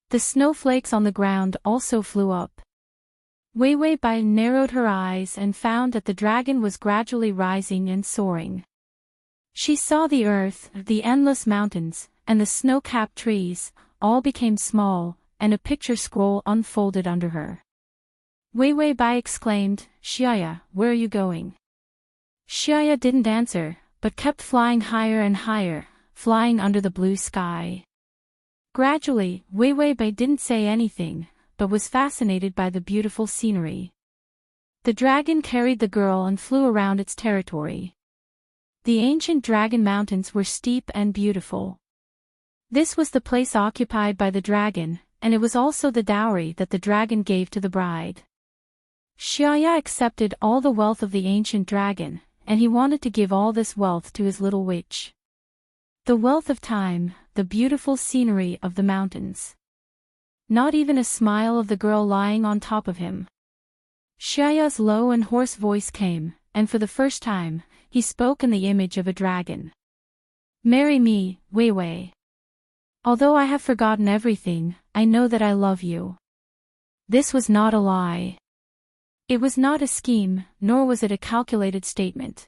The snowflakes on the ground also flew up. Wei Wei Bai narrowed her eyes and found that the dragon was gradually rising and soaring. She saw the earth, the endless mountains, and the snow-capped trees, all became small, and a picture scroll unfolded under her. Wei Wei Bai exclaimed, Xiaya, where are you going? Xiaya didn't answer, but kept flying higher and higher, flying under the blue sky. Gradually, Wei Wei Bai didn't say anything, but was fascinated by the beautiful scenery. The dragon carried the girl and flew around its territory. The ancient dragon mountains were steep and beautiful. This was the place occupied by the dragon, and it was also the dowry that the dragon gave to the bride. Xiaya accepted all the wealth of the ancient dragon, and he wanted to give all this wealth to his little witch. The wealth of time, the beautiful scenery of the mountains. Not even a smile of the girl lying on top of him. Xiaoya's low and hoarse voice came, and for the first time, he spoke in the image of a dragon. Marry me, Wei Wei. Although I have forgotten everything, I know that I love you. This was not a lie. It was not a scheme, nor was it a calculated statement.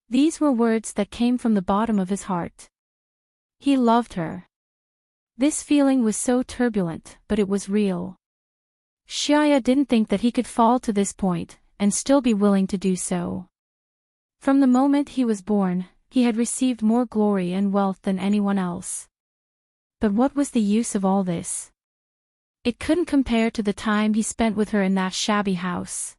These were words that came from the bottom of his heart. He loved her. This feeling was so turbulent, but it was real. Xiaoya didn't think that he could fall to this point, and still be willing to do so. From the moment he was born, he had received more glory and wealth than anyone else. But what was the use of all this? It couldn't compare to the time he spent with her in that shabby house.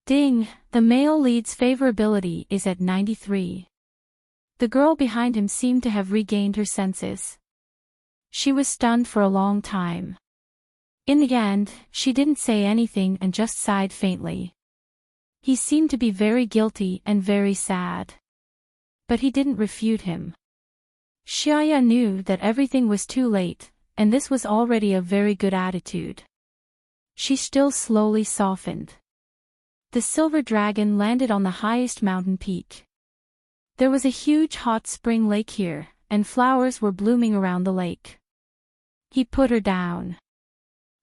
Ding, the male lead's favorability is at 93. The girl behind him seemed to have regained her senses. She was stunned for a long time. In the end, she didn't say anything and just sighed faintly. He seemed to be very guilty and very sad. But he didn't refute him. Xiaoya knew that everything was too late, and this was already a very good attitude. She still slowly softened. The silver dragon landed on the highest mountain peak. There was a huge hot spring lake here, and flowers were blooming around the lake. He put her down.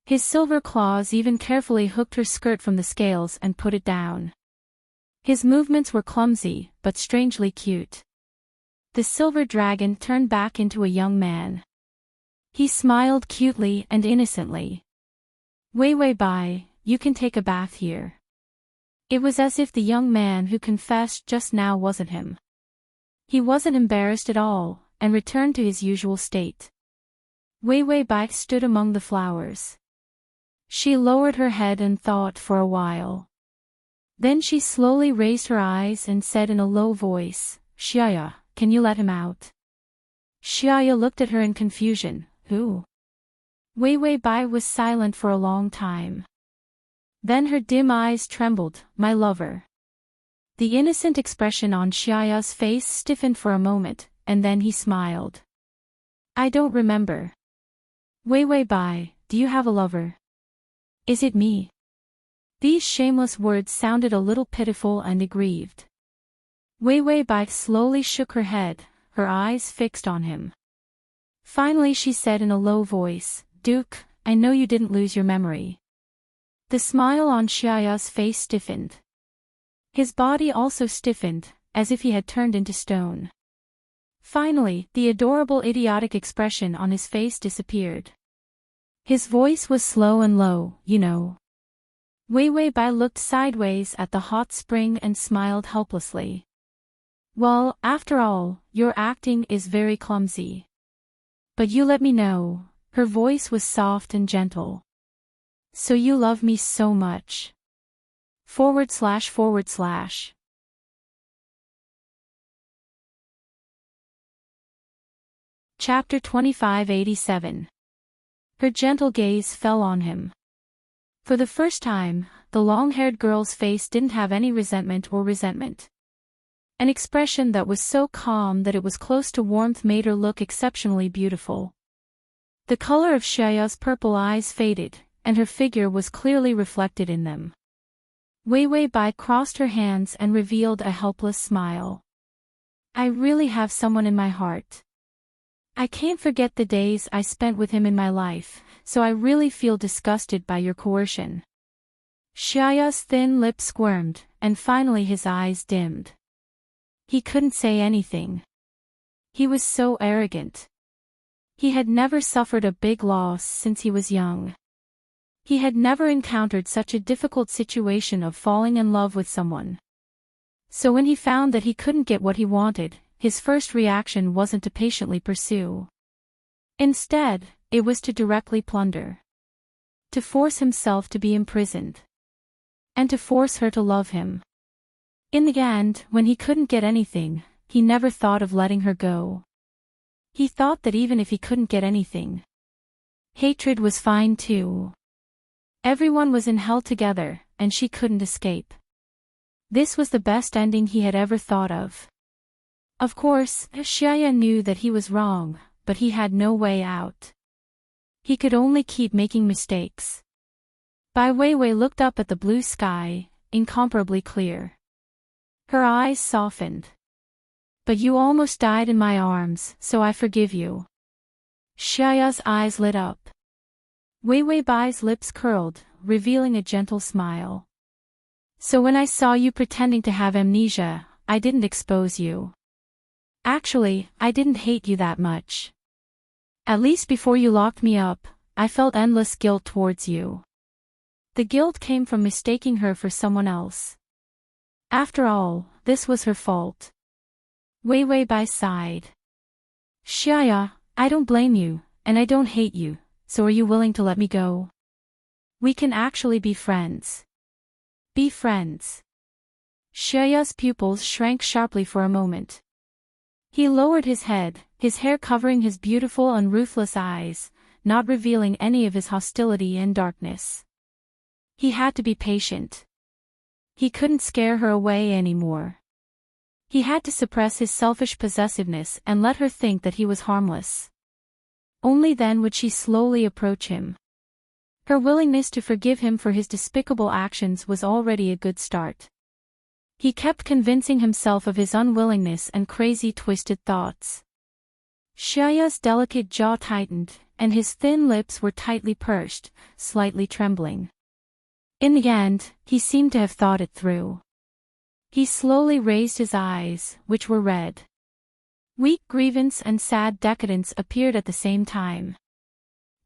His silver claws even carefully hooked her skirt from the scales and put it down. His movements were clumsy, but strangely cute. The silver dragon turned back into a young man. He smiled cutely and innocently. Wei Wei Bai, you can take a bath here. It was as if the young man who confessed just now wasn't him. He wasn't embarrassed at all, and returned to his usual state. Wei Wei Bai stood among the flowers. She lowered her head and thought for a while. Then she slowly raised her eyes and said in a low voice, Xiaoya, can you let him out? Xiaoya looked at her in confusion. Who? Wei Wei Bai was silent for a long time. Then her dim eyes trembled. My lover. The innocent expression on Xiaoya's face stiffened for a moment, and then he smiled. I don't remember. Wei Wei Bai, do you have a lover? Is it me? These shameless words sounded a little pitiful and aggrieved. Wei Wei Bai slowly shook her head, her eyes fixed on him. Finally she said in a low voice, Duke, I know you didn't lose your memory. The smile on Xiaoya's face stiffened. His body also stiffened, as if he had turned into stone. Finally, the adorable idiotic expression on his face disappeared. His voice was slow and low, you know. Wei Wei Bai looked sideways at the hot spring and smiled helplessly. Well, after all, your acting is very clumsy. But you let me know. Her voice was soft and gentle. So you love me so much. // Chapter 2587. Her gentle gaze fell on him. For the first time, the long-haired girl's face didn't have any resentment. An expression that was so calm that it was close to warmth made her look exceptionally beautiful. The color of Xiaoya's purple eyes faded, and her figure was clearly reflected in them. Wei Wei Bai crossed her hands and revealed a helpless smile. I really have someone in my heart. I can't forget the days I spent with him in my life, so I really feel disgusted by your coercion. Xiaoya's thin lips squirmed, and finally his eyes dimmed. He couldn't say anything. He was so arrogant. He had never suffered a big loss since he was young. He had never encountered such a difficult situation of falling in love with someone. So when he found that he couldn't get what he wanted, his first reaction wasn't to patiently pursue. Instead, it was to directly plunder. To force himself to be imprisoned. And to force her to love him. In the end, when he couldn't get anything, he never thought of letting her go. He thought that even if he couldn't get anything, hatred was fine too. Everyone was in hell together, and she couldn't escape. This was the best ending he had ever thought of. Of course, Xiaya knew that he was wrong, but he had no way out. He could only keep making mistakes. Bai Weiwei looked up at the blue sky, incomparably clear. Her eyes softened. But you almost died in my arms, so I forgive you. Xiaoya's eyes lit up. Weiwei Bai's lips curled, revealing a gentle smile. So when I saw you pretending to have amnesia, I didn't expose you. Actually, I didn't hate you that much. At least before you locked me up, I felt endless guilt towards you. The guilt came from mistaking her for someone else. After all, this was her fault. Weiwei Bai sighed. Xiaya, I don't blame you, and I don't hate you, so are you willing to let me go? We can actually be friends. Be friends. Xiaoya's pupils shrank sharply for a moment. He lowered his head, his hair covering his beautiful and ruthless eyes, not revealing any of his hostility and darkness. He had to be patient. He couldn't scare her away anymore. He had to suppress his selfish possessiveness and let her think that he was harmless. Only then would she slowly approach him. Her willingness to forgive him for his despicable actions was already a good start. He kept convincing himself of his unwillingness and crazy twisted thoughts. Xiaoya's delicate jaw tightened, and his thin lips were tightly pursed, slightly trembling. In the end, he seemed to have thought it through. He slowly raised his eyes, which were red. Weak grievance and sad decadence appeared at the same time.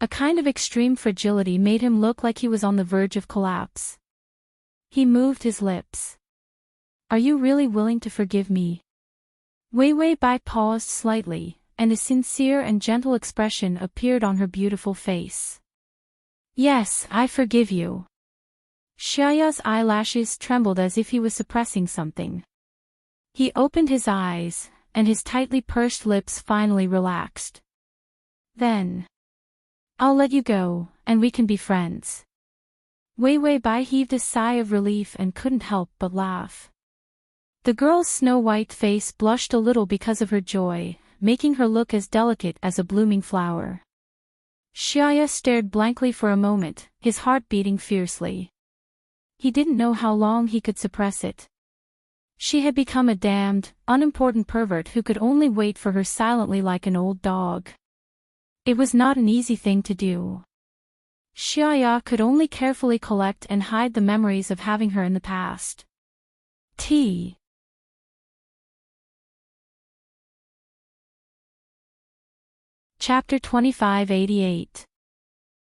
A kind of extreme fragility made him look like he was on the verge of collapse. He moved his lips. Are you really willing to forgive me? Weiwei Bai paused slightly, and a sincere and gentle expression appeared on her beautiful face. Yes, I forgive you. Xiaoya's eyelashes trembled as if he was suppressing something. He opened his eyes, and his tightly pursed lips finally relaxed. Then, I'll let you go, and we can be friends. Weiwei Bai heaved a sigh of relief and couldn't help but laugh. The girl's snow-white face blushed a little because of her joy, making her look as delicate as a blooming flower. Xiaya stared blankly for a moment, his heart beating fiercely. He didn't know how long he could suppress it. She had become a damned, unimportant pervert who could only wait for her silently like an old dog. It was not an easy thing to do. Xiaya could only carefully collect and hide the memories of having her in the past. T. Chapter 2588.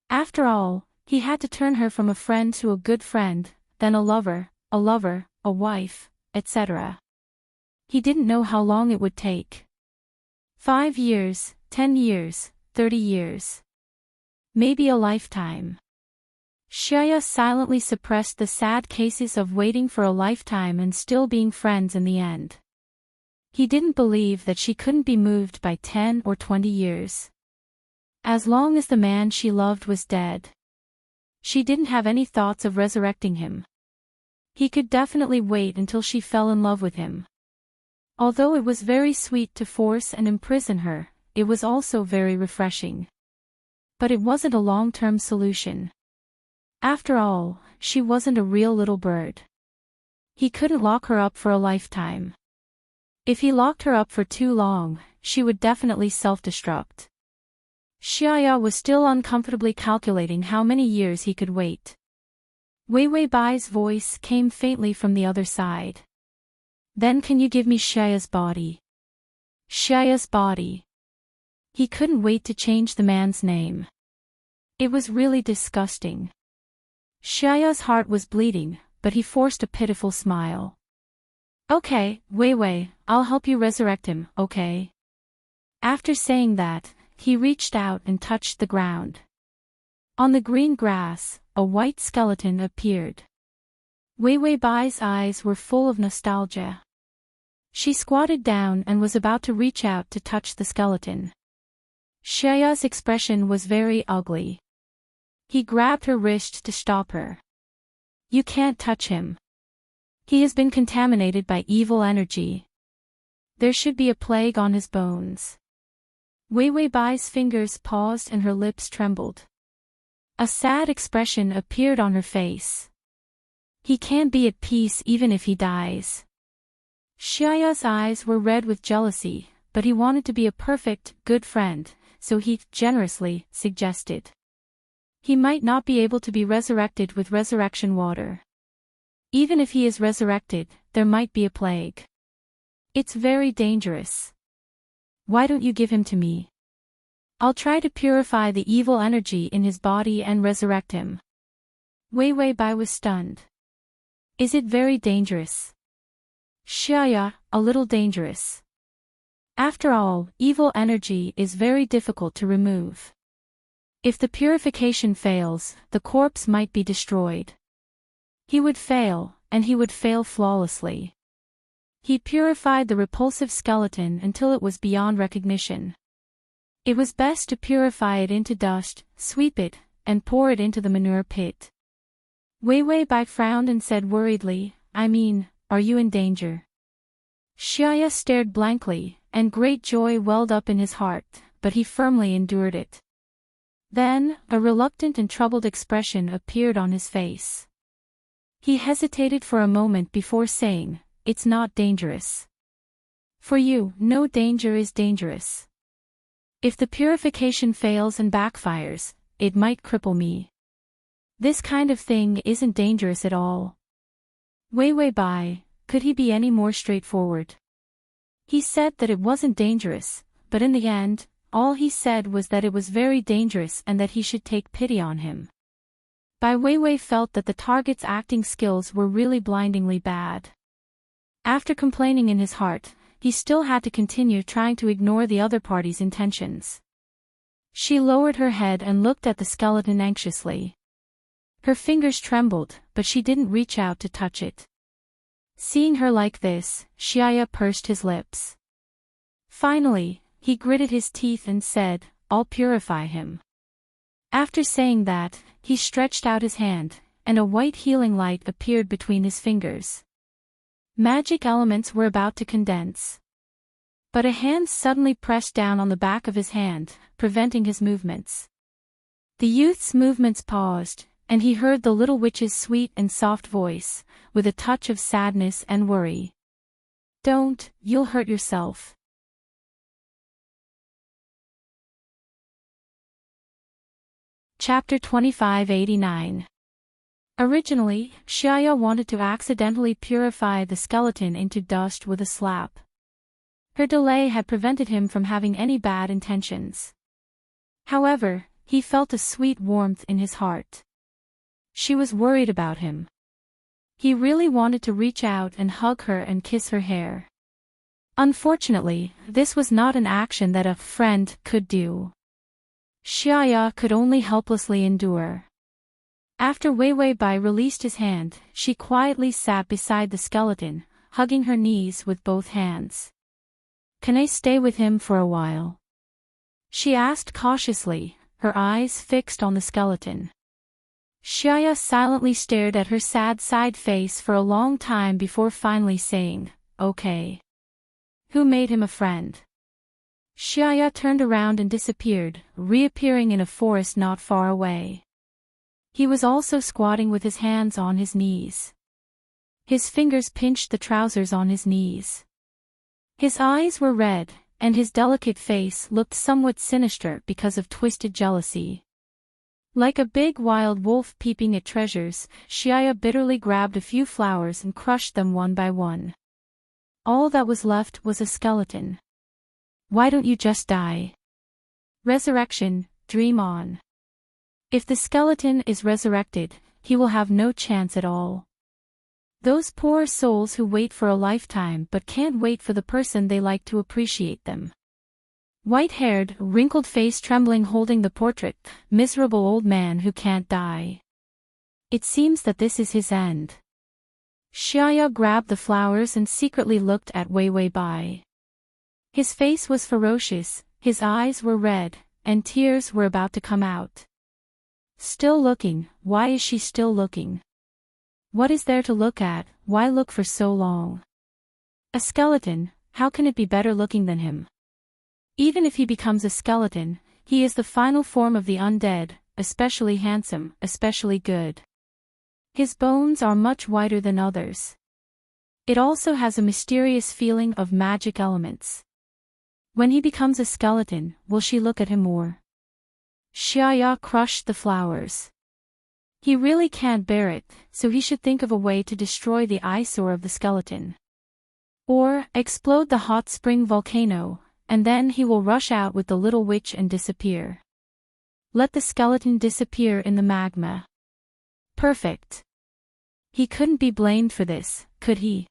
After all, he had to turn her from a friend to a good friend, then a lover, a wife, etc. He didn't know how long it would take. 5 years, 10 years, 30 years. Maybe a lifetime. Xiaya silently suppressed the sad cases of waiting for a lifetime and still being friends in the end. He didn't believe that she couldn't be moved by 10 or 20 years. As long as the man she loved was dead. She didn't have any thoughts of resurrecting him. He could definitely wait until she fell in love with him. Although it was very sweet to force and imprison her, it was also very refreshing. But it wasn't a long-term solution. After all, she wasn't a real little bird. He couldn't lock her up for a lifetime. If he locked her up for too long, she would definitely self-destruct. Xiaya was still uncomfortably calculating how many years he could wait. Weiwei Bai's voice came faintly from the other side. Then can you give me Xiaya's body? Xiaya's body. He couldn't wait to change the man's name. It was really disgusting. Xiaya's heart was bleeding, but he forced a pitiful smile. Okay, Weiwei, I'll help you resurrect him, okay? After saying that, he reached out and touched the ground. On the green grass, a white skeleton appeared. Weiwei Bai's eyes were full of nostalgia. She squatted down and was about to reach out to touch the skeleton. Xiaya's expression was very ugly. He grabbed her wrist to stop her. You can't touch him. He has been contaminated by evil energy. There should be a plague on his bones. Wei Wei Bai's fingers paused and her lips trembled. A sad expression appeared on her face. He can't be at peace even if he dies. Xiaoya's eyes were red with jealousy, but he wanted to be a perfect, good friend, so he generously suggested. He might not be able to be resurrected with resurrection water. Even if he is resurrected, there might be a plague. It's very dangerous. Why don't you give him to me? I'll try to purify the evil energy in his body and resurrect him. Wei Wei Bai was stunned. Is it very dangerous? Xiaoya, a little dangerous. After all, evil energy is very difficult to remove. If the purification fails, the corpse might be destroyed. He would fail, and he would fail flawlessly. He purified the repulsive skeleton until it was beyond recognition. It was best to purify it into dust, sweep it, and pour it into the manure pit. Wei Wei Bai frowned and said worriedly, I mean, are you in danger? Xiaoya stared blankly, and great joy welled up in his heart, but he firmly endured it. Then, a reluctant and troubled expression appeared on his face. He hesitated for a moment before saying, It's not dangerous. For you, no danger is dangerous. If the purification fails and backfires, it might cripple me. This kind of thing isn't dangerous at all. Wei Wei Bai, could he be any more straightforward? He said that it wasn't dangerous, but in the end, all he said was that it was very dangerous and that he should take pity on him. Bai Weiwei felt that the target's acting skills were really blindingly bad. After complaining in his heart, he still had to continue trying to ignore the other party's intentions. She lowered her head and looked at the skeleton anxiously. Her fingers trembled, but she didn't reach out to touch it. Seeing her like this, Xiaoya pursed his lips. Finally, he gritted his teeth and said, I'll purify him. After saying that, he stretched out his hand, and a white healing light appeared between his fingers. Magic elements were about to condense. But a hand suddenly pressed down on the back of his hand, preventing his movements. The youth's movements paused, and he heard the little witch's sweet and soft voice, with a touch of sadness and worry. Don't, you'll hurt yourself. Chapter 2589. Originally, Xiaoya wanted to accidentally purify the skeleton into dust with a slap. Her delay had prevented him from having any bad intentions. However, he felt a sweet warmth in his heart. She was worried about him. He really wanted to reach out and hug her and kiss her hair. Unfortunately, this was not an action that a friend could do. Xiaoya could only helplessly endure. After Wei Wei Bai released his hand, she quietly sat beside the skeleton, hugging her knees with both hands. Can I stay with him for a while? She asked cautiously, her eyes fixed on the skeleton. Xiaoya silently stared at her sad side face for a long time before finally saying, Okay. Who made him a friend? Xiaoya turned around and disappeared, reappearing in a forest not far away. He was also squatting with his hands on his knees. His fingers pinched the trousers on his knees. His eyes were red, and his delicate face looked somewhat sinister because of twisted jealousy. Like a big wild wolf peeping at treasures, Xiaoya bitterly grabbed a few flowers and crushed them one by one. All that was left was a skeleton. Why don't you just die? Resurrection, dream on. If the skeleton is resurrected, he will have no chance at all. Those poor souls who wait for a lifetime but can't wait for the person they like to appreciate them. White-haired, wrinkled face trembling holding the portrait, miserable old man who can't die. It seems that this is his end. Xiaoya grabbed the flowers and secretly looked at Wei Wei Bai. His face was ferocious, his eyes were red, and tears were about to come out. Still looking, why is she still looking? What is there to look at, why look for so long? A skeleton, how can it be better looking than him? Even if he becomes a skeleton, he is the final form of the undead, especially handsome, especially good. His bones are much whiter than others. It also has a mysterious feeling of magic elements. When he becomes a skeleton, will she look at him more? Xiaya crushed the flowers. He really can't bear it, so he should think of a way to destroy the eyesore of the skeleton. Or, explode the hot spring volcano, and then he will rush out with the little witch and disappear. Let the skeleton disappear in the magma. Perfect. He couldn't be blamed for this, could he?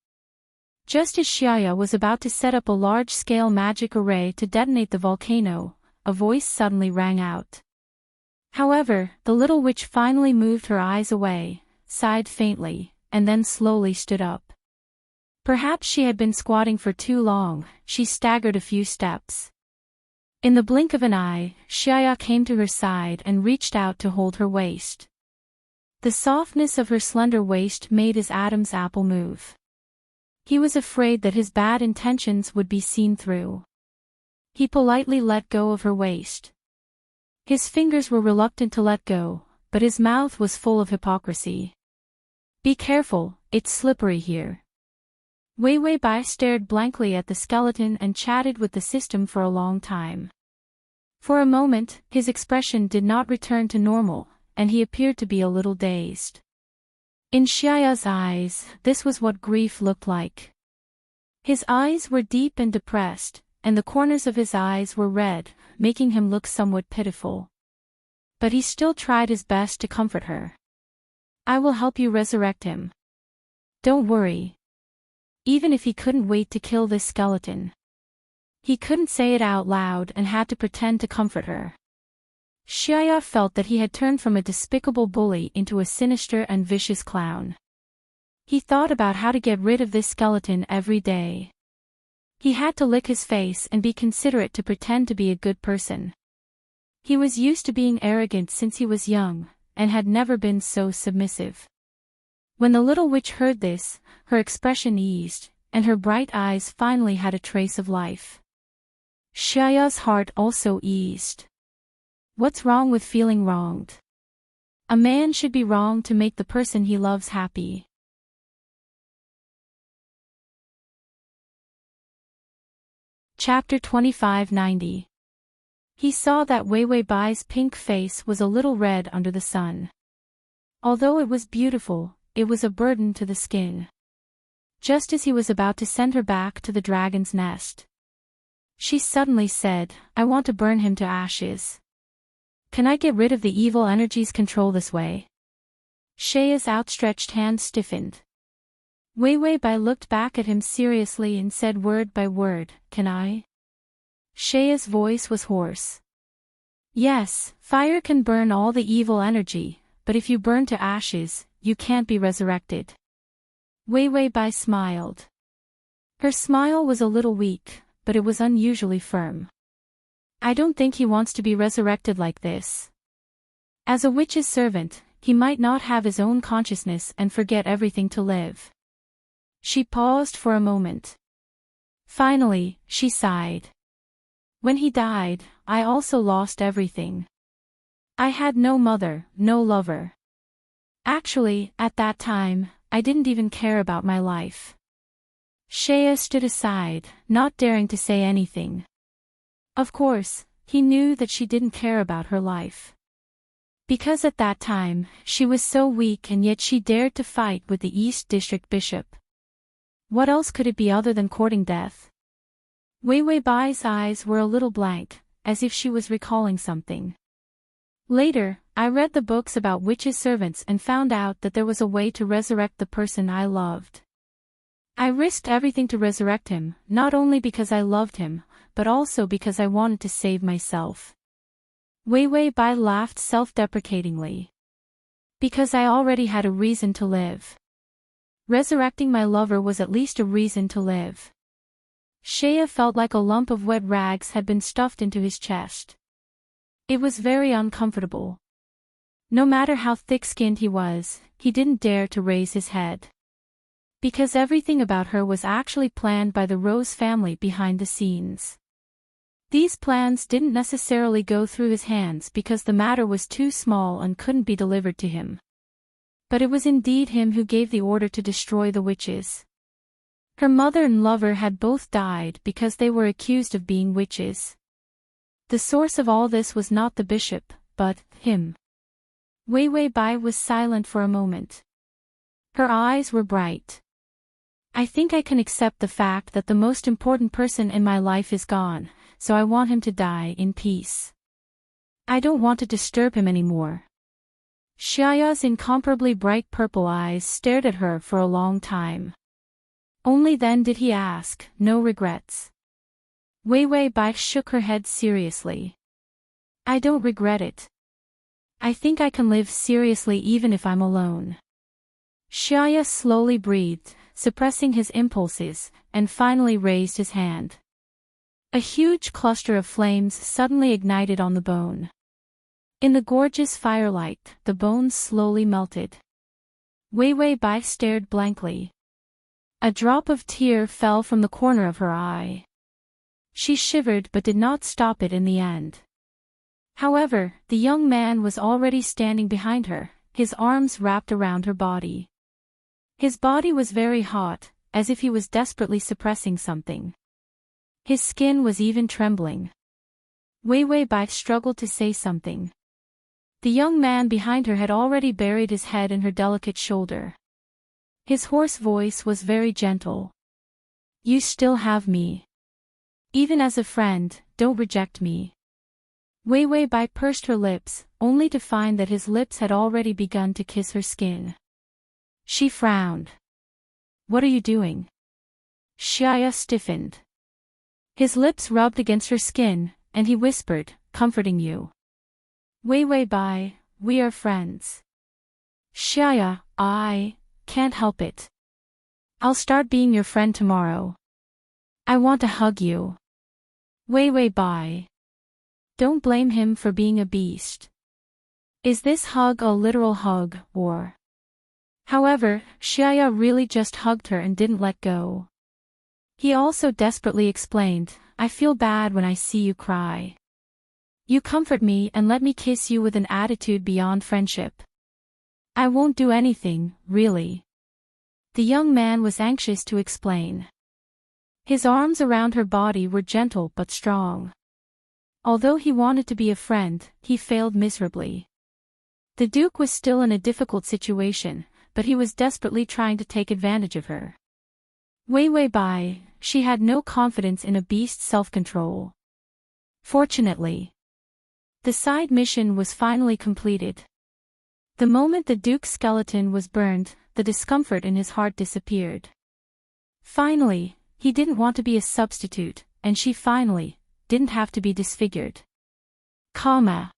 Just as Xiaya was about to set up a large-scale magic array to detonate the volcano, a voice suddenly rang out. However, the little witch finally moved her eyes away, sighed faintly, and then slowly stood up. Perhaps she had been squatting for too long, she staggered a few steps. In the blink of an eye, Xiaya came to her side and reached out to hold her waist. The softness of her slender waist made his Adam's apple move. He was afraid that his bad intentions would be seen through. He politely let go of her waist. His fingers were reluctant to let go, but his mouth was full of hypocrisy. Be careful, it's slippery here. Wei Wei Bai stared blankly at the skeleton and chatted with the system for a long time. For a moment, his expression did not return to normal, and he appeared to be a little dazed. In Xiaya's eyes, this was what grief looked like. His eyes were deep and depressed, and the corners of his eyes were red, making him look somewhat pitiful. But he still tried his best to comfort her. I will help you resurrect him. Don't worry. Even if he couldn't wait to kill this skeleton. He couldn't say it out loud and had to pretend to comfort her. Xiaya felt that he had turned from a despicable bully into a sinister and vicious clown. He thought about how to get rid of this skeleton every day. He had to lick his face and be considerate to pretend to be a good person. He was used to being arrogant since he was young, and had never been so submissive. When the little witch heard this, her expression eased, and her bright eyes finally had a trace of life. Xiaya's heart also eased. What's wrong with feeling wronged? A man should be wronged to make the person he loves happy. Chapter 2590. He saw that Wei Wei Bai's pink face was a little red under the sun. Although it was beautiful, it was a burden to the skin. Just as he was about to send her back to the dragon's nest, she suddenly said, I want to burn him to ashes. Can I get rid of the evil energy's control this way? Xiaya's outstretched hand stiffened. Wei Wei Bai looked back at him seriously and said word by word, Can I? Xiaya's voice was hoarse. Yes, fire can burn all the evil energy, but if you burn to ashes, you can't be resurrected. Wei Wei Bai smiled. Her smile was a little weak, but it was unusually firm. I don't think he wants to be resurrected like this. As a witch's servant, he might not have his own consciousness and forget everything to live. She paused for a moment. Finally, she sighed. When he died, I also lost everything. I had no mother, no lover. Actually, at that time, I didn't even care about my life. Xiaya stood aside, not daring to say anything. Of course, he knew that she didn't care about her life. Because at that time, she was so weak and yet she dared to fight with the East District Bishop. What else could it be other than courting death? Wei Wei Bai's eyes were a little blank, as if she was recalling something. Later, I read the books about witches' servants and found out that there was a way to resurrect the person I loved. I risked everything to resurrect him, not only because I loved him, but also because I wanted to save myself. Wei Wei Bai laughed self-deprecatingly. Because I already had a reason to live. Resurrecting my lover was at least a reason to live. Xiaya felt like a lump of wet rags had been stuffed into his chest. It was very uncomfortable. No matter how thick-skinned he was, he didn't dare to raise his head. Because everything about her was actually planned by the Rose family behind the scenes. These plans didn't necessarily go through his hands because the matter was too small and couldn't be delivered to him. But it was indeed him who gave the order to destroy the witches. Her mother and lover had both died because they were accused of being witches. The source of all this was not the bishop, but him. Wei Wei Bai was silent for a moment. Her eyes were bright. I think I can accept the fact that the most important person in my life is gone, so I want him to die in peace. I don't want to disturb him anymore. Xiaoya's incomparably bright purple eyes stared at her for a long time. Only then did he ask, no regrets. Wei Wei Bai shook her head seriously. I don't regret it. I think I can live seriously even if I'm alone. Xiaoya slowly breathed, suppressing his impulses, and finally raised his hand. A huge cluster of flames suddenly ignited on the bone. In the gorgeous firelight, the bones slowly melted. Wei Wei Bai stared blankly. A drop of tear fell from the corner of her eye. She shivered but did not stop it in the end. However, the young man was already standing behind her, his arms wrapped around her body. His body was very hot, as if he was desperately suppressing something. His skin was even trembling. Wei Wei Bai struggled to say something. The young man behind her had already buried his head in her delicate shoulder. His hoarse voice was very gentle. You still have me. Even as a friend, don't reject me. Wei Wei Bai pursed her lips, only to find that his lips had already begun to kiss her skin. She frowned. What are you doing? Xiaya stiffened. His lips rubbed against her skin, and he whispered, comforting you. Wei Wei Bai, we are friends. Xiaya, I can't help it. I'll start being your friend tomorrow. I want to hug you. Wei Wei Bai. Don't blame him for being a beast. Is this hug a literal hug, or? However, Xiaya really just hugged her and didn't let go. He also desperately explained, I feel bad when I see you cry. You comfort me and let me kiss you with an attitude beyond friendship. I won't do anything, really. The young man was anxious to explain. His arms around her body were gentle but strong. Although he wanted to be a friend, he failed miserably. The Duke was still in a difficult situation, but he was desperately trying to take advantage of her. Wei Wei Bai, she had no confidence in a beast's self-control. Fortunately, the side mission was finally completed. The moment the Duke's skeleton was burned, the discomfort in his heart disappeared. Finally, he didn't want to be a substitute, and she finally didn't have to be disfigured. Comma.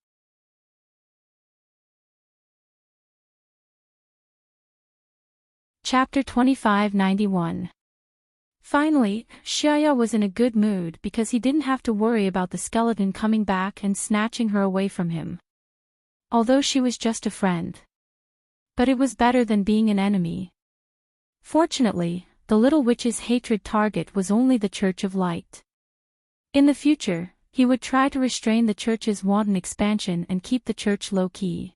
Chapter 2591. Finally, Xiaya was in a good mood because he didn't have to worry about the skeleton coming back and snatching her away from him. Although she was just a friend. But it was better than being an enemy. Fortunately, the little witch's hatred target was only the Church of Light. In the future, he would try to restrain the Church's wanton expansion and keep the Church low-key.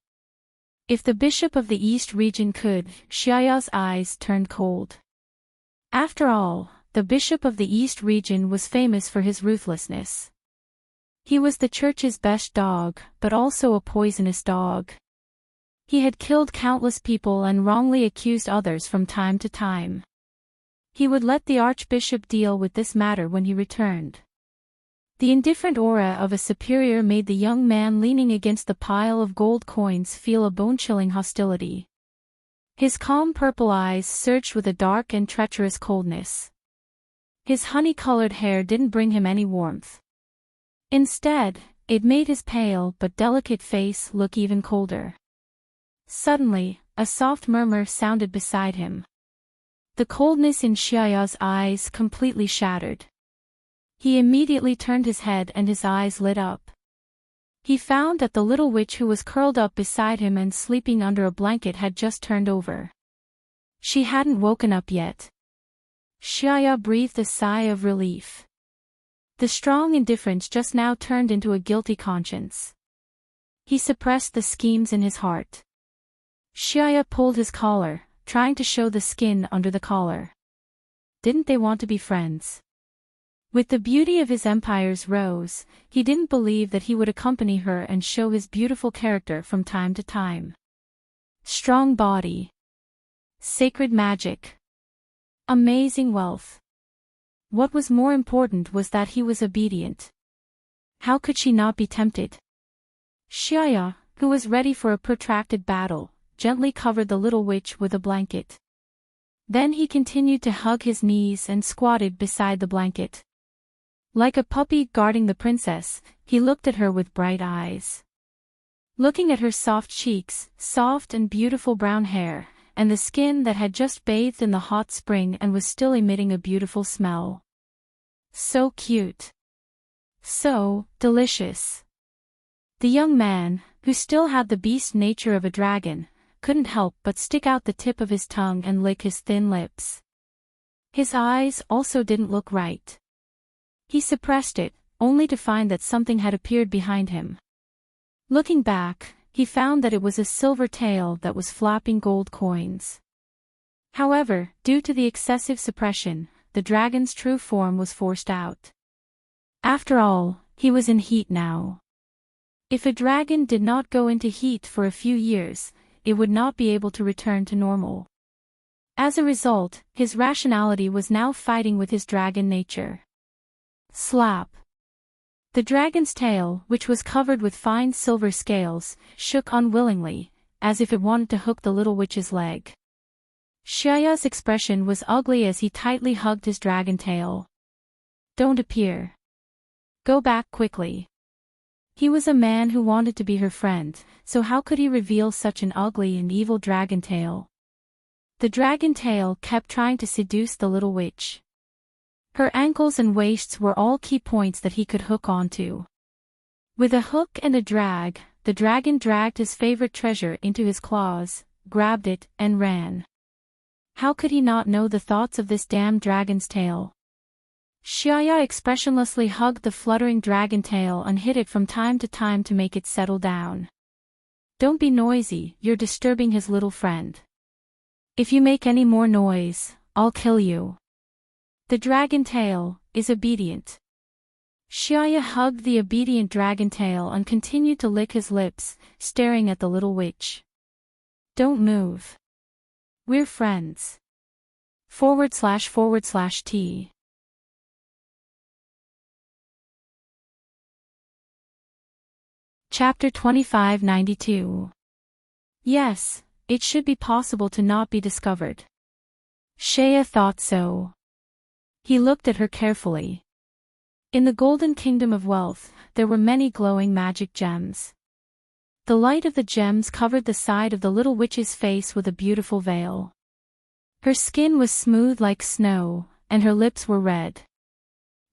If the Bishop of the East region could, Xiaoya's eyes turned cold. After all, the Bishop of the East region was famous for his ruthlessness. He was the Church's best dog, but also a poisonous dog. He had killed countless people and wrongly accused others from time to time. He would let the Archbishop deal with this matter when he returned. The indifferent aura of a superior made the young man leaning against the pile of gold coins feel a bone-chilling hostility. His calm purple eyes surged with a dark and treacherous coldness. His honey-colored hair didn't bring him any warmth. Instead, it made his pale but delicate face look even colder. Suddenly, a soft murmur sounded beside him. The coldness in Xiaoya's eyes completely shattered. He immediately turned his head and his eyes lit up. He found that the little witch who was curled up beside him and sleeping under a blanket had just turned over. She hadn't woken up yet. Xiaya breathed a sigh of relief. The strong indifference just now turned into a guilty conscience. He suppressed the schemes in his heart. Xiaya pulled his collar, trying to show the skin under the collar. Didn't they want to be friends? With the beauty of his empire's rose, he didn't believe that he would accompany her and show his beautiful character from time to time. Strong body. Sacred magic. Amazing wealth. What was more important was that he was obedient. How could she not be tempted? Xiaya, who was ready for a protracted battle, gently covered the little witch with a blanket. Then he continued to hug his knees and squatted beside the blanket. Like a puppy guarding the princess, he looked at her with bright eyes. Looking at her soft cheeks, soft and beautiful brown hair, and the skin that had just bathed in the hot spring and was still emitting a beautiful smell. So cute. So delicious. The young man, who still had the beast nature of a dragon, couldn't help but stick out the tip of his tongue and lick his thin lips. His eyes also didn't look right. He suppressed it, only to find that something had appeared behind him. Looking back, he found that it was a silver tail that was flapping gold coins. However, due to the excessive suppression, the dragon's true form was forced out. After all, he was in heat now. If a dragon did not go into heat for a few years, it would not be able to return to normal. As a result, his rationality was now fighting with his dragon nature. Slap. The dragon's tail, which was covered with fine silver scales, shook unwillingly, as if it wanted to hook the little witch's leg. Xiaya's expression was ugly as he tightly hugged his dragon tail. Don't appear. Go back quickly. He was a man who wanted to be her friend, so how could he reveal such an ugly and evil dragon tail? The dragon tail kept trying to seduce the little witch. Her ankles and waists were all key points that he could hook onto. With a hook and a drag, the dragon dragged his favorite treasure into his claws, grabbed it, and ran. How could he not know the thoughts of this damned dragon's tail? Xiaya expressionlessly hugged the fluttering dragon tail and hit it from time to make it settle down. Don't be noisy, you're disturbing his little friend. If you make any more noise, I'll kill you. The dragon tail is obedient. Xiaya hugged the obedient dragon tail and continued to lick his lips, staring at the little witch. Don't move. We're friends. //T. Chapter 2592. Yes, it should be possible to not be discovered. Xiaya thought so. He looked at her carefully. In the golden kingdom of wealth, there were many glowing magic gems. The light of the gems covered the side of the little witch's face with a beautiful veil. Her skin was smooth like snow, and her lips were red.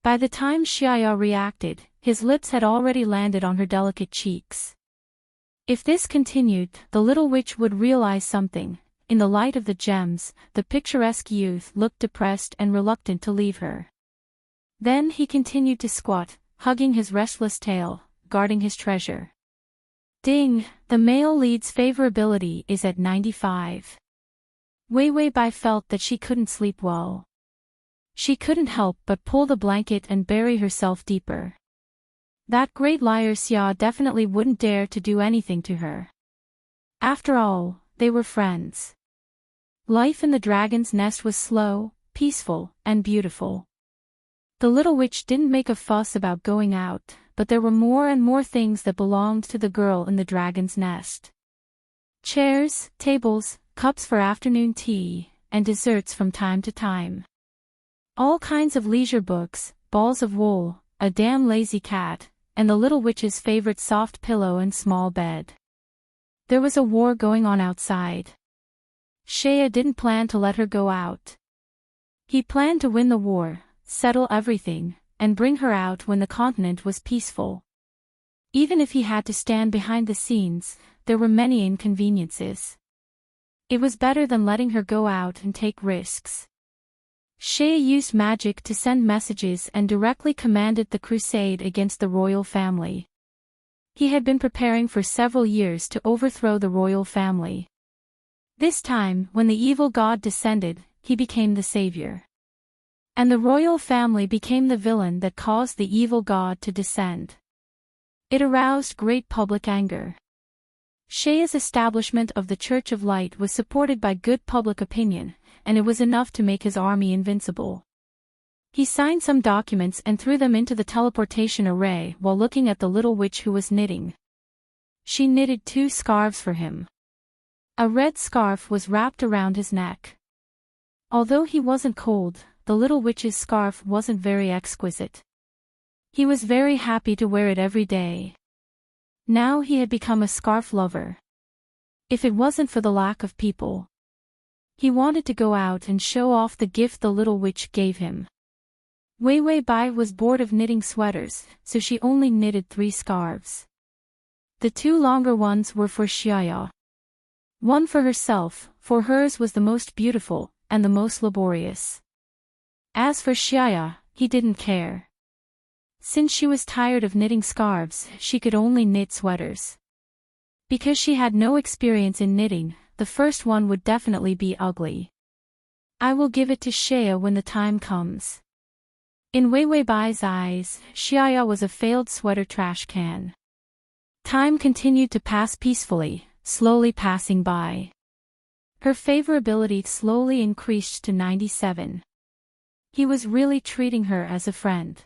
By the time Xiaya reacted, his lips had already landed on her delicate cheeks. If this continued, the little witch would realize something. In the light of the gems, the picturesque youth looked depressed and reluctant to leave her. Then he continued to squat, hugging his restless tail, guarding his treasure. Ding, the male lead's favorability is at 95. Wei Bai felt that she couldn't sleep well. She couldn't help but pull the blanket and bury herself deeper. That great liar Xia definitely wouldn't dare to do anything to her. After all, they were friends. Life in the dragon's nest was slow, peaceful, and beautiful. The little witch didn't make a fuss about going out, but there were more and more things that belonged to the girl in the dragon's nest. Chairs, tables, cups for afternoon tea, and desserts from time to time. All kinds of leisure books, balls of wool, a damn lazy cat, and the little witch's favorite soft pillow and small bed. There was a war going on outside. Xiaya didn't plan to let her go out. He planned to win the war, settle everything, and bring her out when the continent was peaceful. Even if he had to stand behind the scenes, there were many inconveniences. It was better than letting her go out and take risks. Shea used magic to send messages and directly commanded the crusade against the royal family. He had been preparing for several years to overthrow the royal family. This time, when the evil god descended, he became the savior. And the royal family became the villain that caused the evil god to descend. It aroused great public anger. Shea's establishment of the Church of Light was supported by good public opinion, and it was enough to make his army invincible. He signed some documents and threw them into the teleportation array while looking at the little witch who was knitting. She knitted 2 scarves for him. A red scarf was wrapped around his neck. Although he wasn't cold, the little witch's scarf wasn't very exquisite. He was very happy to wear it every day. Now he had become a scarf lover. If it wasn't for the lack of people. He wanted to go out and show off the gift the little witch gave him. Wei Wei Bai was bored of knitting sweaters, so she only knitted 3 scarves. The 2 longer ones were for Xiaya. One for herself, for hers was the most beautiful, and the most laborious. As for Xiaya, he didn't care. Since she was tired of knitting scarves, she could only knit sweaters. Because she had no experience in knitting, the first one would definitely be ugly. I will give it to Shea when the time comes. In Wei Wei Bai's eyes, Xiaya was a failed sweater trash can. Time continued to pass peacefully, slowly passing by. Her favorability slowly increased to 97. He was really treating her as a friend.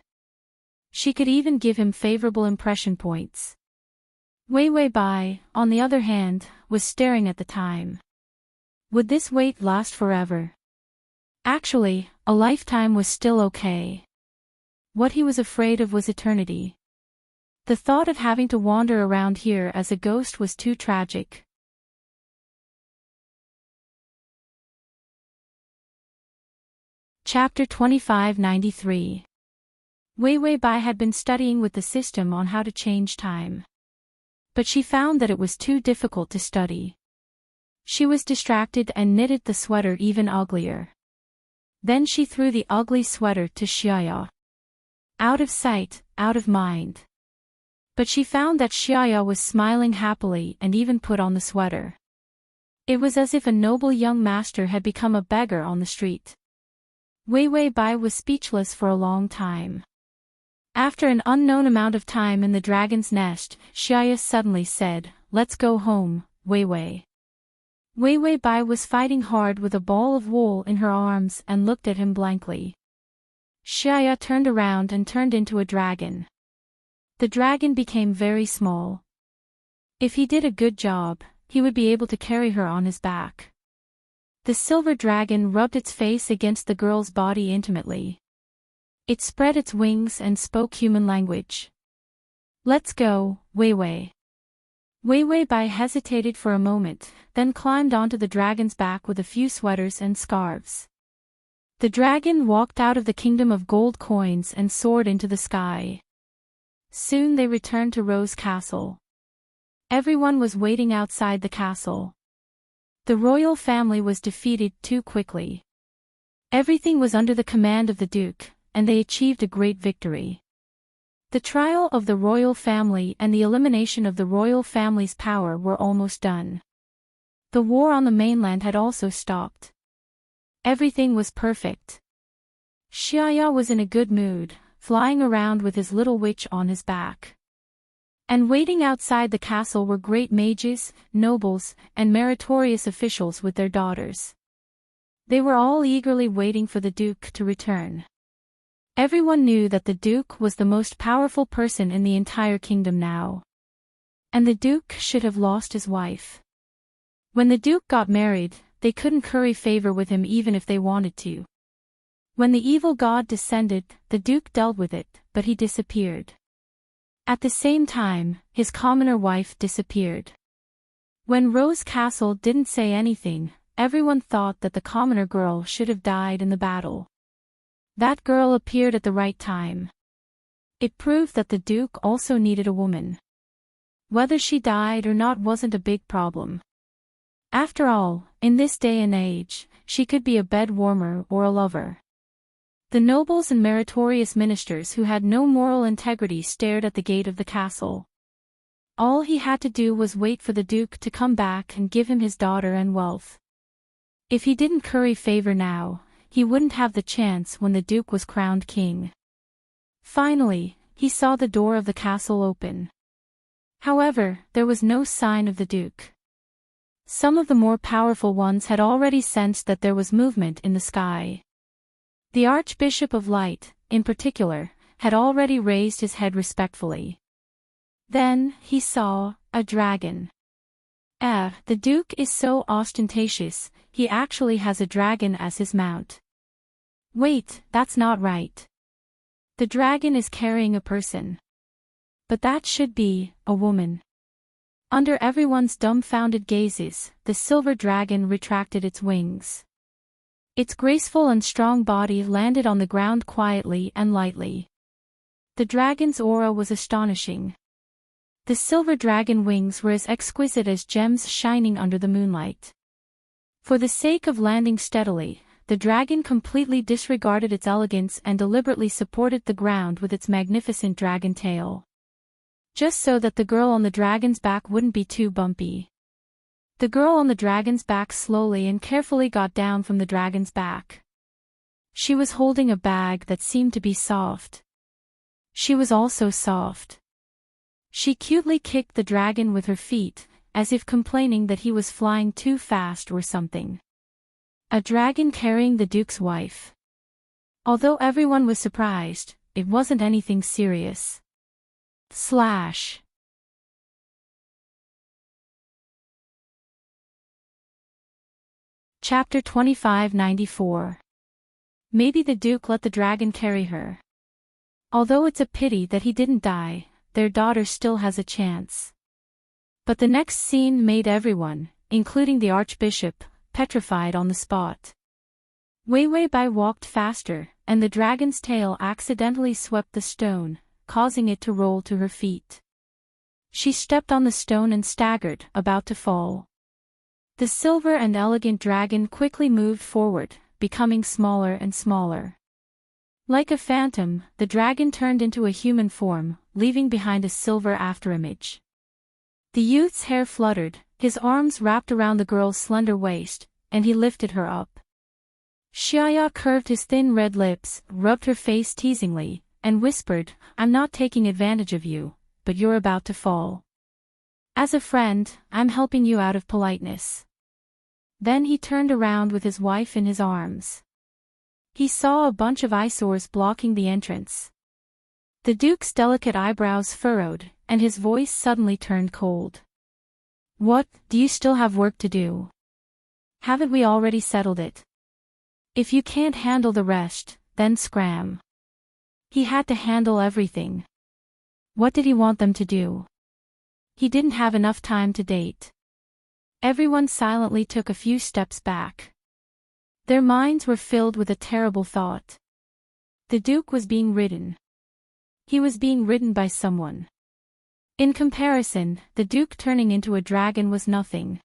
She could even give him favorable impression points. Wei Wei Bai, on the other hand, was staring at the time. Would this wait last forever? Actually, a lifetime was still okay. What he was afraid of was eternity. The thought of having to wander around here as a ghost was too tragic. Chapter 2593. Wei Wei Bai had been studying with the system on how to change time. But she found that it was too difficult to study. She was distracted and knitted the sweater even uglier. Then she threw the ugly sweater to Xiaya. Out of sight, out of mind. But she found that Xiaya was smiling happily and even put on the sweater. It was as if a noble young master had become a beggar on the street. Wei Wei Bai was speechless for a long time. After an unknown amount of time in the dragon's nest, Xiaya suddenly said, "Let's go home, Wei Wei." Wei Wei Bai was fighting hard with a ball of wool in her arms and looked at him blankly. Xiaya turned around and turned into a dragon. The dragon became very small. If he did a good job, he would be able to carry her on his back. The silver dragon rubbed its face against the girl's body intimately. It spread its wings and spoke human language. "Let's go, Wei Wei." Wei Wei Bai hesitated for a moment, then climbed onto the dragon's back with a few sweaters and scarves. The dragon walked out of the kingdom of gold coins and soared into the sky. Soon they returned to Rose Castle. Everyone was waiting outside the castle. The royal family was defeated too quickly. Everything was under the command of the Duke, and they achieved a great victory. The trial of the royal family and the elimination of the royal family's power were almost done. The war on the mainland had also stopped. Everything was perfect. Xiaya was in a good mood, flying around with his little witch on his back. And waiting outside the castle were great mages, nobles, and meritorious officials with their daughters. They were all eagerly waiting for the Duke to return. Everyone knew that the Duke was the most powerful person in the entire kingdom now. And the Duke should have lost his wife. When the Duke got married, they couldn't curry favor with him even if they wanted to. When the evil god descended, the Duke dealt with it, but he disappeared. At the same time, his commoner wife disappeared. When Rose Castle didn't say anything, everyone thought that the commoner girl should have died in the battle. That girl appeared at the right time. It proved that the Duke also needed a woman. Whether she died or not wasn't a big problem. After all, in this day and age, she could be a bed warmer or a lover. The nobles and meritorious ministers who had no moral integrity stared at the gate of the castle. All he had to do was wait for the Duke to come back and give him his daughter and wealth. If he didn't curry favor now, he wouldn't have the chance when the Duke was crowned king. Finally, he saw the door of the castle open. However, there was no sign of the Duke. Some of the more powerful ones had already sensed that there was movement in the sky. The Archbishop of Light, in particular, had already raised his head respectfully. Then, he saw a dragon. The Duke is so ostentatious, he actually has a dragon as his mount. Wait, that's not right. The dragon is carrying a person. But that should be a woman. Under everyone's dumbfounded gazes, the silver dragon retracted its wings. Its graceful and strong body landed on the ground quietly and lightly. The dragon's aura was astonishing. The silver dragon wings were as exquisite as gems shining under the moonlight. For the sake of landing steadily, the dragon completely disregarded its elegance and deliberately supported the ground with its magnificent dragon tail. Just so that the girl on the dragon's back wouldn't be too bumpy. The girl on the dragon's back slowly and carefully got down from the dragon's back. She was holding a bag that seemed to be soft. She was also soft. She cutely kicked the dragon with her feet, as if complaining that he was flying too fast or something. A dragon carrying the Duke's wife. Although everyone was surprised, it wasn't anything serious. Chapter 2594. Maybe the Duke let the dragon carry her. Although it's a pity that he didn't die, their daughter still has a chance. But the next scene made everyone, including the Archbishop, petrified on the spot. Wei Bai walked faster, and the dragon's tail accidentally swept the stone, causing it to roll to her feet. She stepped on the stone and staggered, about to fall. The silver and elegant dragon quickly moved forward, becoming smaller and smaller. Like a phantom, the dragon turned into a human form, leaving behind a silver afterimage. The youth's hair fluttered, his arms wrapped around the girl's slender waist, and he lifted her up. Xiaya curved his thin red lips, rubbed her face teasingly, and whispered, "I'm not taking advantage of you, but you're about to fall. As a friend, I'm helping you out of politeness." Then he turned around with his wife in his arms. He saw a bunch of eyesores blocking the entrance. The Duke's delicate eyebrows furrowed, and his voice suddenly turned cold. "What, do you still have work to do? Haven't we already settled it? If you can't handle the rest, then scram." He had to handle everything. What did he want them to do? He didn't have enough time to date. Everyone silently took a few steps back. Their minds were filled with a terrible thought. The Duke was being ridden. He was being ridden by someone. In comparison, the Duke turning into a dragon was nothing.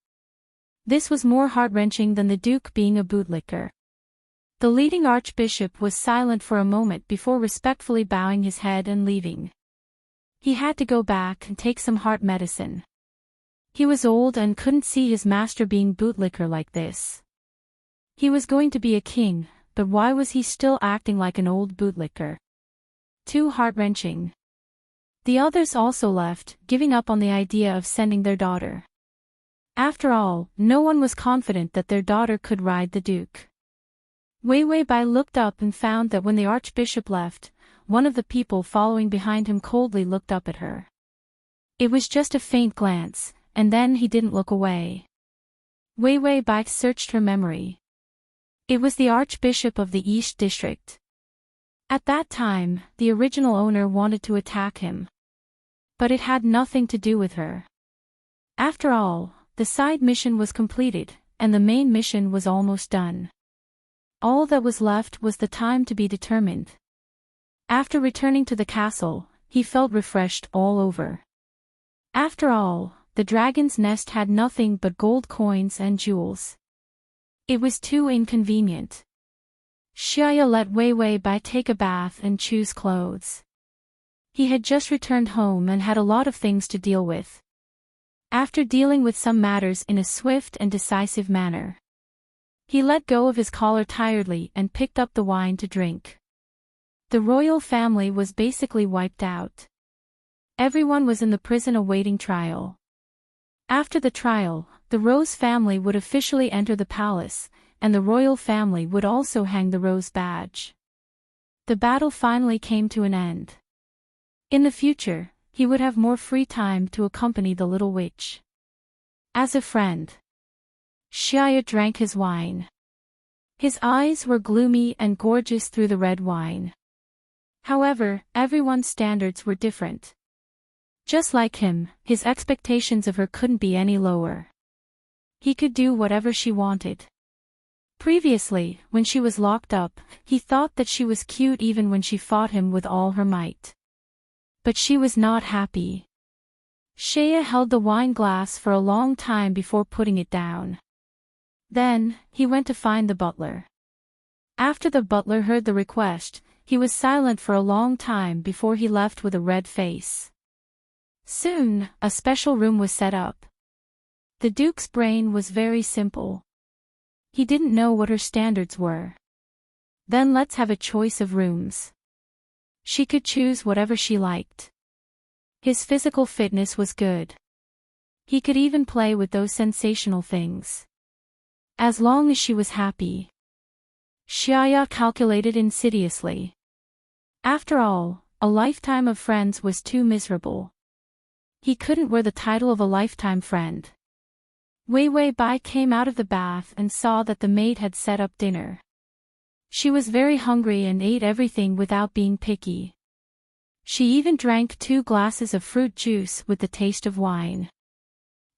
This was more heart-wrenching than the Duke being a bootlicker. The leading archbishop was silent for a moment before respectfully bowing his head and leaving. He had to go back and take some heart medicine. He was old and couldn't see his master being bootlicker like this. He was going to be a king, but why was he still acting like an old bootlicker? Too heart-wrenching. The others also left, giving up on the idea of sending their daughter. After all, no one was confident that their daughter could ride the Duke. Wei Bai looked up and found that when the archbishop left, one of the people following behind him coldly looked up at her. It was just a faint glance, and then he didn't look away. Wei Bai searched her memory. It was the Archbishop of the East District. At that time, the original owner wanted to attack him. But it had nothing to do with her. After all, the side mission was completed, and the main mission was almost done. All that was left was the time to be determined. After returning to the castle, he felt refreshed all over. After all, the dragon's nest had nothing but gold coins and jewels. It was too inconvenient. Xiaya let Wei Wei Bai take a bath and choose clothes. He had just returned home and had a lot of things to deal with. After dealing with some matters in a swift and decisive manner, he let go of his collar tiredly and picked up the wine to drink. The royal family was basically wiped out. Everyone was in the prison awaiting trial. After the trial, the Rose family would officially enter the palace, and the royal family would also hang the Rose badge. The battle finally came to an end. In the future, he would have more free time to accompany the little witch. As a friend, Xiaya drank his wine. His eyes were gloomy and gorgeous through the red wine. However, everyone's standards were different. Just like him, his expectations of her couldn't be any lower. He could do whatever she wanted. Previously, when she was locked up, he thought that she was cute even when she fought him with all her might. But she was not happy. Xiaya held the wine glass for a long time before putting it down. Then, he went to find the butler. After the butler heard the request, he was silent for a long time before he left with a red face. Soon, a special room was set up. The Duke's brain was very simple. He didn't know what her standards were. Then let's have a choice of rooms. She could choose whatever she liked. His physical fitness was good. He could even play with those sensational things. As long as she was happy. Xiaya calculated insidiously. After all, a lifetime of friends was too miserable. He couldn't wear the title of a lifetime friend. Wei Wei Bai came out of the bath and saw that the maid had set up dinner. She was very hungry and ate everything without being picky. She even drank 2 glasses of fruit juice with the taste of wine.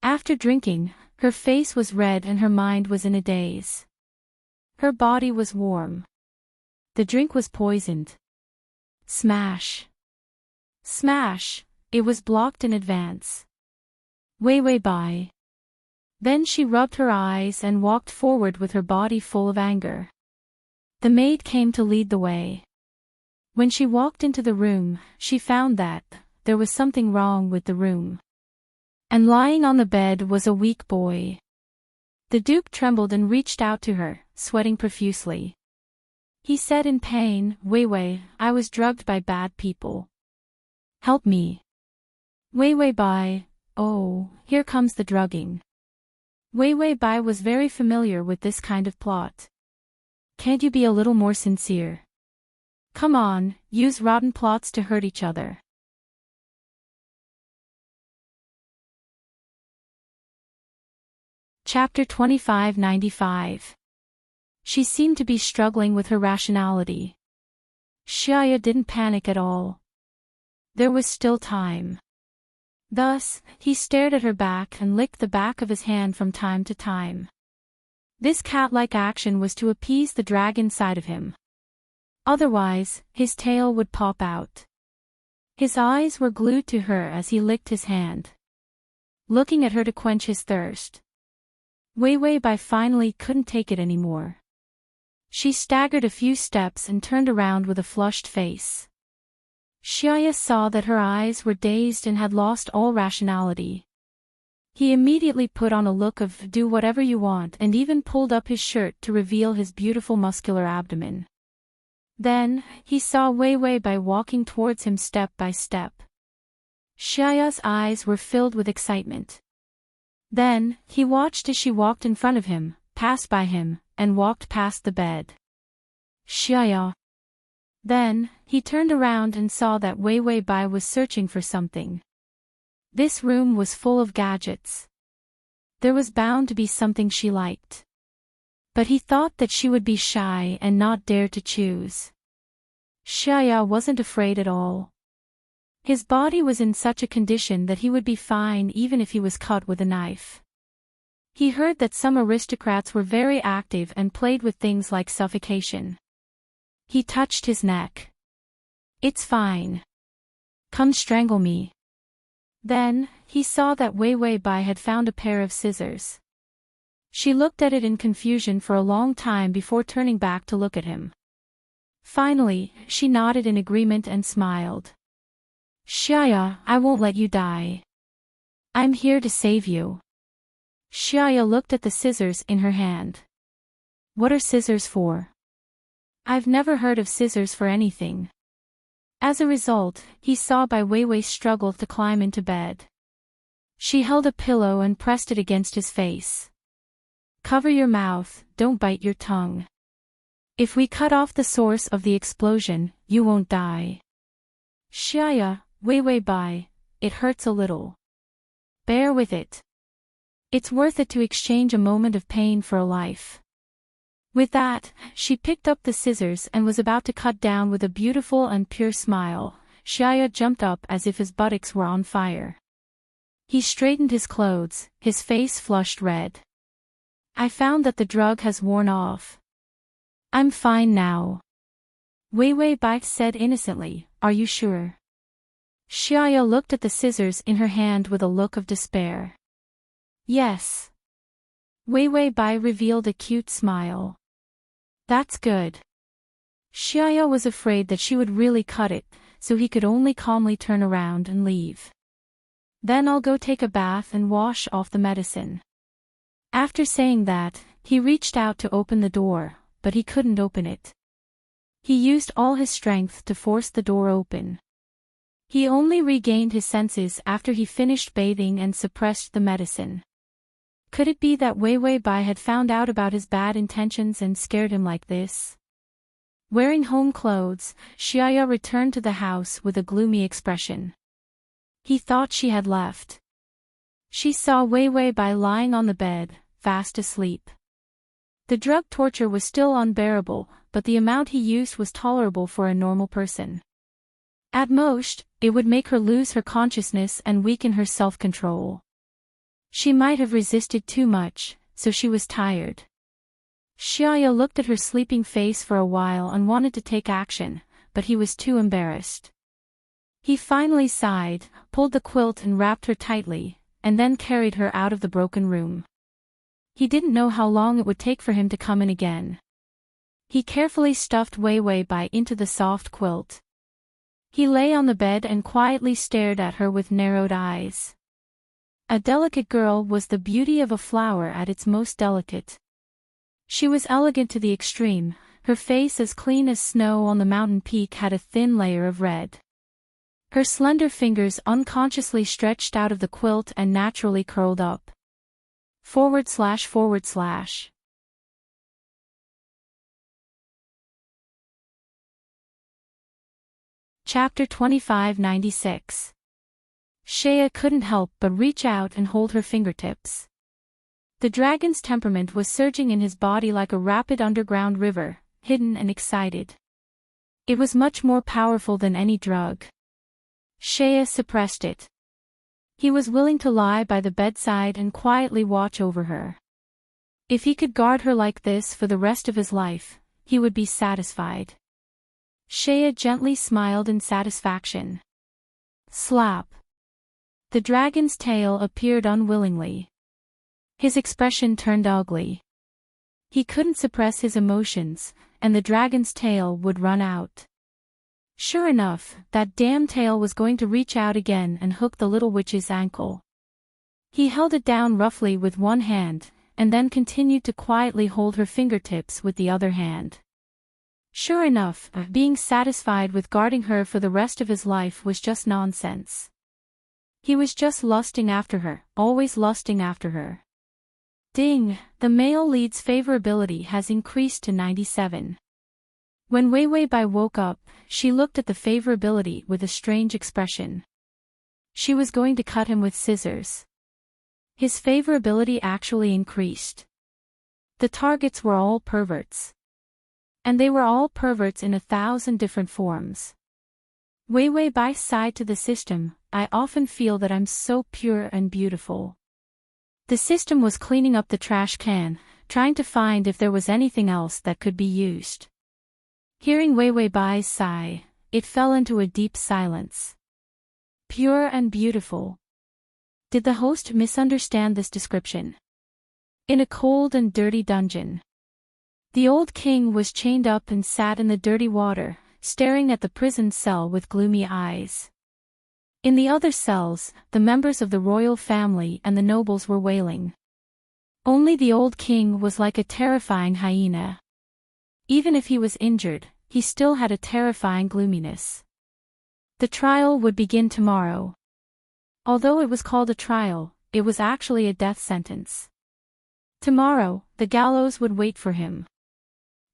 After drinking, her face was red and her mind was in a daze. Her body was warm. The drink was poisoned. Smash! Smash! It was blocked in advance. Wei Wei Bai. Then she rubbed her eyes and walked forward with her body full of anger. The maid came to lead the way. When she walked into the room, she found that there was something wrong with the room. And lying on the bed was a weak boy. The Duke trembled and reached out to her, sweating profusely. He said in pain, "Wei Wei, I was drugged by bad people. Help me." Wei Wei Bai, "Oh, here comes the drugging." Wei Wei Bai was very familiar with this kind of plot. Can't you be a little more sincere? Come on, use rotten plots to hurt each other. Chapter 2595. She seemed to be struggling with her rationality. Xiaya didn't panic at all. There was still time. Thus, he stared at her back and licked the back of his hand from time to time. This cat-like action was to appease the dragon side of him. Otherwise, his tail would pop out. His eyes were glued to her as he licked his hand, looking at her to quench his thirst. Wei Wei Bai finally couldn't take it anymore. She staggered a few steps and turned around with a flushed face. Xiaya saw that her eyes were dazed and had lost all rationality. He immediately put on a look of "do whatever you want" and even pulled up his shirt to reveal his beautiful muscular abdomen. Then, he saw Wei Wei Bai walking towards him step by step. Xiaya's eyes were filled with excitement. Then, he watched as she walked in front of him, passed by him, and walked past the bed. Xiaya. Then, he turned around and saw that Wei Wei Bai was searching for something. This room was full of gadgets. There was bound to be something she liked. But he thought that she would be shy and not dare to choose. Xiaya wasn't afraid at all. His body was in such a condition that he would be fine even if he was cut with a knife. He heard that some aristocrats were very active and played with things like suffocation. He touched his neck. "It's fine. Come strangle me." Then, he saw that Wei Wei Bai had found a pair of scissors. She looked at it in confusion for a long time before turning back to look at him. Finally, she nodded in agreement and smiled. Xiaya, I won't let you die. I'm here to save you. Xiaya looked at the scissors in her hand. What are scissors for? I've never heard of scissors for anything. As a result, he saw Bai Weiwei struggle to climb into bed. She held a pillow and pressed it against his face. Cover your mouth, don't bite your tongue. If we cut off the source of the explosion, you won't die. Xiaya, Weiwei Bai, it hurts a little. Bear with it. It's worth it to exchange a moment of pain for a life. With that, she picked up the scissors and was about to cut down with a beautiful and pure smile. Xiaya jumped up as if his buttocks were on fire. He straightened his clothes, his face flushed red. I found that the drug has worn off. I'm fine now. Weiwei Bai said innocently, are you sure? Xiaya looked at the scissors in her hand with a look of despair. Yes. Weiwei Bai revealed a cute smile. That's good. Xiaya was afraid that she would really cut it, so he could only calmly turn around and leave. Then I'll go take a bath and wash off the medicine. After saying that, he reached out to open the door, but he couldn't open it. He used all his strength to force the door open. He only regained his senses after he finished bathing and suppressed the medicine. Could it be that Weiwei Bai had found out about his bad intentions and scared him like this? Wearing home clothes, Xiaya returned to the house with a gloomy expression. He thought she had left. She saw Weiwei Bai lying on the bed, fast asleep. The drug torture was still unbearable, but the amount he used was tolerable for a normal person. At most, it would make her lose her consciousness and weaken her self-control. She might have resisted too much, so she was tired. Xiaya looked at her sleeping face for a while and wanted to take action, but he was too embarrassed. He finally sighed, pulled the quilt and wrapped her tightly, and then carried her out of the broken room. He didn't know how long it would take for him to come in again. He carefully stuffed Weiwei Bai into the soft quilt. He lay on the bed and quietly stared at her with narrowed eyes. A delicate girl was the beauty of a flower at its most delicate. She was elegant to the extreme, her face as clean as snow on the mountain peak had a thin layer of red. Her slender fingers unconsciously stretched out of the quilt and naturally curled up. // Chapter 2596. Xiaya couldn't help but reach out and hold her fingertips. The dragon's temperament was surging in his body like a rapid underground river, hidden and excited. It was much more powerful than any drug. Xiaya suppressed it. He was willing to lie by the bedside and quietly watch over her. If he could guard her like this for the rest of his life, he would be satisfied. Xiaya gently smiled in satisfaction. Slap. The dragon's tail appeared unwillingly. His expression turned ugly. He couldn't suppress his emotions, and the dragon's tail would run out. Sure enough, that damn tail was going to reach out again and hook the little witch's ankle. He held it down roughly with one hand, and then continued to quietly hold her fingertips with the other hand. Sure enough, being satisfied with guarding her for the rest of his life was just nonsense. He was just lusting after her, always lusting after her. Ding, the male lead's favorability has increased to 97. When Weiwei Bai woke up, she looked at the favorability with a strange expression. She was going to cut him with scissors. His favorability actually increased. The targets were all perverts. And they were all perverts in 1,000 different forms. Weiwei Bai sighed to the system, I often feel that I'm so pure and beautiful. The system was cleaning up the trash can, trying to find if there was anything else that could be used. Hearing Weiwei Bai's sigh, it fell into a deep silence. Pure and beautiful. Did the host misunderstand this description? In a cold and dirty dungeon. The old king was chained up and sat in the dirty water, staring at the prison cell with gloomy eyes. In the other cells, the members of the royal family and the nobles were wailing. Only the old king was like a terrifying hyena. Even if he was injured, he still had a terrifying gloominess. The trial would begin tomorrow. Although it was called a trial, it was actually a death sentence. Tomorrow, the gallows would wait for him.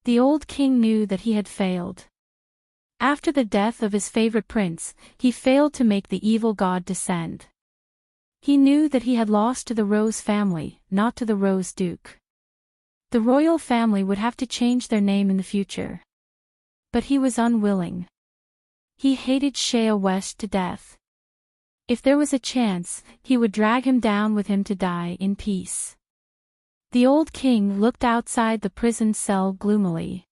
The old king knew that he had failed. After the death of his favorite prince, he failed to make the evil god descend. He knew that he had lost to the Rose family, not to the Rose Duke. The royal family would have to change their name in the future. But he was unwilling. He hated Shea West to death. If there was a chance, he would drag him down with him to die in peace. The old king looked outside the prison cell gloomily.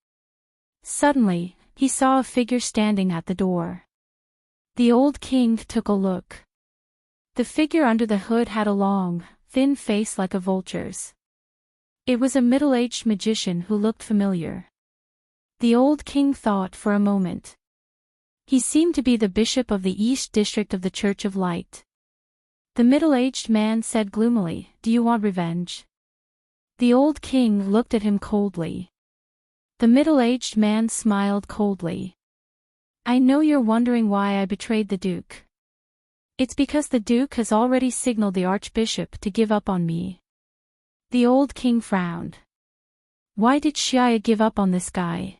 Suddenly, he saw a figure standing at the door. The old king took a look. The figure under the hood had a long, thin face like a vulture's. It was a middle-aged magician who looked familiar. The old king thought for a moment. He seemed to be the bishop of the East District of the Church of Light. The middle-aged man said gloomily, "Do you want revenge?" The old king looked at him coldly. The middle-aged man smiled coldly. "I know you're wondering why I betrayed the Duke. It's because the Duke has already signaled the Archbishop to give up on me." The old king frowned. Why did Shia give up on this guy?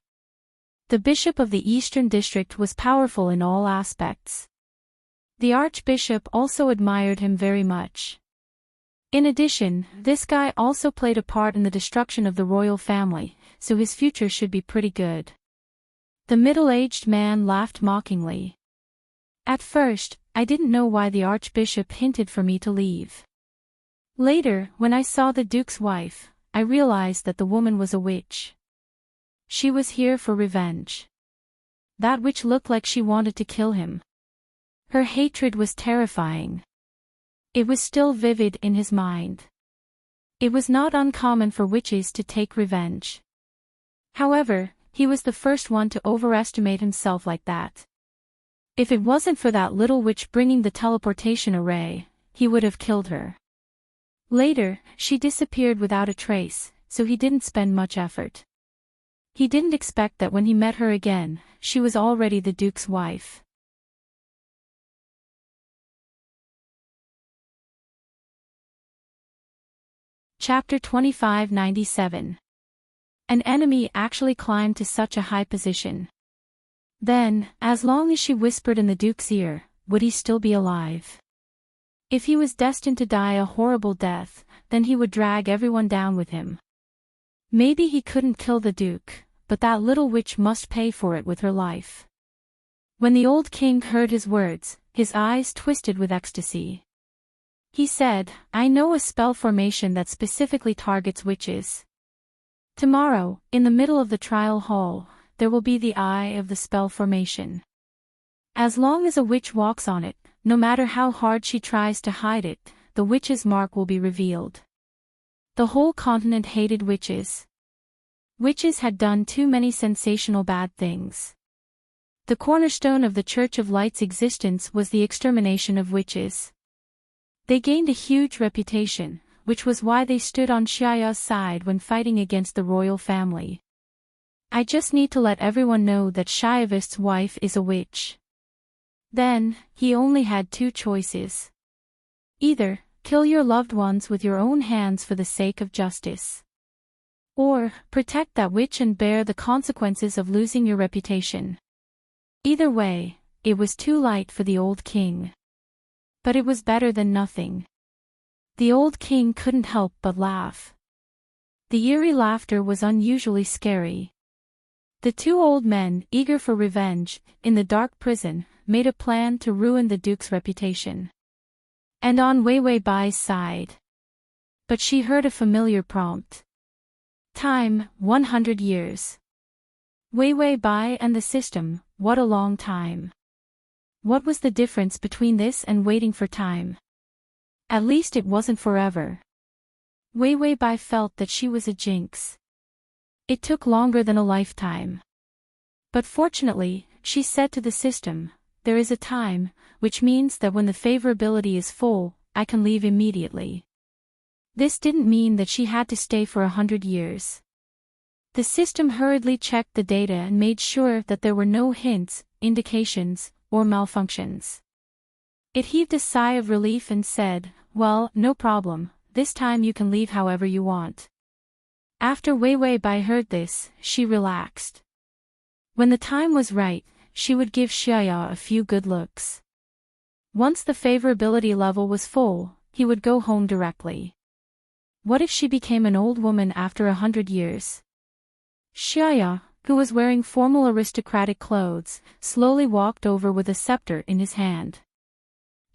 The bishop of the Eastern District was powerful in all aspects. The Archbishop also admired him very much. In addition, this guy also played a part in the destruction of the royal family, so his future should be pretty good. The middle-aged man laughed mockingly. At first, I didn't know why the Archbishop hinted for me to leave. Later, when I saw the Duke's wife, I realized that the woman was a witch. She was here for revenge. That witch looked like she wanted to kill him. Her hatred was terrifying. It was still vivid in his mind. It was not uncommon for witches to take revenge. However, he was the first one to overestimate himself like that. If it wasn't for that little witch bringing the teleportation array, he would have killed her. Later, she disappeared without a trace, so he didn't spend much effort. He didn't expect that when he met her again, she was already the Duke's wife. Chapter 2597. An enemy actually climbed to such a high position. Then, as long as she whispered in the Duke's ear, would he still be alive? If he was destined to die a horrible death, then he would drag everyone down with him. Maybe he couldn't kill the Duke, but that little witch must pay for it with her life. When the old king heard his words, his eyes twisted with ecstasy. He said, "I know a spell formation that specifically targets witches. Tomorrow, in the middle of the trial hall, there will be the eye of the spell formation. As long as a witch walks on it, no matter how hard she tries to hide it, the witch's mark will be revealed." The whole continent hated witches. Witches had done too many sensational bad things. The cornerstone of the Church of Light's existence was the extermination of witches. They gained a huge reputation, which was why they stood on Shia's side when fighting against the royal family. I just need to let everyone know that Shiavist's wife is a witch. Then, he only had two choices. Either, kill your loved ones with your own hands for the sake of justice. Or, protect that witch and bear the consequences of losing your reputation. Either way, it was too light for the old king. But it was better than nothing. The old king couldn't help but laugh. The eerie laughter was unusually scary. The two old men, eager for revenge, in the dark prison, made a plan to ruin the Duke's reputation. And on Wei Bai's side. But she heard a familiar prompt. Time, 100 years. Wei Bai and the system, what a long time. What was the difference between this and waiting for time? At least it wasn't forever. Wei Wei Bai felt that she was a jinx. It took longer than a lifetime. But fortunately, she said to the system, there is a time, which means that when the favorability is full, I can leave immediately. This didn't mean that she had to stay for 100 years. The system hurriedly checked the data and made sure that there were no hints, indications, or malfunctions. It heaved a sigh of relief and said, well, no problem, this time you can leave however you want. After Wei Wei Bai heard this, she relaxed. When the time was right, she would give Xiaya a few good looks. Once the favorability level was full, he would go home directly. What if she became an old woman after 100 years? Xiaya, who was wearing formal aristocratic clothes, slowly walked over with a scepter in his hand.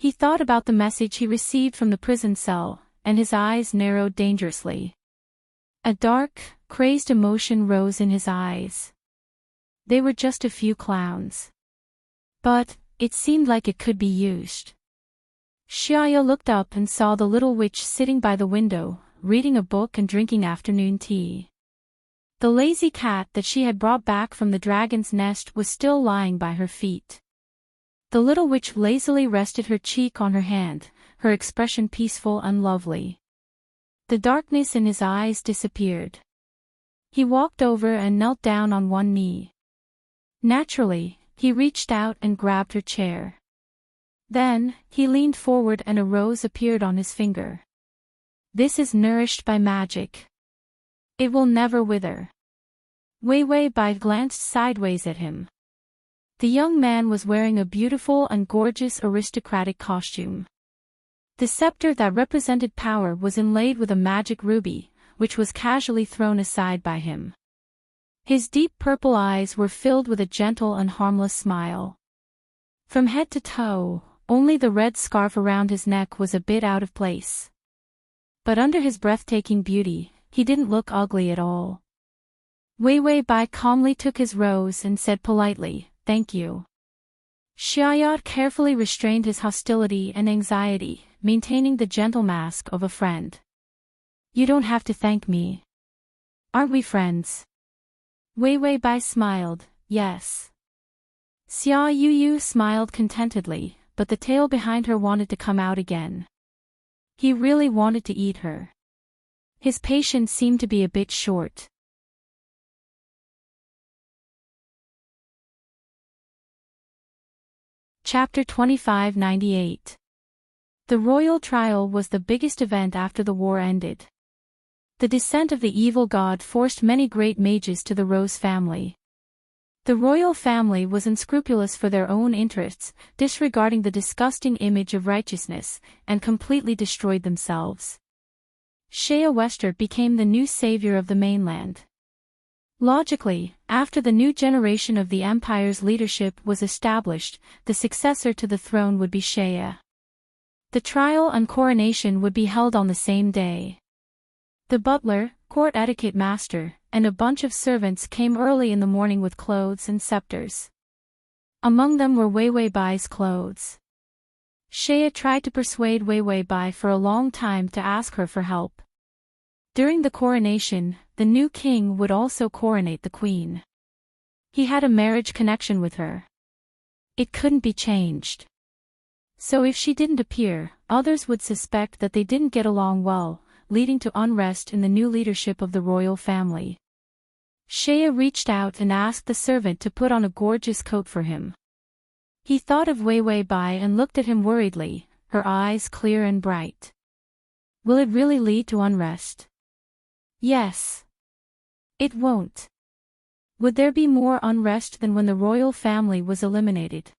He thought about the message he received from the prison cell, and his eyes narrowed dangerously. A dark, crazed emotion rose in his eyes. They were just a few clowns. But it seemed like it could be used. Xiaya looked up and saw the little witch sitting by the window, reading a book and drinking afternoon tea. The lazy cat that she had brought back from the dragon's nest was still lying by her feet. The little witch lazily rested her cheek on her hand, her expression peaceful and lovely. The darkness in his eyes disappeared. He walked over and knelt down on one knee. Naturally, he reached out and grabbed her chair. Then, he leaned forward and a rose appeared on his finger. This is nourished by magic. It will never wither. Wei Wei Bai glanced sideways at him. The young man was wearing a beautiful and gorgeous aristocratic costume. The scepter that represented power was inlaid with a magic ruby, which was casually thrown aside by him. His deep purple eyes were filled with a gentle and harmless smile. From head to toe, only the red scarf around his neck was a bit out of place. But under his breathtaking beauty, he didn't look ugly at all. Wei Wei Bai calmly took his rose and said politely, "Thank you." Xiaya carefully restrained his hostility and anxiety, maintaining the gentle mask of a friend. "You don't have to thank me. Aren't we friends?" Wei Wei Bai smiled, "Yes." Xia Yuyu smiled contentedly, but the tail behind her wanted to come out again. He really wanted to eat her. His patience seemed to be a bit short. Chapter 2598. The royal trial was the biggest event after the war ended. The descent of the evil god forced many great mages to the Rose family. The royal family was unscrupulous for their own interests, disregarding the disgusting image of righteousness, and completely destroyed themselves. Shea Wester became the new savior of the mainland. Logically, after the new generation of the empire's leadership was established, the successor to the throne would be Shea. The trial and coronation would be held on the same day. The butler, court etiquette master, and a bunch of servants came early in the morning with clothes and scepters. Among them were Wei Wei Bai's clothes. Shea tried to persuade Wei Wei Bai for a long time to ask her for help. During the coronation, the new king would also coronate the queen. He had a marriage connection with her. It couldn't be changed. So if she didn't appear, others would suspect that they didn't get along well, leading to unrest in the new leadership of the royal family. Shea reached out and asked the servant to put on a gorgeous coat for him. He thought of Wei Wei Bai and looked at him worriedly, her eyes clear and bright. Will it really lead to unrest? Yes. It won't. Would there be more unrest than when the royal family was eliminated?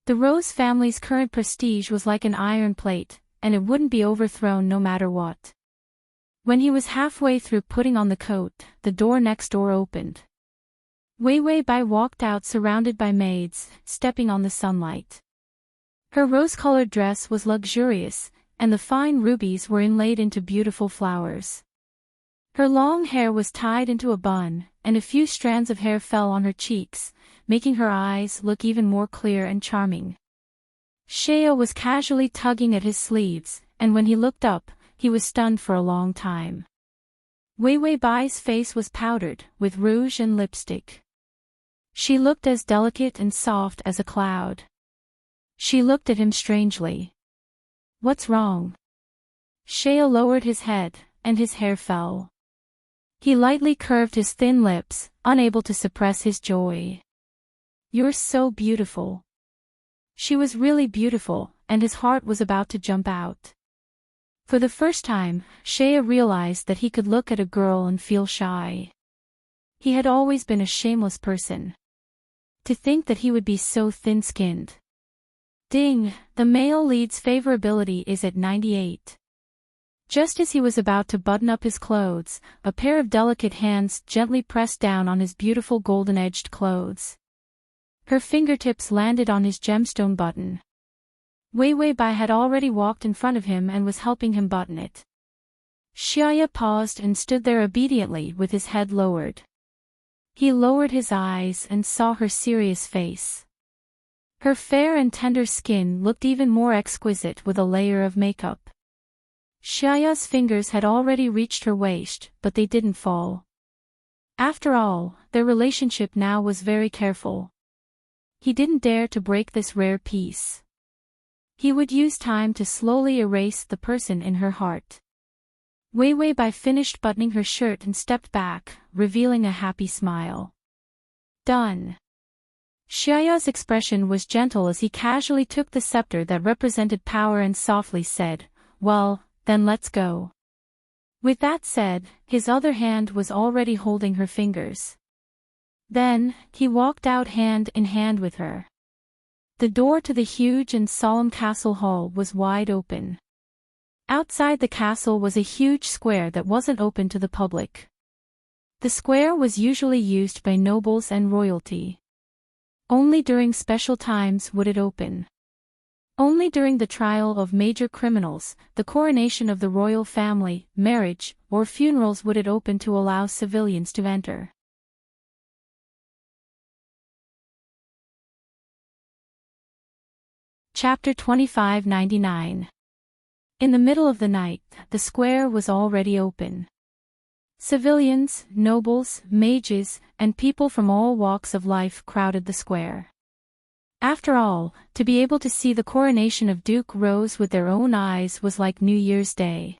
The Rose family's current prestige was like an iron plate, and it wouldn't be overthrown no matter what. When he was halfway through putting on the coat, the door next door opened. Wei Wei Bai walked out surrounded by maids, stepping on the sunlight. Her rose-colored dress was luxurious, and the fine rubies were inlaid into beautiful flowers. Her long hair was tied into a bun, and a few strands of hair fell on her cheeks, making her eyes look even more clear and charming. Shea was casually tugging at his sleeves, and when he looked up, he was stunned for a long time. Wei Wei Bai's face was powdered, with rouge and lipstick. She looked as delicate and soft as a cloud. She looked at him strangely. "What's wrong?" Shea lowered his head, and his hair fell. He lightly curved his thin lips, unable to suppress his joy. "You're so beautiful." She was really beautiful, and his heart was about to jump out. For the first time, Shea realized that he could look at a girl and feel shy. He had always been a shameless person. To think that he would be so thin-skinned. Ding, the male lead's favorability is at 98. Just as he was about to button up his clothes, a pair of delicate hands gently pressed down on his beautiful golden-edged clothes. Her fingertips landed on his gemstone button. Wei Wei Bai had already walked in front of him and was helping him button it. Xiaya paused and stood there obediently with his head lowered. He lowered his eyes and saw her serious face. Her fair and tender skin looked even more exquisite with a layer of makeup. Xiaya's fingers had already reached her waist, but they didn't fall. After all, their relationship now was very careful. He didn't dare to break this rare peace. He would use time to slowly erase the person in her heart. Wei Wei Bai finished buttoning her shirt and stepped back, revealing a happy smile. "Done." Xiaya's expression was gentle as he casually took the scepter that represented power and softly said, "Well, then let's go." With that said, his other hand was already holding her fingers. Then, he walked out hand in hand with her. The door to the huge and solemn castle hall was wide open. Outside the castle was a huge square that wasn't open to the public. The square was usually used by nobles and royalty. Only during special times would it open. Only during the trial of major criminals, the coronation of the royal family, marriage, or funerals would it open to allow civilians to enter. Chapter 2599. In the middle of the night, the square was already open. Civilians, nobles, mages, and people from all walks of life crowded the square. After all, to be able to see the coronation of Duke Rose with their own eyes was like New Year's Day.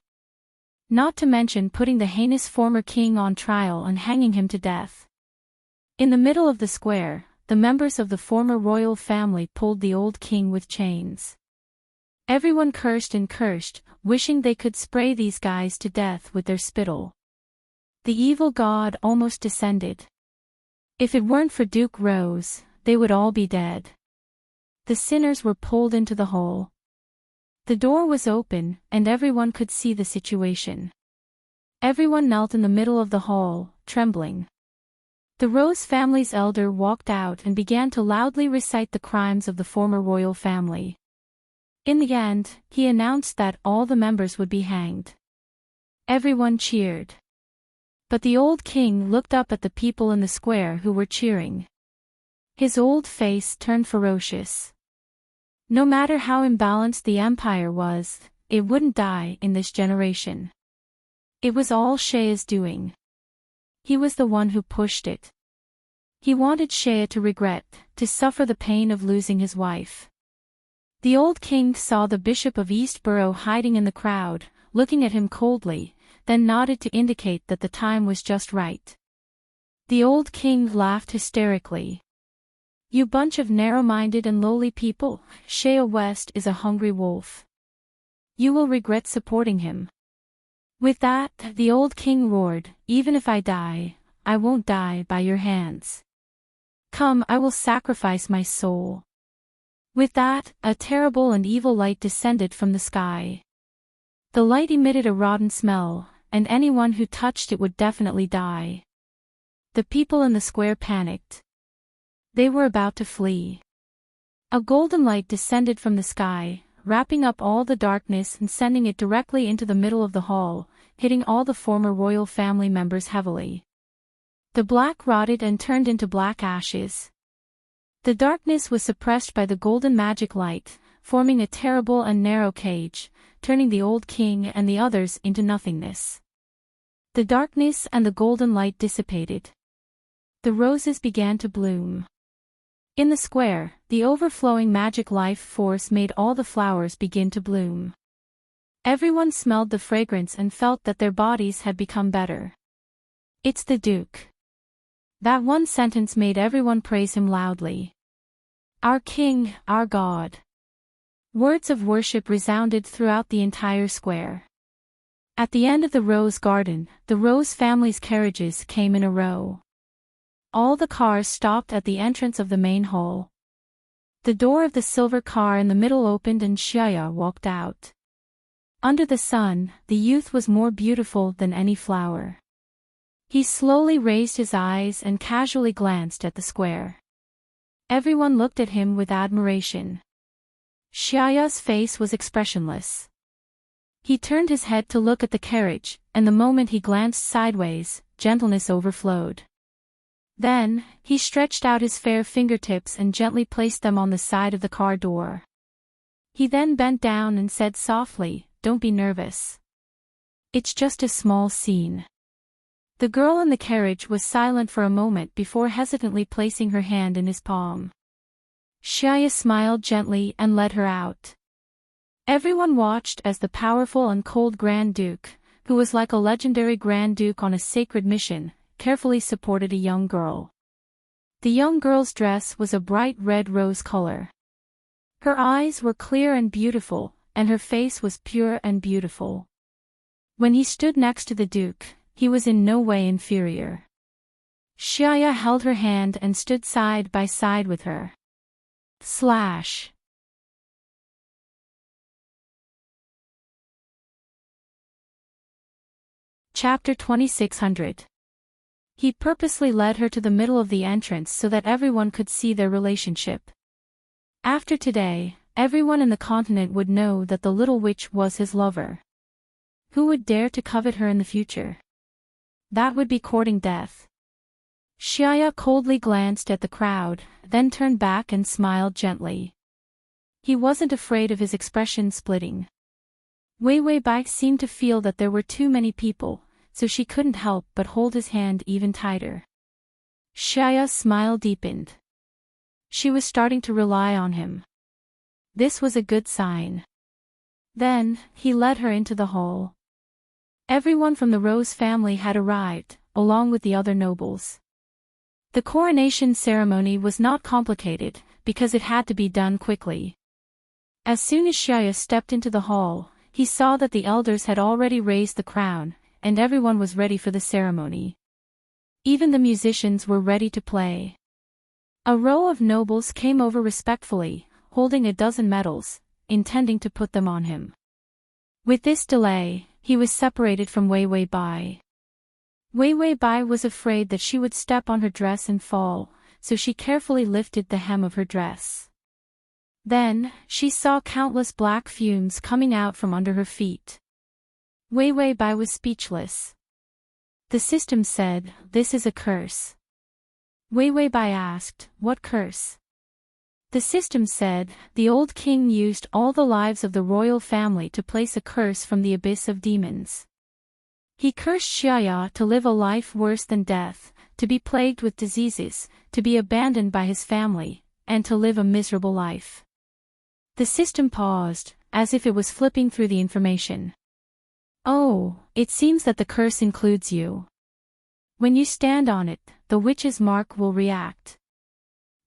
Not to mention putting the heinous former king on trial and hanging him to death. In the middle of the square, the members of the former royal family pulled the old king with chains. Everyone cursed and cursed, wishing they could spray these guys to death with their spittle. The evil god almost descended. If it weren't for Duke Rose, they would all be dead. The sinners were pulled into the hole. The door was open, and everyone could see the situation. Everyone knelt in the middle of the hall, trembling. The Rose family's elder walked out and began to loudly recite the crimes of the former royal family. In the end, he announced that all the members would be hanged. Everyone cheered. But the old king looked up at the people in the square who were cheering. His old face turned ferocious. No matter how imbalanced the empire was, it wouldn't die in this generation. It was all Shea's doing. He was the one who pushed it. He wanted Shea to regret, to suffer the pain of losing his wife. The old king saw the Bishop of Eastborough hiding in the crowd, looking at him coldly, then nodded to indicate that the time was just right. The old king laughed hysterically. "You bunch of narrow-minded and lowly people, Shea West is a hungry wolf. You will regret supporting him." With that, the old king roared, "Even if I die, I won't die by your hands. Come, I will sacrifice my soul." With that, a terrible and evil light descended from the sky. The light emitted a rotten smell, and anyone who touched it would definitely die. The people in the square panicked. They were about to flee. A golden light descended from the sky, wrapping up all the darkness and sending it directly into the middle of the hall, hitting all the former royal family members heavily. The black rotted and turned into black ashes. The darkness was suppressed by the golden magic light, forming a terrible and narrow cage, turning the old king and the others into nothingness. The darkness and the golden light dissipated. The roses began to bloom. In the square, the overflowing magic life force made all the flowers begin to bloom. Everyone smelled the fragrance and felt that their bodies had become better. "It's the Duke." That one sentence made everyone praise him loudly. "Our king, our god." Words of worship resounded throughout the entire square. At the end of the rose garden, the Rose family's carriages came in a row. All the cars stopped at the entrance of the main hall. The door of the silver car in the middle opened and Xiaya walked out. Under the sun, the youth was more beautiful than any flower. He slowly raised his eyes and casually glanced at the square. Everyone looked at him with admiration. Xiaya's face was expressionless. He turned his head to look at the carriage, and the moment he glanced sideways, gentleness overflowed. Then, he stretched out his fair fingertips and gently placed them on the side of the car door. He then bent down and said softly, "Don't be nervous. It's just a small scene." The girl in the carriage was silent for a moment before hesitantly placing her hand in his palm. Xiaya smiled gently and led her out. Everyone watched as the powerful and cold Grand Duke, who was like a legendary Grand Duke on a sacred mission, carefully supported a young girl. The young girl's dress was a bright red rose color. Her eyes were clear and beautiful, and her face was pure and beautiful. When he stood next to the Duke, he was in no way inferior. Xiaya held her hand and stood side by side with her. Slash. Chapter 2600. He purposely led her to the middle of the entrance so that everyone could see their relationship. After today, everyone in the continent would know that the little witch was his lover. Who would dare to covet her in the future? That would be courting death. Xiaya coldly glanced at the crowd, then turned back and smiled gently. He wasn't afraid of his expression splitting. Wei Bai seemed to feel that there were too many people, so she couldn't help but hold his hand even tighter. Xiaya's smile deepened. She was starting to rely on him. This was a good sign. Then, he led her into the hall. Everyone from the Rose family had arrived, along with the other nobles. The coronation ceremony was not complicated, because it had to be done quickly. As soon as Xiaya stepped into the hall, he saw that the elders had already raised the crown, and everyone was ready for the ceremony. Even the musicians were ready to play. A row of nobles came over respectfully, holding a dozen medals, intending to put them on him. With this delay, he was separated from Wei Bai. Wei Bai was afraid that she would step on her dress and fall, so she carefully lifted the hem of her dress. Then, she saw countless black fumes coming out from under her feet. Wei Bai was speechless. The system said, "This is a curse." Wei Bai asked, "What curse?" The system said, "The old king used all the lives of the royal family to place a curse from the abyss of demons. He cursed Xiaya to live a life worse than death, to be plagued with diseases, to be abandoned by his family, and to live a miserable life." The system paused, as if it was flipping through the information. "Oh, it seems that the curse includes you. When you stand on it, the witch's mark will react."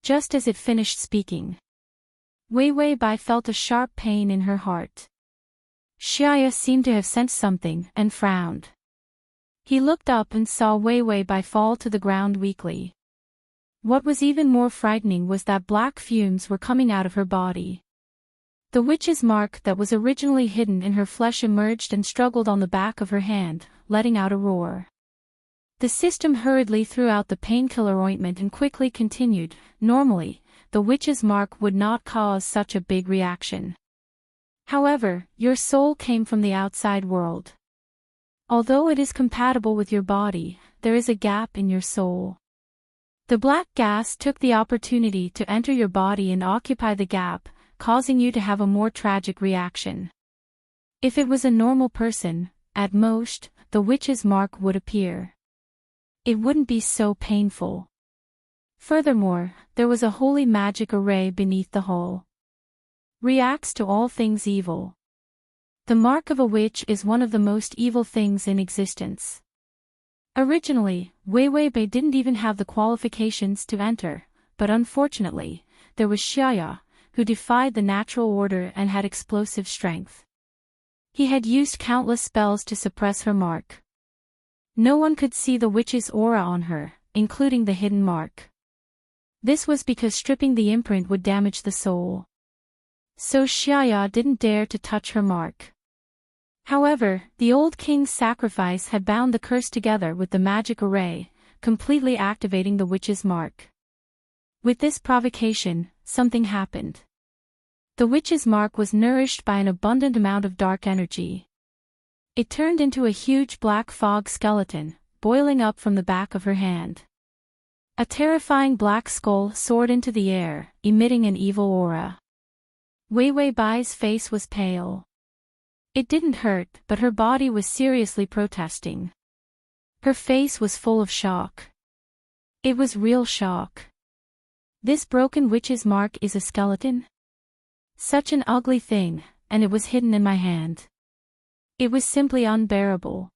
Just as it finished speaking, Wei Bai felt a sharp pain in her heart. Xiaya seemed to have sensed something and frowned. He looked up and saw Wei Bai fall to the ground weakly. What was even more frightening was that black fumes were coming out of her body. The witch's mark that was originally hidden in her flesh emerged and struggled on the back of her hand, letting out a roar. The system hurriedly threw out the painkiller ointment and quickly continued, "Normally, the witch's mark would not cause such a big reaction. However, your soul came from the outside world. Although it is compatible with your body, there is a gap in your soul. The black gas took the opportunity to enter your body and occupy the gap, causing you to have a more tragic reaction. If it was a normal person, at most, the witch's mark would appear. It wouldn't be so painful. Furthermore, there was a holy magic array beneath the hole. Reacts to all things evil. The mark of a witch is one of the most evil things in existence. Originally, Wei Wei Bei didn't even have the qualifications to enter, but unfortunately, there was Xiaya, who defied the natural order and had explosive strength. He had used countless spells to suppress her mark. No one could see the witch's aura on her, including the hidden mark. This was because stripping the imprint would damage the soul. So Xiaya didn't dare to touch her mark. However, the old king's sacrifice had bound the curse together with the magic array, completely activating the witch's mark. With this provocation, something happened. The witch's mark was nourished by an abundant amount of dark energy. It turned into a huge black fog skeleton, boiling up from the back of her hand. A terrifying black skull soared into the air, emitting an evil aura. Wei Wei Bai's face was pale. It didn't hurt, but her body was seriously protesting. Her face was full of shock. It was real shock. This broken witch's mark is a skeleton? Such an ugly thing, and it was hidden in my hand. It was simply unbearable.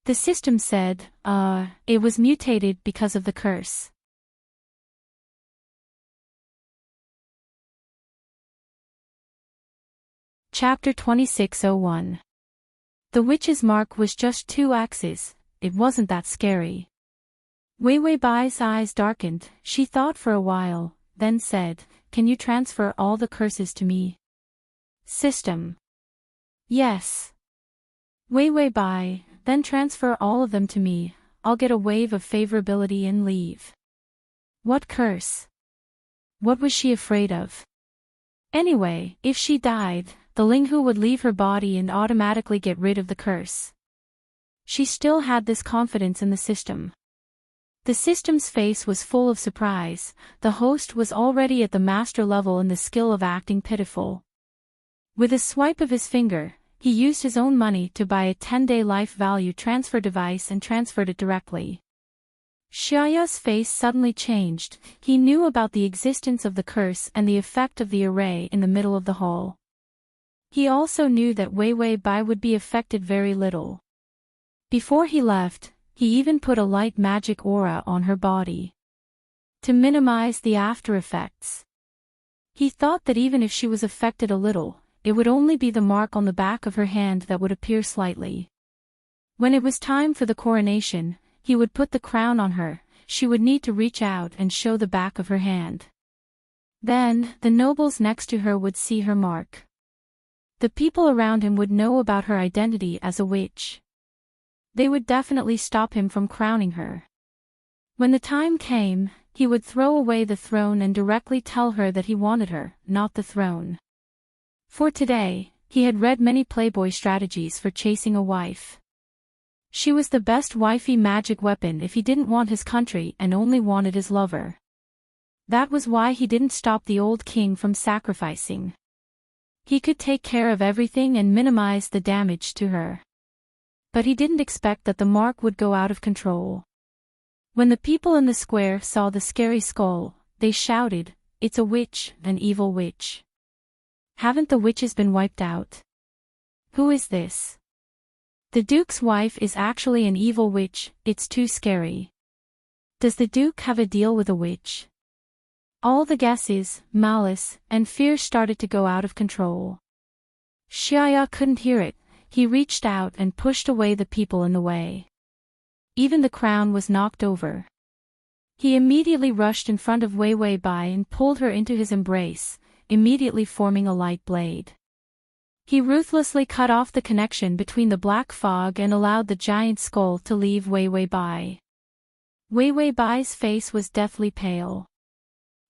The system said, it was mutated because of the curse. Chapter 2601. The witch's mark was just 2 axes, it wasn't that scary. Wei Wei Bai's eyes darkened, she thought for a while, then said, "Can you transfer all the curses to me?" System. Yes. Wei Wei Bai, then transfer all of them to me, I'll get a wave of favorability and leave. What curse? What was she afraid of? Anyway, if she died, the Linghu would leave her body and automatically get rid of the curse. She still had this confidence in the system. The system's face was full of surprise, the host was already at the master level in the skill of acting pitiful. With a swipe of his finger, he used his own money to buy a 10-day life value transfer device and transferred it directly. Xiaoya's face suddenly changed, he knew about the existence of the curse and the effect of the array in the middle of the hall. He also knew that Wei Wei Bai would be affected very little. Before he left, he even put a light magic aura on her body to minimize the after effects. He thought that even if she was affected a little, it would only be the mark on the back of her hand that would appear slightly. When it was time for the coronation, he would put the crown on her, she would need to reach out and show the back of her hand. Then, the nobles next to her would see her mark. The people around him would know about her identity as a witch. They would definitely stop him from crowning her. When the time came, he would throw away the throne and directly tell her that he wanted her, not the throne. For today, he had read many Playboy strategies for chasing a wife. She was the best wifey magic weapon if he didn't want his country and only wanted his lover. That was why he didn't stop the old king from sacrificing. He could take care of everything and minimize the damage to her. But he didn't expect that the mark would go out of control. When the people in the square saw the scary skull, they shouted, "It's a witch, an evil witch. Haven't the witches been wiped out? Who is this? The Duke's wife is actually an evil witch, it's too scary. Does the Duke have a deal with a witch?" All the guesses, malice, and fear started to go out of control. Xiaya couldn't hear it, he reached out and pushed away the people in the way. Even the crown was knocked over. He immediately rushed in front of Wei Wei Bai and pulled her into his embrace, immediately forming a light blade. He ruthlessly cut off the connection between the black fog and allowed the giant skull to leave Wei Wei Bai. Wei Wei Bai's face was deathly pale.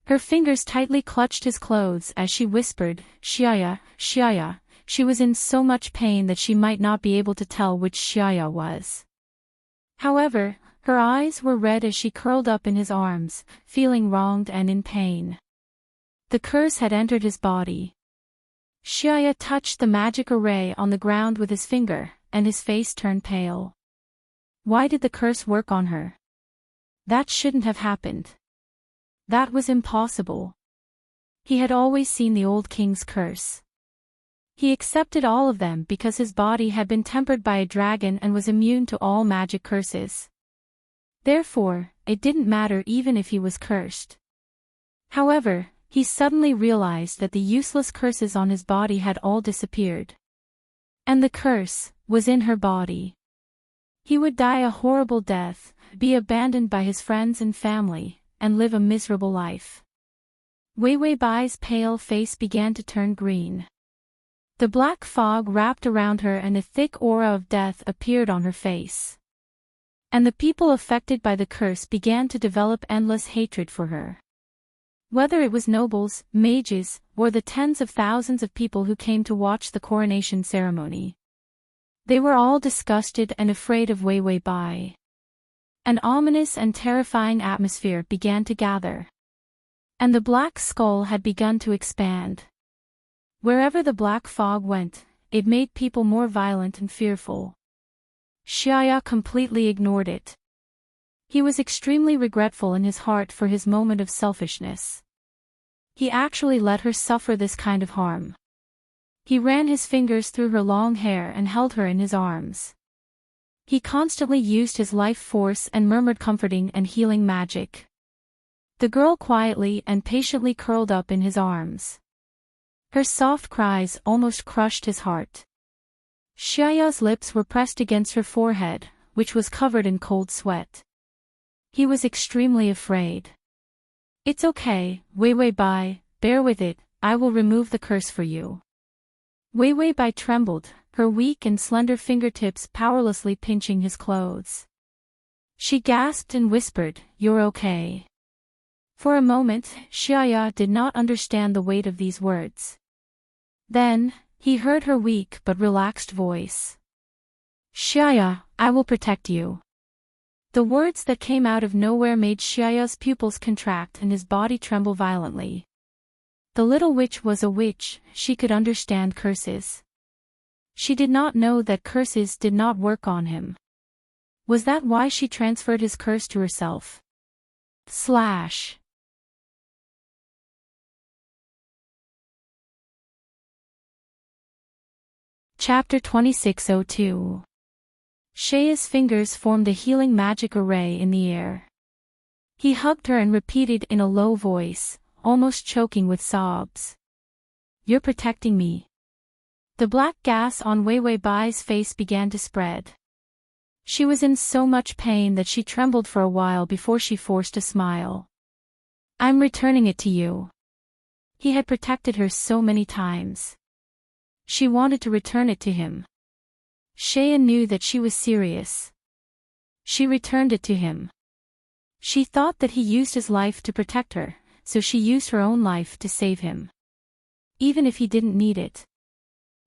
Her fingers tightly clutched his clothes as she whispered, "Xiaya, Xiaya." She was in so much pain that she might not be able to tell which Xiaya was. However, her eyes were red as she curled up in his arms, feeling wronged and in pain. The curse had entered his body. Xiaya touched the magic array on the ground with his finger, and his face turned pale. Why did the curse work on her? That shouldn't have happened. That was impossible. He had always seen the old king's curse. He accepted all of them because his body had been tempered by a dragon and was immune to all magic curses. Therefore, it didn't matter even if he was cursed. However, he suddenly realized that the useless curses on his body had all disappeared. And the curse was in her body. He would die a horrible death, be abandoned by his friends and family, and live a miserable life. Wei Wei Bai's pale face began to turn green. The black fog wrapped around her and a thick aura of death appeared on her face. And the people affected by the curse began to develop endless hatred for her. Whether it was nobles, mages, or the tens of thousands of people who came to watch the coronation ceremony. They were all disgusted and afraid of Wei Wei Bai. An ominous and terrifying atmosphere began to gather. And the black skull had begun to expand. Wherever the black fog went, it made people more violent and fearful. Xiaya completely ignored it. He was extremely regretful in his heart for his moment of selfishness. He actually let her suffer this kind of harm. He ran his fingers through her long hair and held her in his arms. He constantly used his life force and murmured comforting and healing magic. The girl quietly and patiently curled up in his arms. Her soft cries almost crushed his heart. Xiaya's lips were pressed against her forehead, which was covered in cold sweat. He was extremely afraid. It's okay, Wei Wei Bai, bear with it, I will remove the curse for you. Wei Wei Bai trembled, her weak and slender fingertips powerlessly pinching his clothes. She gasped and whispered, "You're okay." For a moment, Xiaya did not understand the weight of these words. Then, he heard her weak but relaxed voice. "Xiaya, I will protect you." The words that came out of nowhere made Xiaya's pupils contract and his body tremble violently. The little witch was a witch, she could understand curses. She did not know that curses did not work on him. Was that why she transferred his curse to herself? Chapter 2602. Xiaya's fingers formed a healing magic array in the air. He hugged her and repeated in a low voice, almost choking with sobs. "You're protecting me." The black gas on Wei Wei Bai's face began to spread. She was in so much pain that she trembled for a while before she forced a smile. "I'm returning it to you." He had protected her so many times. She wanted to return it to him. Xiaya knew that she was serious. She returned it to him. She thought that he used his life to protect her, so she used her own life to save him. Even if he didn't need it.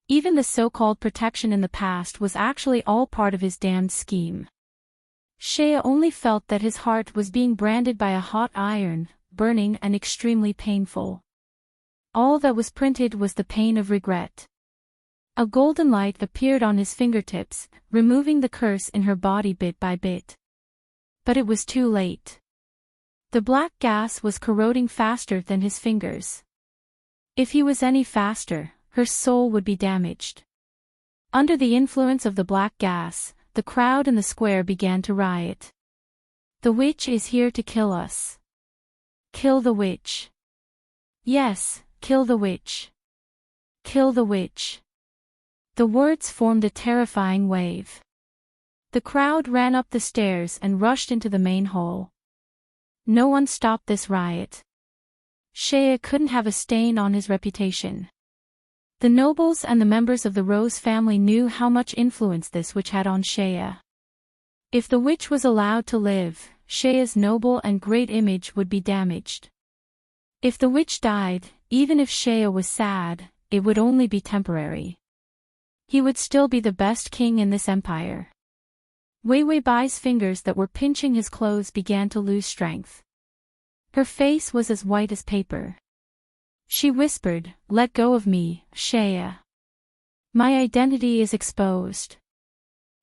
Even the so-called protection in the past was actually all part of his damned scheme. Xiaya only felt that his heart was being branded by a hot iron, burning and extremely painful. All that was printed was the pain of regret. A golden light appeared on his fingertips, removing the curse in her body bit by bit. But it was too late. The black gas was corroding faster than his fingers. If he was any faster, her soul would be damaged. Under the influence of the black gas, the crowd in the square began to riot. "The witch is here to kill us. Kill the witch. Yes, kill the witch. Kill the witch." The words formed a terrifying wave. The crowd ran up the stairs and rushed into the main hall. No one stopped this riot. Xiaya couldn't have a stain on his reputation. The nobles and the members of the Rose family knew how much influence this witch had on Xiaya. If the witch was allowed to live, Xiaya's noble and great image would be damaged. If the witch died, even if Xiaya was sad, it would only be temporary. He would still be the best king in this empire. Wei Wei Bai's fingers that were pinching his clothes began to lose strength. Her face was as white as paper. She whispered, "Let go of me, Shea. My identity is exposed."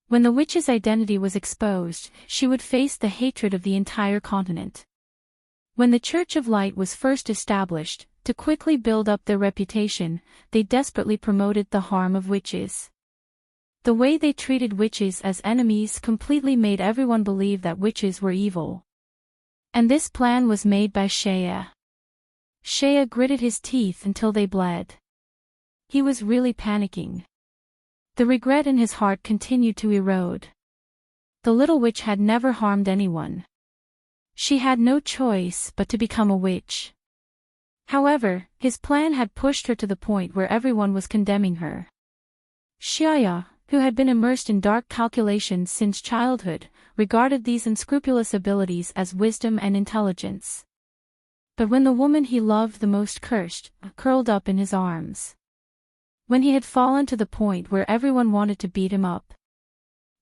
When the witch's identity was exposed, she would face the hatred of the entire continent. When the Church of Light was first established, to quickly build up their reputation, they desperately promoted the harm of witches. The way they treated witches as enemies completely made everyone believe that witches were evil. And this plan was made by Shea. Shea gritted his teeth until they bled. He was really panicking. The regret in his heart continued to erode. The little witch had never harmed anyone. She had no choice but to become a witch. However, his plan had pushed her to the point where everyone was condemning her. Shea, who had been immersed in dark calculations since childhood, regarded these unscrupulous abilities as wisdom and intelligence. But when the woman he loved the most curled up in his arms. When he had fallen to the point where everyone wanted to beat him up.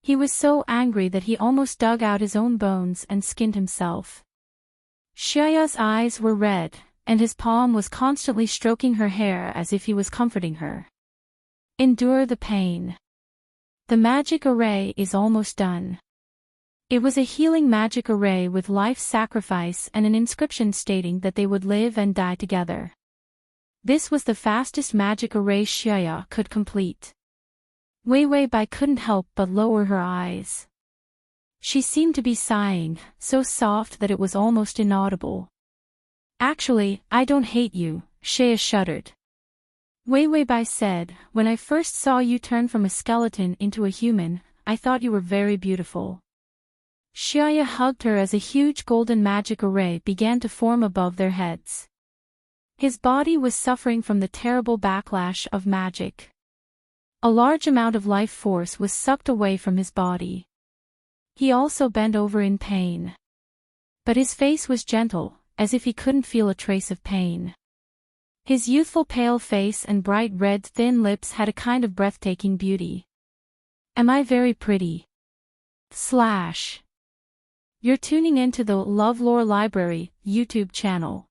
He was so angry that he almost dug out his own bones and skinned himself. Shea's eyes were red, and his palm was constantly stroking her hair as if he was comforting her. Endure the pain. The magic array is almost done. It was a healing magic array with life sacrifice and an inscription stating that they would live and die together. This was the fastest magic array Shea could complete. Wei Bai couldn't help but lower her eyes. She seemed to be sighing, so soft that it was almost inaudible. "Actually, I don't hate you," Shea shuddered. Wei Bai said, "When I first saw you turn from a skeleton into a human, I thought you were very beautiful." Shea hugged her as a huge golden magic array began to form above their heads. His body was suffering from the terrible backlash of magic. A large amount of life force was sucked away from his body. He also bent over in pain. But his face was gentle, as if he couldn't feel a trace of pain. His youthful pale face and bright red thin lips had a kind of breathtaking beauty. "Am I very pretty?" You're tuning into the LoveLore Library YouTube channel.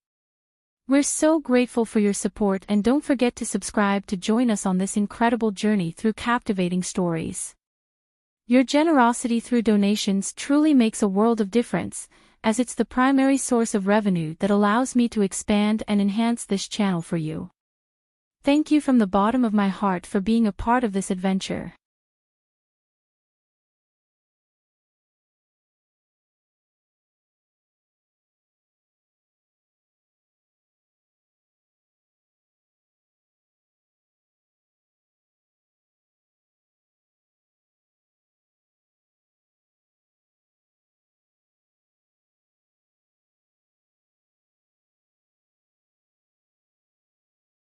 We're so grateful for your support, and don't forget to subscribe to join us on this incredible journey through captivating stories. Your generosity through donations truly makes a world of difference, as it's the primary source of revenue that allows me to expand and enhance this channel for you. Thank you from the bottom of my heart for being a part of this adventure.